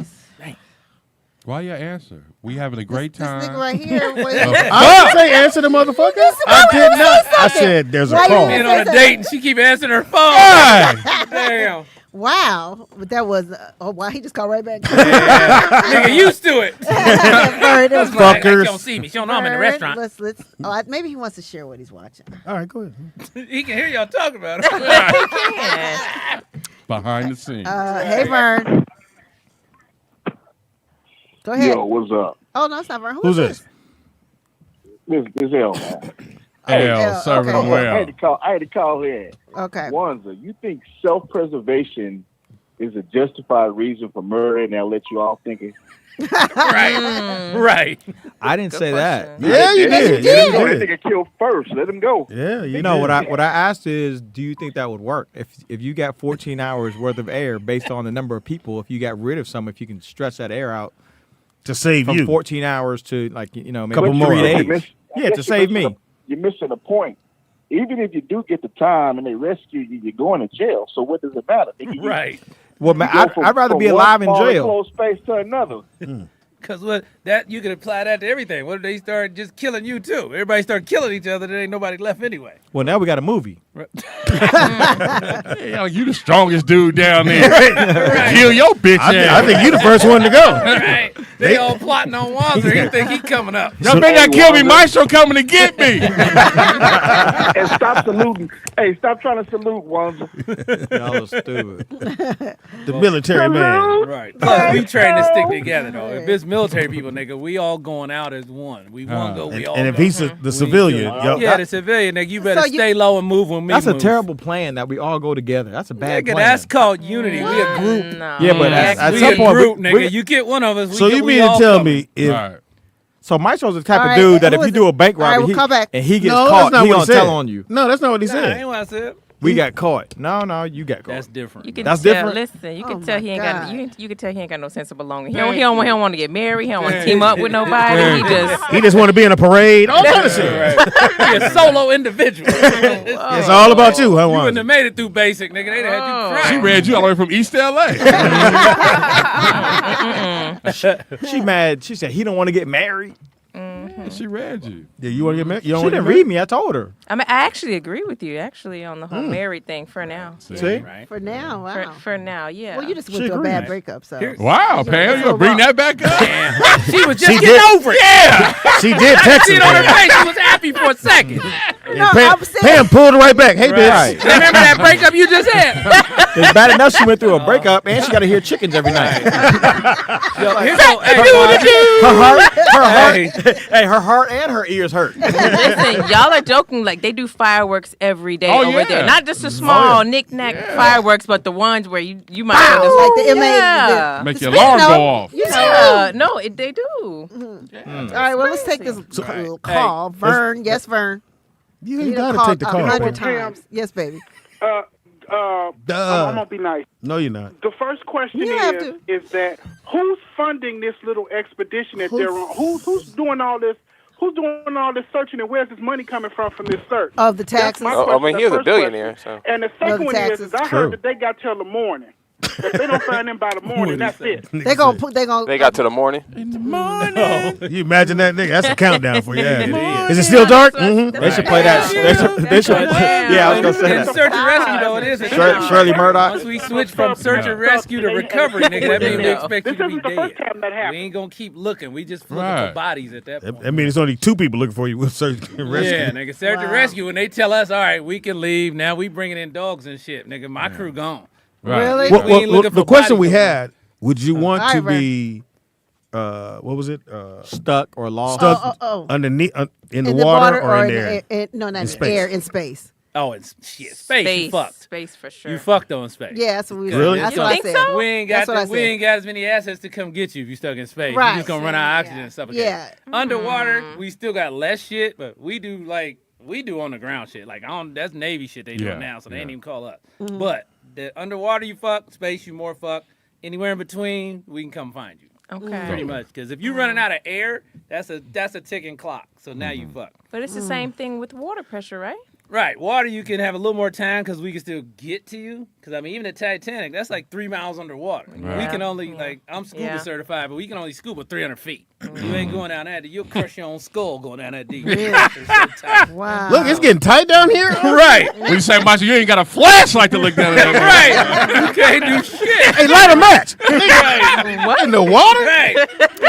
Why you answer? We having a great time. this nigga right here. I didn't say answer the motherfucker. I did not. I said there's a Why you call. Been on a date and she keep answering her phone. Damn. Wow, but that was wow. He just called right back. Nigga used to it. Bird, it was She Fuckers. don't see me. She don't know I'm in the Bird, restaurant. Let's. Maybe he wants to share what he's watching. All right, go ahead. He can hear y'all talking about it. Behind the scenes. Hey, Vern. Go ahead. Yo, what's up? Oh no, it's not Vern. Who's this? This L, man. L, serving okay. them well. I had to call in. Okay. Wanza, you think self-preservation is a justified reason for murder, and they'll let you off thinking. Right. I didn't say that. Yeah, you did. Let him get killed first. Let him go. Yeah, you know did. what I asked is, do you think that would work if you got 14 hours worth of air based on the number of people? If you got rid of some, if you can stretch that air out to save from you 14 hours to maybe couple more 3 days. Yeah, to save me. You're missing the point. Even if you do get the time and they rescue you, you're going to jail. So what does it matter? Right. Well, man, I'd rather be alive in jail. Close space to another. Because you can apply that to everything. What if they start just killing you too? Everybody start killing each other. There ain't nobody left anyway. Well, now we got a movie. Yeah, you the strongest dude down there. Right. Kill your bitch ass. I think you the first one to go. Right. They all plotting on Wanzer. He think he coming up. Y'all better not kill me. Maestro coming to get me. And stop saluting. Hey, stop trying to salute Wanzer. Y'all are stupid. The military man. Right. Plus, we trying to stick together, though. If it's military people, nigga, we all going out as one. We want to go. We all And if go. he's the civilian, the civilian, nigga, you better stay low and move when me That's move. a terrible plan that we all go together. That's a bad Nigga, plan. that's called unity. We a group. No. Yeah, but at we some a point, group, nigga. You get one of us. So you mean to tell me if So Maestro's the type All of right, dude that who if you is do it? a bank All right, robbery we'll come back. and he gets No, caught, that's not he what gonna he said. tell on you. No, that's not what he Nah, I said. ain't what I said. We got caught. No, you got caught. That's different. You can That's tell. different? Listen, you Oh can tell my he ain't God. got. You can tell he ain't got no sense of belonging. He don't want to get married. He don't want to team up with nobody. He just want to be in a parade. All kind of shit. He a solo individual. It's all about you, huh? You Wanzer? wouldn't have made it through basic, nigga. They'd have had you crying. She read you all the way from East LA. She mad. She said he don't want to get married. She read you. Yeah, you want to get married? You She don't want to didn't get read me. I told her. I mean, I actually agree with you. Actually, on the whole married thing for now. See? Right. For now, wow. For now, yeah. Well, you just She went through a agreed. bad breakup, so. Wow, Pam, you gonna bring that back up? She was just She getting did. over it. Yeah. She did text See him. it on her Pam. face. She was happy for a second. No, Pam, I'm saying. Pam pulled her right back. Hey, Right. bitch. Remember that breakup you just had? It's bad enough she went through a breakup and she got to hear chickens every night. Yo, here's Her heart and her ears hurt. Listen, y'all are joking like they do fireworks every day Oh, over yeah. there. Not just the small knick-knack fireworks, but the ones where you might Wow. just Like the MA. yeah. Make your alarm go off. You know. No, they do. All right, well, let's take this call. Vern, yes, Vern. You You ain't done got to take the called call. 100 bro. times. Yes, baby. I'm gonna be nice. No, you're not. The first question You have to. is that who's funding this little expedition that they're on? Who's doing all this? Who's doing all this searching, and where's this money coming from this search? Of the taxes. That's my I mean, question, he was the a first billionaire, question. so. And the second the one taxes. is I True. heard that they got till the morning. If they don't find them by the morning, that's it. They're going to They got to the morning. You imagine that nigga? That's a countdown for you. Yeah. Is it still dark? Mm-hmm. They should play that. They should. Yeah, I was gonna say In that. search and rescue, though, it is. Shirley Murdoch. Once we switch from search and rescue to recovery, nigga, that means we expect you This to be isn't the first dead. time that We happened. ain't gonna keep looking. We just looking Right. for bodies at that point. I mean, it's only 2 people looking for you with search and rescue. Yeah, nigga, search and rescue, and they tell us, all right, we can leave. Now we bringing in dogs and shit. Nigga, my crew gone. Right. Really? We ain't looking the for question we bodies no more. had: would you want All to right, be, what was it? Stuck or lost. Stuck underneath in the water or in the air? No, not in space. the air, in space. Oh, it's shit. Space, you fucked. Space for sure. You fucked on space. Yeah, that's what we Really? That's You what I think said. so? We ain't got That's what I we said. ain't got as many assets to come get you if you stuck in space. Right. You just gonna run out of oxygen and stuff. Yeah. Underwater, we still got less shit, but we do on the ground shit. Like that's Navy shit they doing now, so they ain't even call us. Mm-hmm. But the underwater you fuck, space you more fuck. Anywhere in between, we can come find you. Okay. Pretty much, because if you're running out of air, that's a ticking clock. So now you fuck. But it's the same thing with water pressure, right? Right, water you can have a little more time because we can still get to you. Because I mean, even the Titanic, that's like 3 miles underwater. Right. We can only I'm scuba certified, but we can only scuba 300 feet. You ain't going down that deep. You'll crush your own skull going down that deep. Wow. Look, it's getting tight down here. Right. When you say, Maestro, you ain't got a flashlight to look down at. Right. You can't do shit. Hey, light a match. Right. In the water? Right.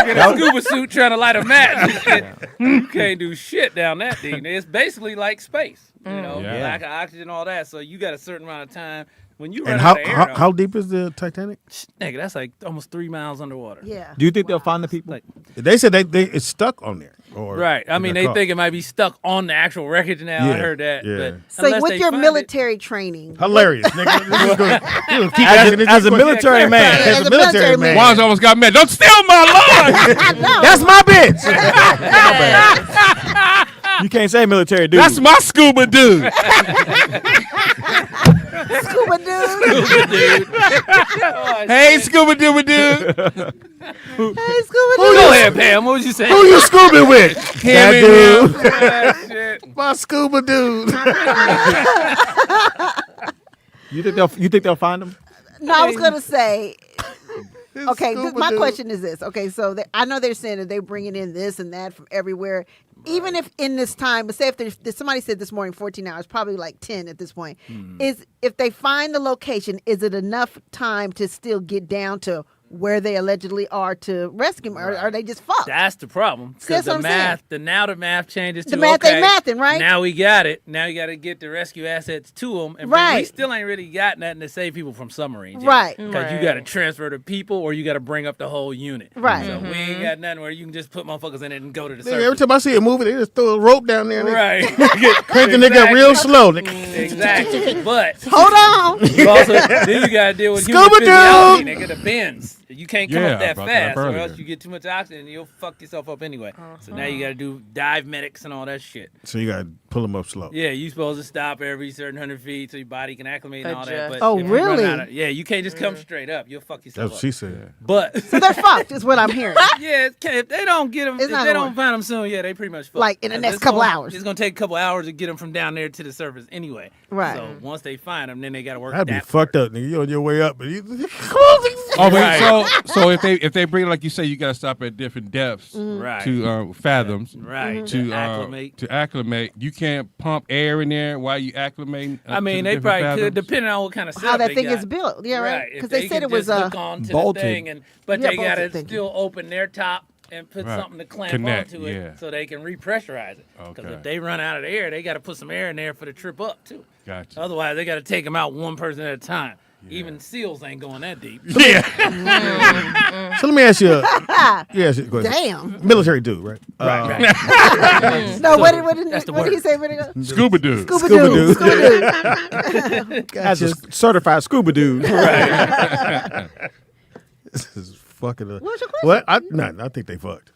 You get a scuba suit trying to light a match. You can't do shit down that deep. It's basically like space. You know, lack of oxygen, all that. So you got a certain amount of time when you run And out of air. how deep is the Titanic? Nigga, that's like almost 3 miles underwater. Yeah. Do you think they'll find the people? Like, They said it's stuck on there. Or right. I mean, they think it might be stuck on the actual wreckage now. I heard that. Yeah. But So with your military training. Hilarious, nigga. This is gonna keep as a military man. As a military man. Juan's almost got mad. Don't steal my line. That's my bitch. You can't say military dude. That's my scuba dude. Scuba dude. Hey, scuba dude dude. Hey, Scuba Go dude. ahead, Pam. What was you saying? Who you scuba with? Him and That Shit. dude. My scuba dude. You think they'll find him? No, I was gonna say. Okay, Scuba my dude. question is this. Okay, so I know they're saying that they're bringing in this and that from everywhere. Even if in this time, but say if somebody said this morning 14 hours, probably like 10 at this point, is if they find the location, is it enough time to still get down to where they allegedly are to rescue them, or are they just fucked? That's the problem. That's Because what the I'm math, the math changes to The math okay, ain't mathing, right? Now we got it. Now you got to get the rescue assets to them. And we Right. still ain't really got nothing to save people from submarines. yet. Right. Because you got to transfer the people or you got to bring up the whole unit. Right. So we ain't got nothing where you can just put motherfuckers in it and go to the Nigga, surface. every time I see a movie, they just throw a rope down there. And Right. Crank the nigga up real slow. Exactly. But Hold on. you also, then you got to deal with Scuba human physiology, dude. nigga, the bends. You can't come Yeah, up that I brought that fast up or earlier. else you get too much oxygen and you'll fuck yourself up anyway. So now you got to do dive medics and all that shit. So you gotta pull them up slow. Yeah, you supposed to stop every certain 100 feet so your body can acclimate and all that. But Oh, if you run really? out of- yeah, you can't just come straight up. You'll fuck yourself That's what up. she said. But So they're fucked, is what I'm hearing. yeah, if they don't get them, It's if not they gonna don't find them soon, yeah, they pretty much fucked. Like, in the 'Cause next it's couple gonna- hours. It's gonna take a couple hours to get them from down there to the surface anyway. Right. So once they find them, then they got to work. That'd be that fucked up, nigga. You on your way up, but you Oh, but Right. so if they bring, like you say, you got to stop at different depths Right. to fathoms, Right. To acclimate. To acclimate, you can't pump air in there while you acclimating. I mean, they probably could, depending on what kind of How setup that they thing got. is built. Yeah, right. If Because they said can it was just hook on to bolted. the thing, but Yeah, they got to bolted thinking. still open their top and put Right. something to clamp Connect, onto it yeah. so they can repressurize it. Because Okay. if they run out of the air, they got to put some air in there for the trip up too. Gotcha. Otherwise, they got to take them out one person at a time. Even SEALs ain't going that deep. Yeah. So let me ask you. Go ahead. Damn. Military dude, right? No, what did That's the what did he word. say? What did he go? Scuba dude. Scuba Scuba dude. dude. Scuba dude. As a certified scuba dude. This is fucking. What's your question? What? I think they fucked.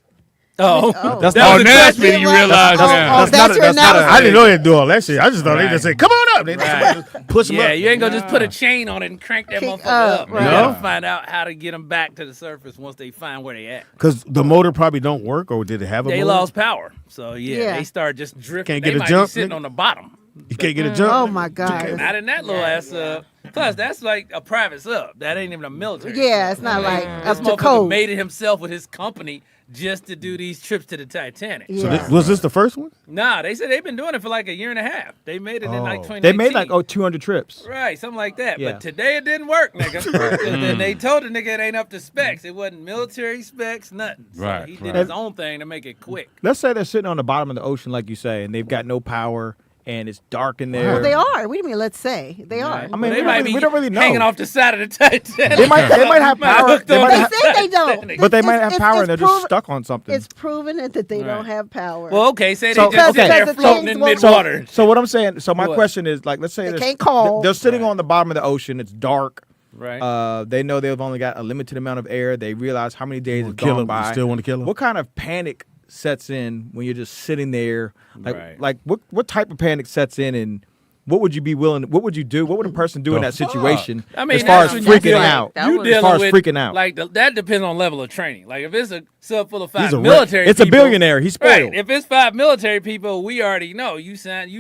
Oh, That's that was Oh, a now question. Speedy, you realize now. That's your analysis. I didn't know they'd do all that shit. I just thought they Right. just said, "Come on up." They Right. just push them Yeah, up. you ain't gonna just put a chain on it and crank that Kick motherfucker up, up. right. You No. gotta find out how to get them back to the surface once they find where they at. Because the motor probably don't work, or did it have a They motor? lost power, so Yeah. they start just drifting. Can't they get a might jump, be sitting nigga? on the bottom. You can't get a jump. Oh my God. Not in that little ass sub. Plus, that's like a private sub. That ain't even a military. Yeah, sub. it's not like This up to motherfucker code. made it himself with his company just to do these trips to the Titanic. So Yeah. was this the first one? Nah, they said they've been doing it for like a year and a half. They made it in like Oh. 2019. They made like 200 trips. Right, something like that. Yeah. But today it didn't work, nigga. And then they told the nigga it ain't up to specs. It wasn't military specs, nothing. So Right, he did right. his own thing to make it quick. Let's say they're sitting on the bottom of the ocean, like you say, and they've got no power, and it's dark in there. Well, they are. What do you mean? Let's say they are. I mean, Well, we they don't might really- be we don't really know. hanging off the side of the Titanic. They might have power. hooked They on might They have, say they don't. but they might have power, and they're just proven- stuck on something. It's proven that they don't Right. have power. Well, okay, say So- they just okay. sit there Because the floating things in won't- mid-water. So what I'm saying, so my What? question is, like, let's say They there's- can't call. they're sitting on the bottom of the ocean. It's dark. Right. They know they've only got a limited amount of air. They realize how many days have Kill gone him. by. You still want to kill him? What kind of panic sets in when you're just sitting there? Right. Like what type of panic sets in, and what would you be willing? What would you do? What would a person do in that situation? I mean, as far as that's when you freaking dealing- out, you as dealing far as with, freaking out. Like that depends on level of training. Like if it's a sub full of He's 5 a wreck. military, It's a people, billionaire. He's spoiled. Right. If it's 5 military people, we already know. You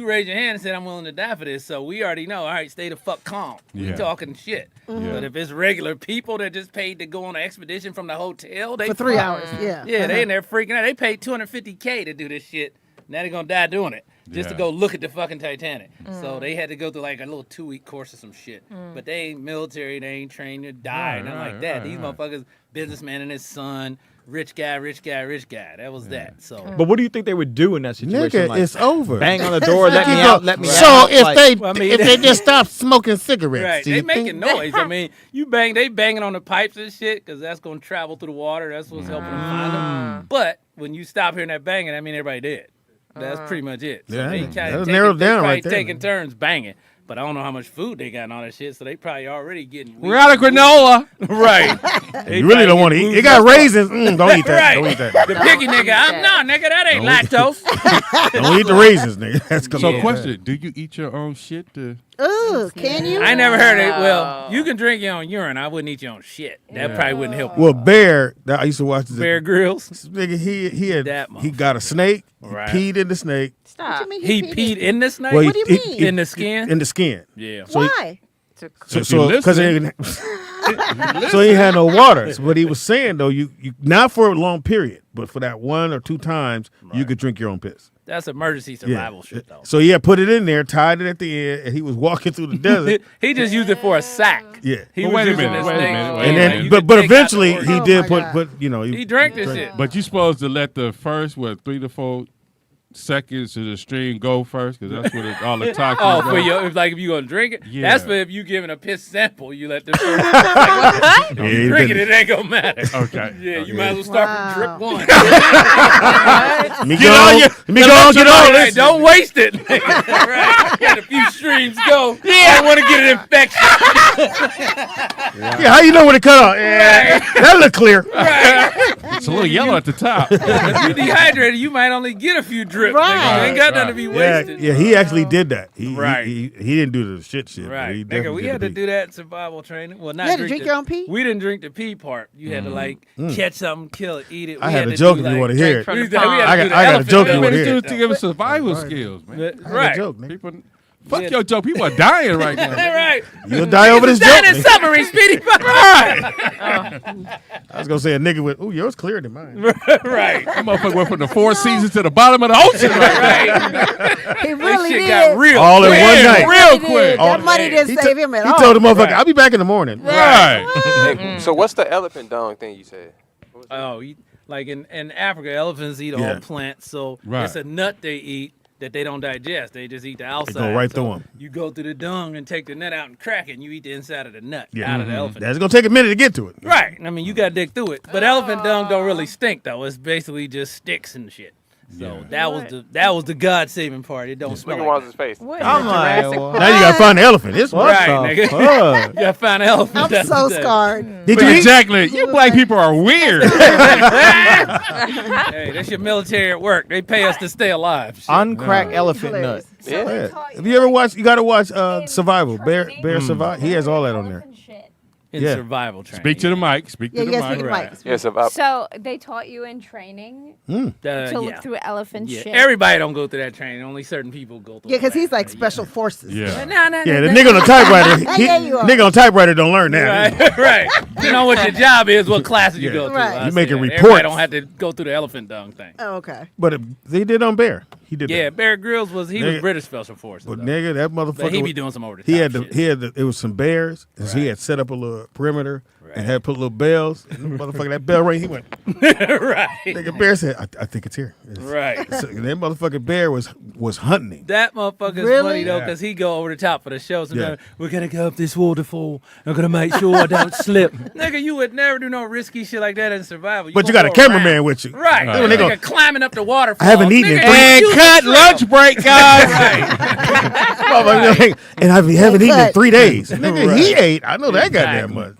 raise your hand and said I'm willing to die for this, so we already know. All right, stay the fuck calm. Yeah. We talking shit. But if it's regular people that just paid to go on an expedition from the hotel, they for 3 fuck. hours. Yeah. Yeah, they in there freaking out. They paid $250K to do this shit. Now they're gonna die doing it. Just to Yeah. go look at the fucking Titanic. So they had to go through like a little 2-week course or some shit. But they ain't military, they ain't trained to die, Right, nothing right, like that. right, These right. motherfuckers, businessman and his son, rich guy. That was that. So, But what do you think they would do in that situation? Nigga, it's over. Bang on the door, let me out, let me So out. if Like- they Well, I mean, if they just stop smoking cigarettes, right, do they you making think noise. I mean, they banging on the pipes and shit because that's gonna travel through the water. That's what's helping them find them. But when you stop hearing that banging, I mean everybody dead. That's pretty much it. So Yeah, they that'll kinda narrow it down probably right there. taking turns banging. But I don't know how much food they got and all that shit, so they probably already getting weak. We're out of granola. Right. You really don't want to eat. It got raisins. Don't eat that. Right. Don't eat that. The picky nigga, nigga, that ain't lactose. Don't eat the raisins, nigga. That's gonna So, be question: do you eat your own shit? Ooh, can you? I never heard it. Well, you can drink your own urine. I wouldn't eat your own shit. That probably wouldn't help. Well, Bear, I used to watch this. Bear Grylls. Nigga, he That got a snake. Right. Peed in the snake. Stop. He peed in the snake? Well, What do you mean? In the skin? In the skin. Yeah. So he- Why? So because so he had no water. But he was saying though, you not for a long period, but for that 1 or 2 times, you could drink your own piss. That's emergency survival shit, though. So he had put it in there, tied it at the end, and he was walking through the desert. He just used it for a sack. Yeah. He Well, was wait a using minute, his wait a snake. minute, And then, You but could take out the eventually organ. he did put He drank this shit. But you supposed to let the first 3 to 4 seconds of the stream go first, because that's where all the toxins. Oh, go. for your if you gonna drink it, Yeah. that's for if you giving a piss sample. You let the Yeah, you drink it, it ain't gonna matter. Okay. Yeah, you might as well start from drip 1. Let me go on, get on Right, this. don't waste it. Right, got a few streams go. Yeah, I want to get an infection. Yeah, how you know when it cut off? Yeah, that look clear. It's a little yellow at the top. If you dehydrated, you might only get a few drips. Right. Nigga. You ain't got nothing to be Yeah, wasted. yeah, he actually did that. Right. He didn't do the shit. But Right, he nigga, definitely we did had the to pee. do that in survival training. Well, not You had to drink drink the- your own pee? We didn't drink the pee part. You had to like catch something, kill it, eat it. I We have had a to joke do, if you like, want to hear it. from we the had to pond. I do got- the I got a elephant joke you thing. wanna It's hear. to give us survival skills, man. Right. Joke, nigga. People, fuck your joke. People are dying right now. Right. You'll die over this Down joke. in nigga. submarine, Speedy. I was gonna say a nigga with, ooh, yours clearer than mine. Right. That motherfucker went from the 4 seasons to the bottom of the ocean. Right. He really Shit did. got real. All in quick. one night. Real He quick. did. That money didn't He save t- him at He all. told the motherfucker, Right. I'll be back in the morning. Right. Hey, so what's the elephant dung thing you said? Oh, like in Africa, elephants eat Yeah. all plants, so Right. it's a nut they eat that they don't digest. They just eat the outside. right So through 'em. You go through the dung and take the nut out and crack it, and you eat the inside of the nut Yeah. out of the elephant. That's gonna take a minute to get to it. Right. I mean, you got to dig through it. But elephant dung don't really stink, though. It's basically just sticks and shit. So that was the God saving part. It don't smell Look like at his face. What I'm is it, like, Jurassic well, Park? Now you gotta find the elephant. It's What Right, the nigga. fuck? You gotta find an elephant. I'm That's so the thing. scarred. Did you eat? Exactly. You black people are weird. Hey, that's your military at work. They pay us to stay alive. Shit. Uncracked elephant nut. Yeah. Have you ever watched? You gotta watch Survival. Bear Survive. He has all that on there. In Yeah. survival training. Speak to the mic. Speak Yeah, to the yeah, mic. speak to the mic. Yes, about So they taught you in training to look Yeah. through elephant Yeah. shit. Everybody don't go through that training. Only certain people go through Yeah, because that. he's like special forces. Yeah. Yeah, the nigga on the typewriter. Yeah, you are. Nigga on typewriter don't learn that. Right, right. You know what your job is, what classes you Yeah. go through. Right. I You see making that. reports. Everybody don't have to go through the elephant dung thing. Oh, okay. But they did on Bear. He did. Yeah, that. Bear Grylls was Nigga- British special forces. But though. nigga, that motherfucker. But he be was- doing some over the He top had shit. it was some bears. And so he had set up a little perimeter and had put little bells. And the motherfucker, that bell rang. He went. Right. Nigga, Bear said, I think it's here. Right. So, and that motherfucking Bear was hunting him. That motherfucker's Really? funny though, Yeah. because he go over the top for the show. Sometimes Yeah. we're gonna go up this waterfall. I'm gonna make sure I don't slip. Nigga, you would never do no risky shit like that in survival. But you gonna got a go cameraman around. with you. Right. Right. They Nigga go- climbing up the waterfall. I haven't eaten in Nigga, three- ain't And you cut the lunch break, guys. Motherfucker, and I haven't eaten in 3 days. Nigga, he ate. I know that goddamn Exactly. much.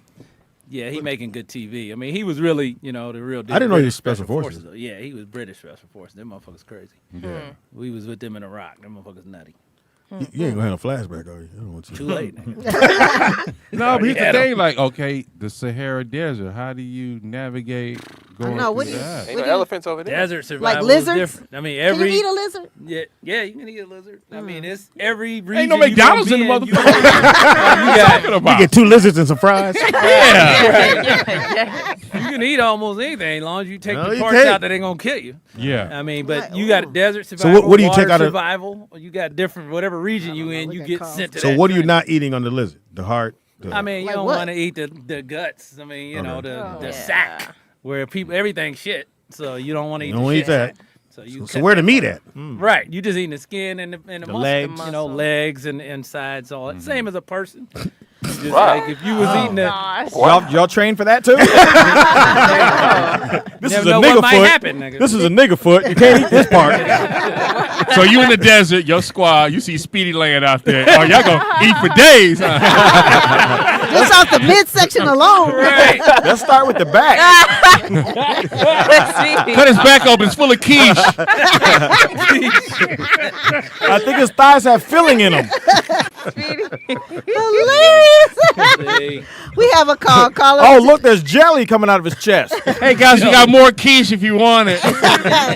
Yeah, he making good TV. I mean, he was really, the real deal. I didn't know he was British Special Forces. though. Yeah, he was British Special Forces. Them motherfuckers crazy. Yeah. We was with them in Iraq. Them motherfuckers nutty. You ain't gonna have a flashback, are you? I don't want you. Too late. No, but here's Had the 'em. thing. Like, okay, the Sahara Desert. How do you navigate going know, what through do you- that? ain't no elephants over there. Desert survival Like is lizards? different. I mean, Can every you eat a lizard? yeah, you can eat a lizard. I mean, it's every region. no you McDonald's gonna in be the you motherfucker. got, Talking You about? get 2 lizards and some fries. you can eat almost anything as long as you take No, the you parts can't. out that ain't gonna kill you. Yeah. I mean, but you got desert survival. what do you take water out of- survival? You got different whatever region you in. You get sent to. So that what are you joint. not eating on the lizard? The heart? I mean, you Like don't what? want to eat the guts. I mean, you know, Okay. the sack. where people everything's shit, so you don't want to eat. You don't eat that. So you So where the meat at? Right, you just eating the skin and the muscle, legs. you know, legs and sides, all that. Same as a person. Just Wow. like if you was eating Y'all trained for that too? This is a know nigga what might foot. happen, nigga. This is a nigga foot. You can't eat this part. So you in the desert, your squad, you see Speedy laying out there. Oh, y'all gonna eat for days, huh? Just off the midsection alone. Right. Let's start with the back. Cut his back open, it's full of quiche. I think his thighs have filling in them. Hilarious. We have a call. Caller. Oh, look, there's jelly coming out of his chest. Hey guys, we got more quiche if you want it.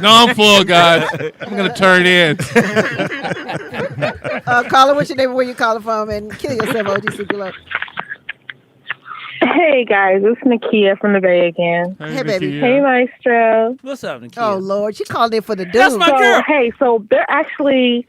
No, I'm full, guys. I'm gonna turn in. Caller, what's your name? Where you calling from? And kill yourself, OG below. Hey guys, it's NIKKI from the Bay again. Hey, baby. Hey, Maestro. What's up, NIKKI? Oh Lord, she called in for the dude. That's my girl. Hey, so they're actually.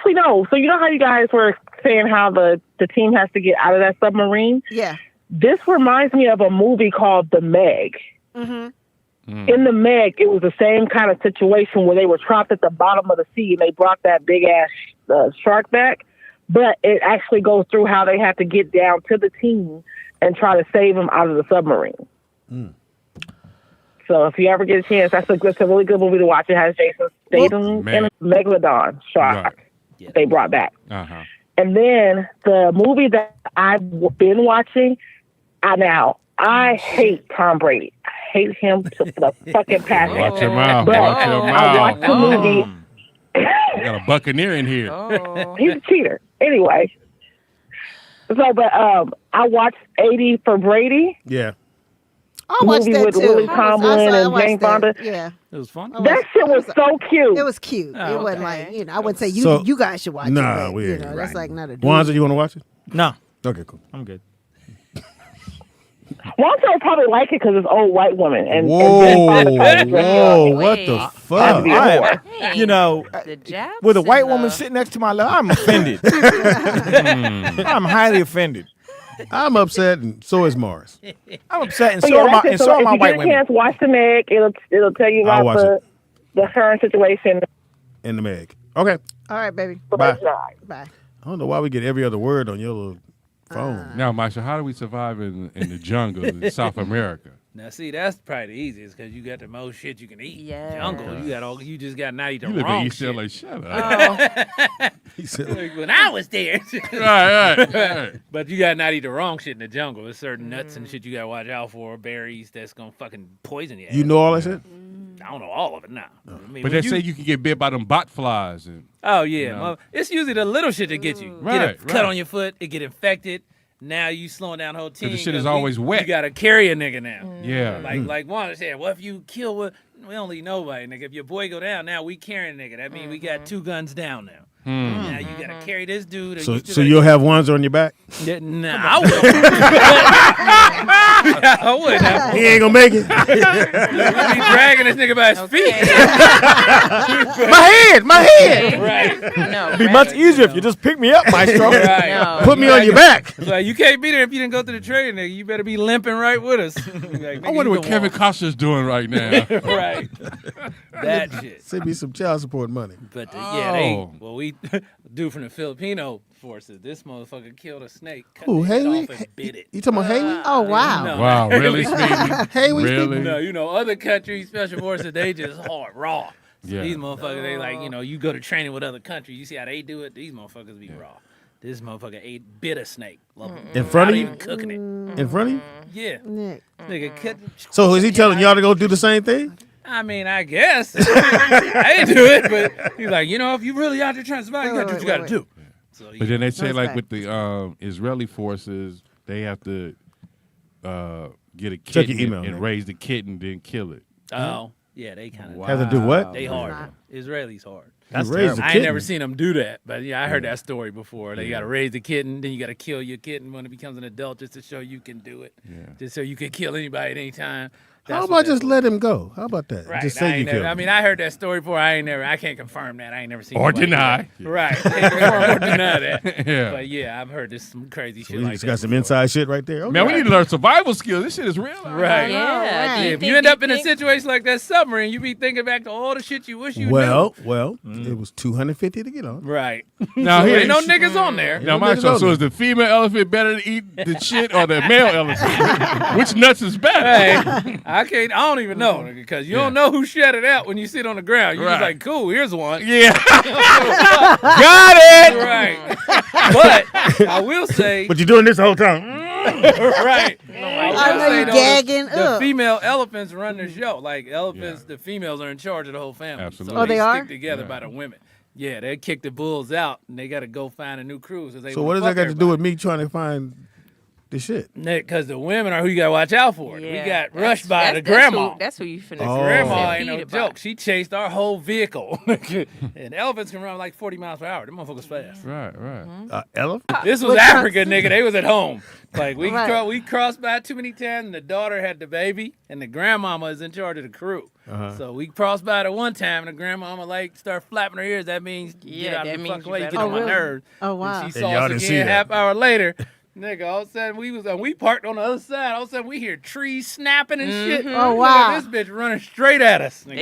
No. So you know how you guys were saying how the team has to get out of that submarine? Yeah. This reminds me of a movie called The Meg. Mm-hmm. In The Meg, it was the same kind of situation where they were trapped at the bottom of the sea and they brought that big ass shark back. But it actually goes through how they have to get down to the team and try to save them out of the submarine. So if you ever get a chance, that's a really good movie to watch. It has Jason Statham and Megalodon shark they brought back. Uh-huh. And then the movie that I've been watching, I hate Tom Brady. I hate him to the fucking passion. Watch your mouth. But Watch your I watched the mouth. movie. You got a Buccaneer in here. He's a cheater. Anyway. But I watched 80 for Brady. Yeah. I watched movie that with too. Lily Tomlin and Jane Fonda. Yeah. It was fun. That shit was so cute. It was cute. Oh, It wasn't like, I wouldn't say So- you guys should watch Nah, it. But, we ain't that's right. like not a dude. Wanza, you want to watch it? No. Okay, cool. I'm good. Walter would probably like it because it's old white woman. And Whoa, and what the Have to fuck? be a whore. You know, The jabs with a white and woman the- sitting next to my left, I'm offended. I'm highly offended. I'm upset, and so is Morris. I'm upset, and But so yeah, are my, that's it. and so So are if my you white get a women. chance, watch the Meg. It'll tell you I'll about watch the current situation. In the Meg. Okay. All right, baby. Bye. Bye. I don't know why we get every other word on your little phone. Now, Maisha, how do we survive in the jungle in South America? Now, see, that's probably the easiest because you got the most shit you can eat. Yeah. Jungle, you just got not eat the You live in wrong East shit. LA, shut up. He said, Like, when I was there. right. But you gotta not eat the wrong shit in the jungle. There's certain nuts and shit you gotta watch out for, berries that's gonna fucking poison you. you know all that shit? I don't know all of it now. I mean, But when they say you can get bit by them bot flies. And, Oh yeah, you know. well, it's usually the little shit that gets you. Get Right, a cut right. on your foot, it get infected. Now you slowing down the whole team. the shit is 'cause always wet. You gotta carry a nigga now. Yeah. Like Wanda said, well, if you kill one, we don't leave nobody, nigga. If your boy go down, now we carrying a nigga. That means we got 2 guns down now. Now you gotta carry this dude. Or So, you still so gotta you'll have ones on your back? Yeah, nah, I wouldn't. I wouldn't. He ain't gonna make it. We be dragging this nigga by his feet. My head. Right. No. It'd be much easier if you just pick me up, Maestro. Right. No. Put me on your back. Like, you can't be there if you didn't go through the training, nigga. You better be limping right with us. Like, I wonder what Kevin Costner's doing right now. Right. That shit. Send me some child support money. But we dude from the Filipino forces. This motherfucker killed a snake. Cut Ooh, the head Haley? off and bit it. You talking about Haley? Oh, wow. No. Wow, really, Speedy? Haley? Really? No, you know, other countries, special forces, they just hard, raw. So Yeah. these motherfuckers, they like, you go to training with other countries. You see how they do it? These motherfuckers be raw. This motherfucker bit a snake. In front of Not you? even cooking it. In front of you? Yeah. Nick. Nigga, cut. So is he telling y'all to go do the same thing? I mean, I guess. I didn't do it, but he's like, if you really out there trying to survive, you got to do what you got to do. So, But then they say, That's like, right. with the Israeli forces, they have to get a Check your kitten email, and nigga. raise the kitten, then kill it. Oh, yeah, they kind of. Have to do what? They hard. Israelis hard. That's I terrible. ain't never seen them do that, but yeah, I heard that story before. They got to raise the kitten, then you got to kill your kitten when it becomes an adult just to show you can do it, just so you can kill anybody at any time. How about just let him go? How about that? Right. Just say you killed him. I mean, I heard that story before. I can't confirm that. I ain't never seen Or nobody do deny. that. Right. Can't confirm or deny that. Yeah. But yeah, I've heard this some crazy shit We like just that. got some inside shit right there. Man, we need to learn survival skills. This shit is real. Right. Yeah. If you end up in a situation like that submarine, you be thinking back to all the shit you wish you knew. Well, it was $250 to get on. Right. Now, So here- ain't no niggas on there. Now, my question, so is the female elephant better to eat the shit or the male elephant? Which nuts is better? Hey, I don't even know, because you don't know who shed it out when you sit on the ground. You're just Right. like, cool, here's one. Yeah. Got it. Right. But I will say. But you're doing this the whole time. Right. I know you gagging. The female elephants run the show. Like elephants, the females are in charge of the whole family. Absolutely. So Oh, they are? stick together by the women. Yeah, they kick the bulls out, and they got to go find a new crew. So what does that got to do with me trying to find the shit? Because the women are who you got to watch out for. Yeah, We got rushed by the grandma. That's who you finna. The grandma ain't no joke. She chased our whole vehicle. And elephants can run like 40 miles per hour. Them motherfuckers fast. Right. Elephant? This was Which Africa, ones? nigga. They was at home. Like we Right. we crossed by too many times, and the daughter had the baby, and the grandmama is in charge of the crew. So we crossed by it one time, and the grandmama like start flapping her ears. That means get out that of the means fucking you way. You better- get on my really? nerves. Oh, wow. And she And saw y'all us didn't see again that. half hour later. Nigga, all of a sudden we parked on the other side. All of a sudden we hear trees snapping and shit. Oh, Look wow. at this bitch running straight at us. Nigga.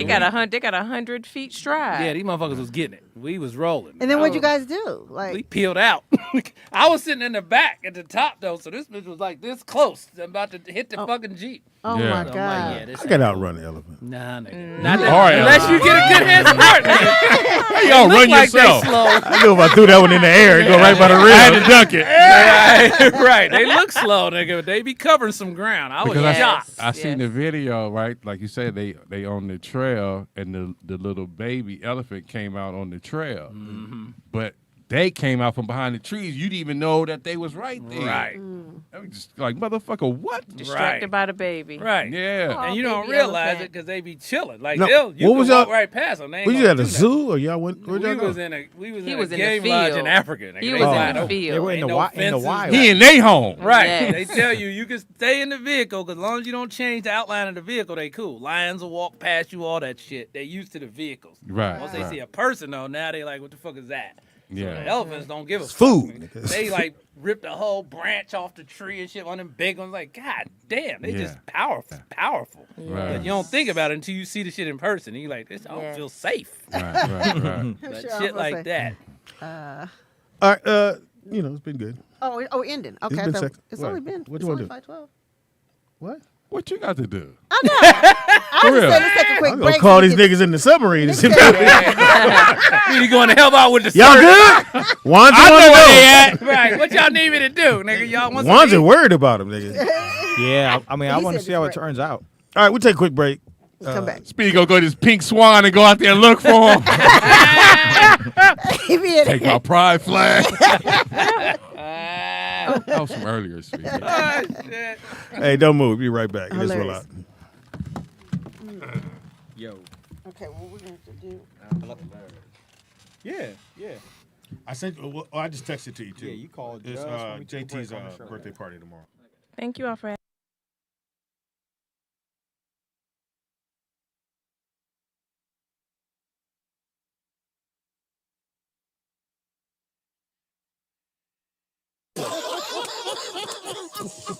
They got 100 feet stride. Yeah, these motherfuckers was getting it. We was rolling. And then I what'd you was- guys do? Like, We peeled out. I was sitting in the back at the top though, so this bitch was like this close. I'm about to hit the fucking Jeep. oh Yeah. my So I'm like, God. yeah, this I ain't can cool. outrun the elephant. Nah, nigga. Mm. Not that, All right, unless you get a good head start, nigga. Y'all Look run like yourself. They slow. I knew if I threw that one in the air, it'd go right by the rim. I had to duck it. right. They look slow, nigga, but they be covering some ground. I was Because shocked. I seen the video, right? Like you said, they on the trail, and the little baby elephant came out on the trail. But they came out from behind the trees. You didn't even know that they was right there. Right. I was just like, motherfucker, what? Distracted by the baby. Right. Yeah. And you don't baby realize elephant. it because they be chilling. Like No, you what can was walk y'all- right past them. They ain't Was you gonna at a do nothing. zoo or y'all went? Where'd y'all We go? was in a in the game lodge in field. Africa. Nigga. He They was wide in the open. field. They were in Ain't the no in the fences. wild. He in they home. Right. Yes. They tell you can stay in the vehicle because as long as you don't change the outline of the vehicle, they cool. Lions will walk past you, all that shit. They used to the vehicles. Right. Once they right. see a person though, now they like, what the fuck is that? The Yeah. elephants don't give a fuck. food. They like ripped a whole branch off the tree and shit. One of them big ones, like, God damn, they just powerful. Right. But you don't think about it until you see the shit in person. And you're like, this, I don't feel safe. Right. But Sure, shit I'm like gonna that. All right, it's been good. Oh, ending. Okay, It's been I thought- sec- it's what? only been. What It's you wanna only do? 5:12. What? What you got to do? I was real. just saying, let's take a quick I'm gonna break. call so we these can- niggas in the submarine and see if You going to help out with the y'all search? good? Wan's I know on where the they at. Right. What y'all need me to do, nigga? Y'all want some Wan's to are eat? worried about him, nigga. Yeah, I mean, I He want to said see how it it's turns out. All right, we'll take a quick break. Come back. Speedy go to this pink swan and go out there and look for him. He be in Take my pride flag. That was from earlier, Speedy. Oh, shit. Hey, don't move. Be right back. This will Hilarious. out. Yo. Okay, what we're going to do. Yeah, yeah. I sent. Well, I just texted to you too. Yeah, you called It's just when we took a JT's break on the show. birthday party tomorrow. Thank you all for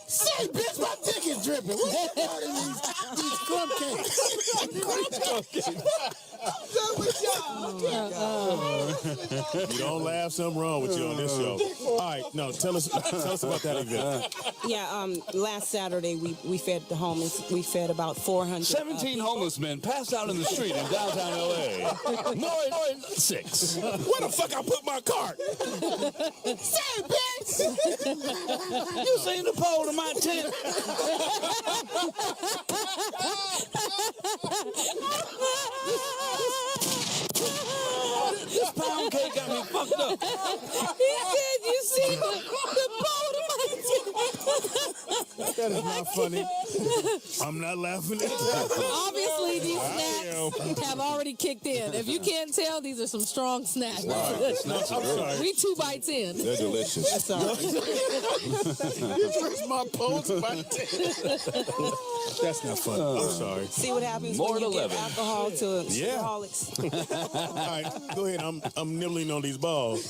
Say, bitch, my dick is dripping. What's the part of these crumb cakes? You don't laugh, something wrong with you on this show. All right, no, tell us about that event. Yeah, last Saturday we fed the homeless. We fed about 400. 17 homeless men passed out in the street in downtown L.A. More than 6. Where the fuck I put my cart? Say, bitch. You seen the pole to my tent? This pound cake got me fucked up. He said, "You see the pole to my tent." That is not not funny. I'm not laughing at that. Obviously, these snacks have already kicked in. If you can't tell, these are some strong snacks. Wow. I'm sorry. We 2 bites in. They're delicious. That's all right. You dressed my pose about That's not funny. I'm sorry. See what happens More when you than give 11. alcohol to Yeah. alcoholics. All right, go ahead. I'm nibbling on these balls.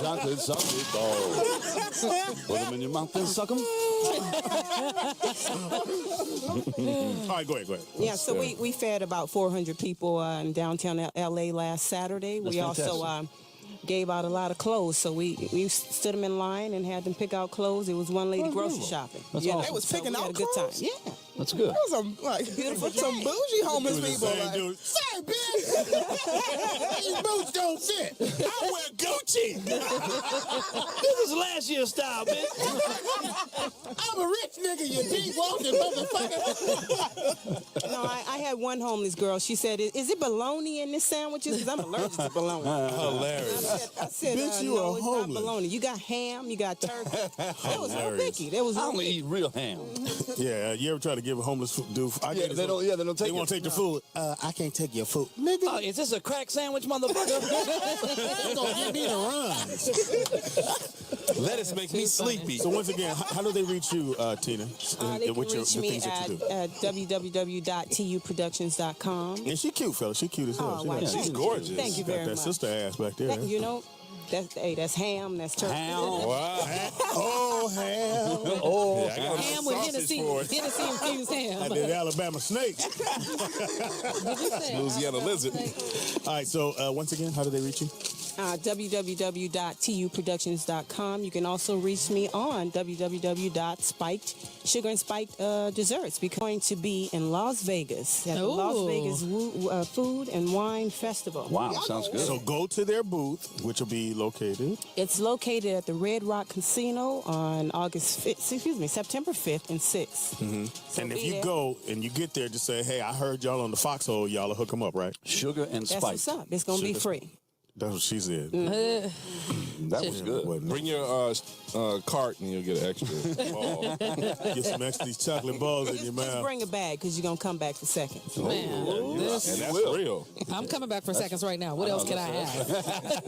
Chocolate balls. Put them in your mouth and suck them. All right, go ahead. Yeah, so we fed about 400 people in downtown L.A. last Saturday. That's we also gave out a lot of clothes, so we stood them in line and had them pick out clothes. It was one lady grocery shopping. That's Yeah, awesome. They was picking out clothes? A good time. Yeah. That's good. That was some beautiful, some bougie homeless Do the people. same, Like, dude. say, bitch, these boots don't fit. I wear Gucci. This is last year's style, bitch. I'm a rich nigga, you deep walking motherfucker. No, I had one homeless girl. She said, "Is it bologna in this sandwiches? Because I'm allergic to bologna." Hilarious. I said, Bitch, you no, are it's homeless. not bologna. You got ham, you got turkey. That was real Hilarious. picky. That was I real only picky. eat real ham. Yeah, you ever try to give a homeless dude? They don't take They won't take the food. I can't take your food, nigga. Oh, is this a crack sandwich, motherfucker? They're gonna give me the runs. Lettuce makes me sleepy. So once again, how do they reach you, Tina? They can reach me at www.tuproductions.com. And she cute, fella. She cute as hell. Oh, wow. She's gorgeous. Thank you very Got much. that sister ass back there. You know, that's ham, that's turkey. Wow. Oh, ham. Oh, Ham with Hennessy infused ham. I did Alabama snake. Louisiana lizard. All right, so once again, how do they reach you? www.tuproductions.com. You can also reach me on www.sugar and spiked desserts. We're going to be in Las Vegas at the Las Vegas Food and Wine Festival. Wow, sounds good. So go to their booth, which will be located. It's located at the Red Rock Casino on September 5th and 6th. Mm-hmm. So And if be you there. go and you get there, just say, "Hey, I heard y'all on the Foxhole. Y'all will hook them up, right?" Sugar and That's spice. what's up. It's going to be free. That's what she said. That was good. Bring your cart and you'll get an extra ball. Get some extra these chocolate balls in your Just mouth. bring a bag because you're going to come back for seconds. Man, And that's real. I'm coming back for seconds right now. What else can I have?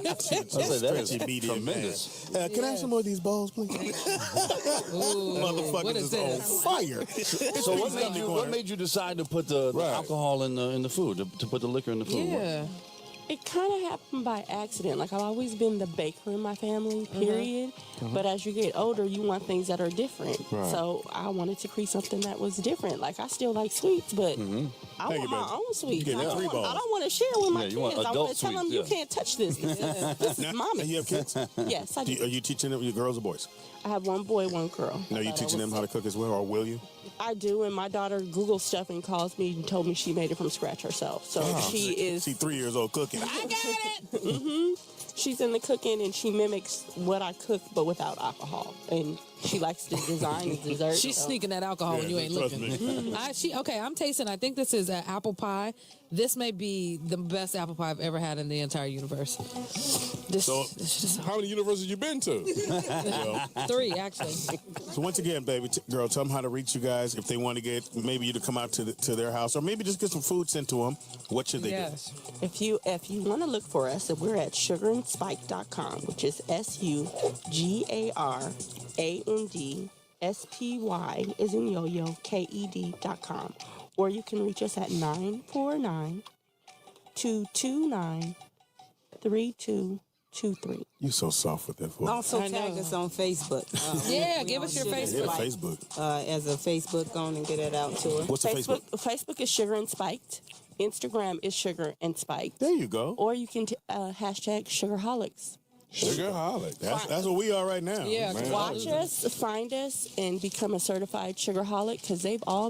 That is tremendous. Can I have some more of these balls, please? Motherfuckers what is is this? on fire. So what made you decide to put the alcohol in the food, to put the liquor in the food? Yeah. It kind of happened by accident. Like, I've always been the baker in my family, period. But as you get older, you want things that are different. Right. So I wanted to create something that was different. Like, I still like sweets, but I Thank want you, my baby. own sweets. You get I three don't balls. want to share with my you want kids. I adult want to tell them, sweets, you yeah. can't touch this. This is mommy. And you have kids? Yes, I do. Are you teaching them, your girls or boys? I have one boy, one girl. No, you teaching them how to cook as well, or will you? I do, and my daughter Googles stuff and calls me and told me she made it from scratch herself. So she is... She's 3 years old cooking. I got it! She's in the cooking, and she mimics what I cook, but without alcohol. And she likes to design the dessert. She's sneaking that alcohol when you ain't trust looking. me. I'm tasting. I think this is apple pie. This may be the best apple pie I've ever had in the entire universe. So, how many universes you been to? 3, actually. So once again, baby girl, tell them how to reach you guys if they want to get maybe you to come out to their house, or maybe just get some food sent to them. What should they do? If you want to look for us, we're at sugarandspike.com, which is SUGARANDSPY is in yo-yo, KED.com. Or you can reach us at 949-229-3223. You so soft with that voice. Also tag us on Facebook. Yeah, give us your Facebook. Yeah, Facebook. As a Facebook, go on and get it out to her. What's the Facebook? Facebook is Sugar and Spiked. Instagram is Sugar and Spiked. There you go. Or you can hashtag Sugarholics. Sugarholic. That's what we are right now. Yeah, man. Watch us, find us, and become a certified Sugarholic, because they've all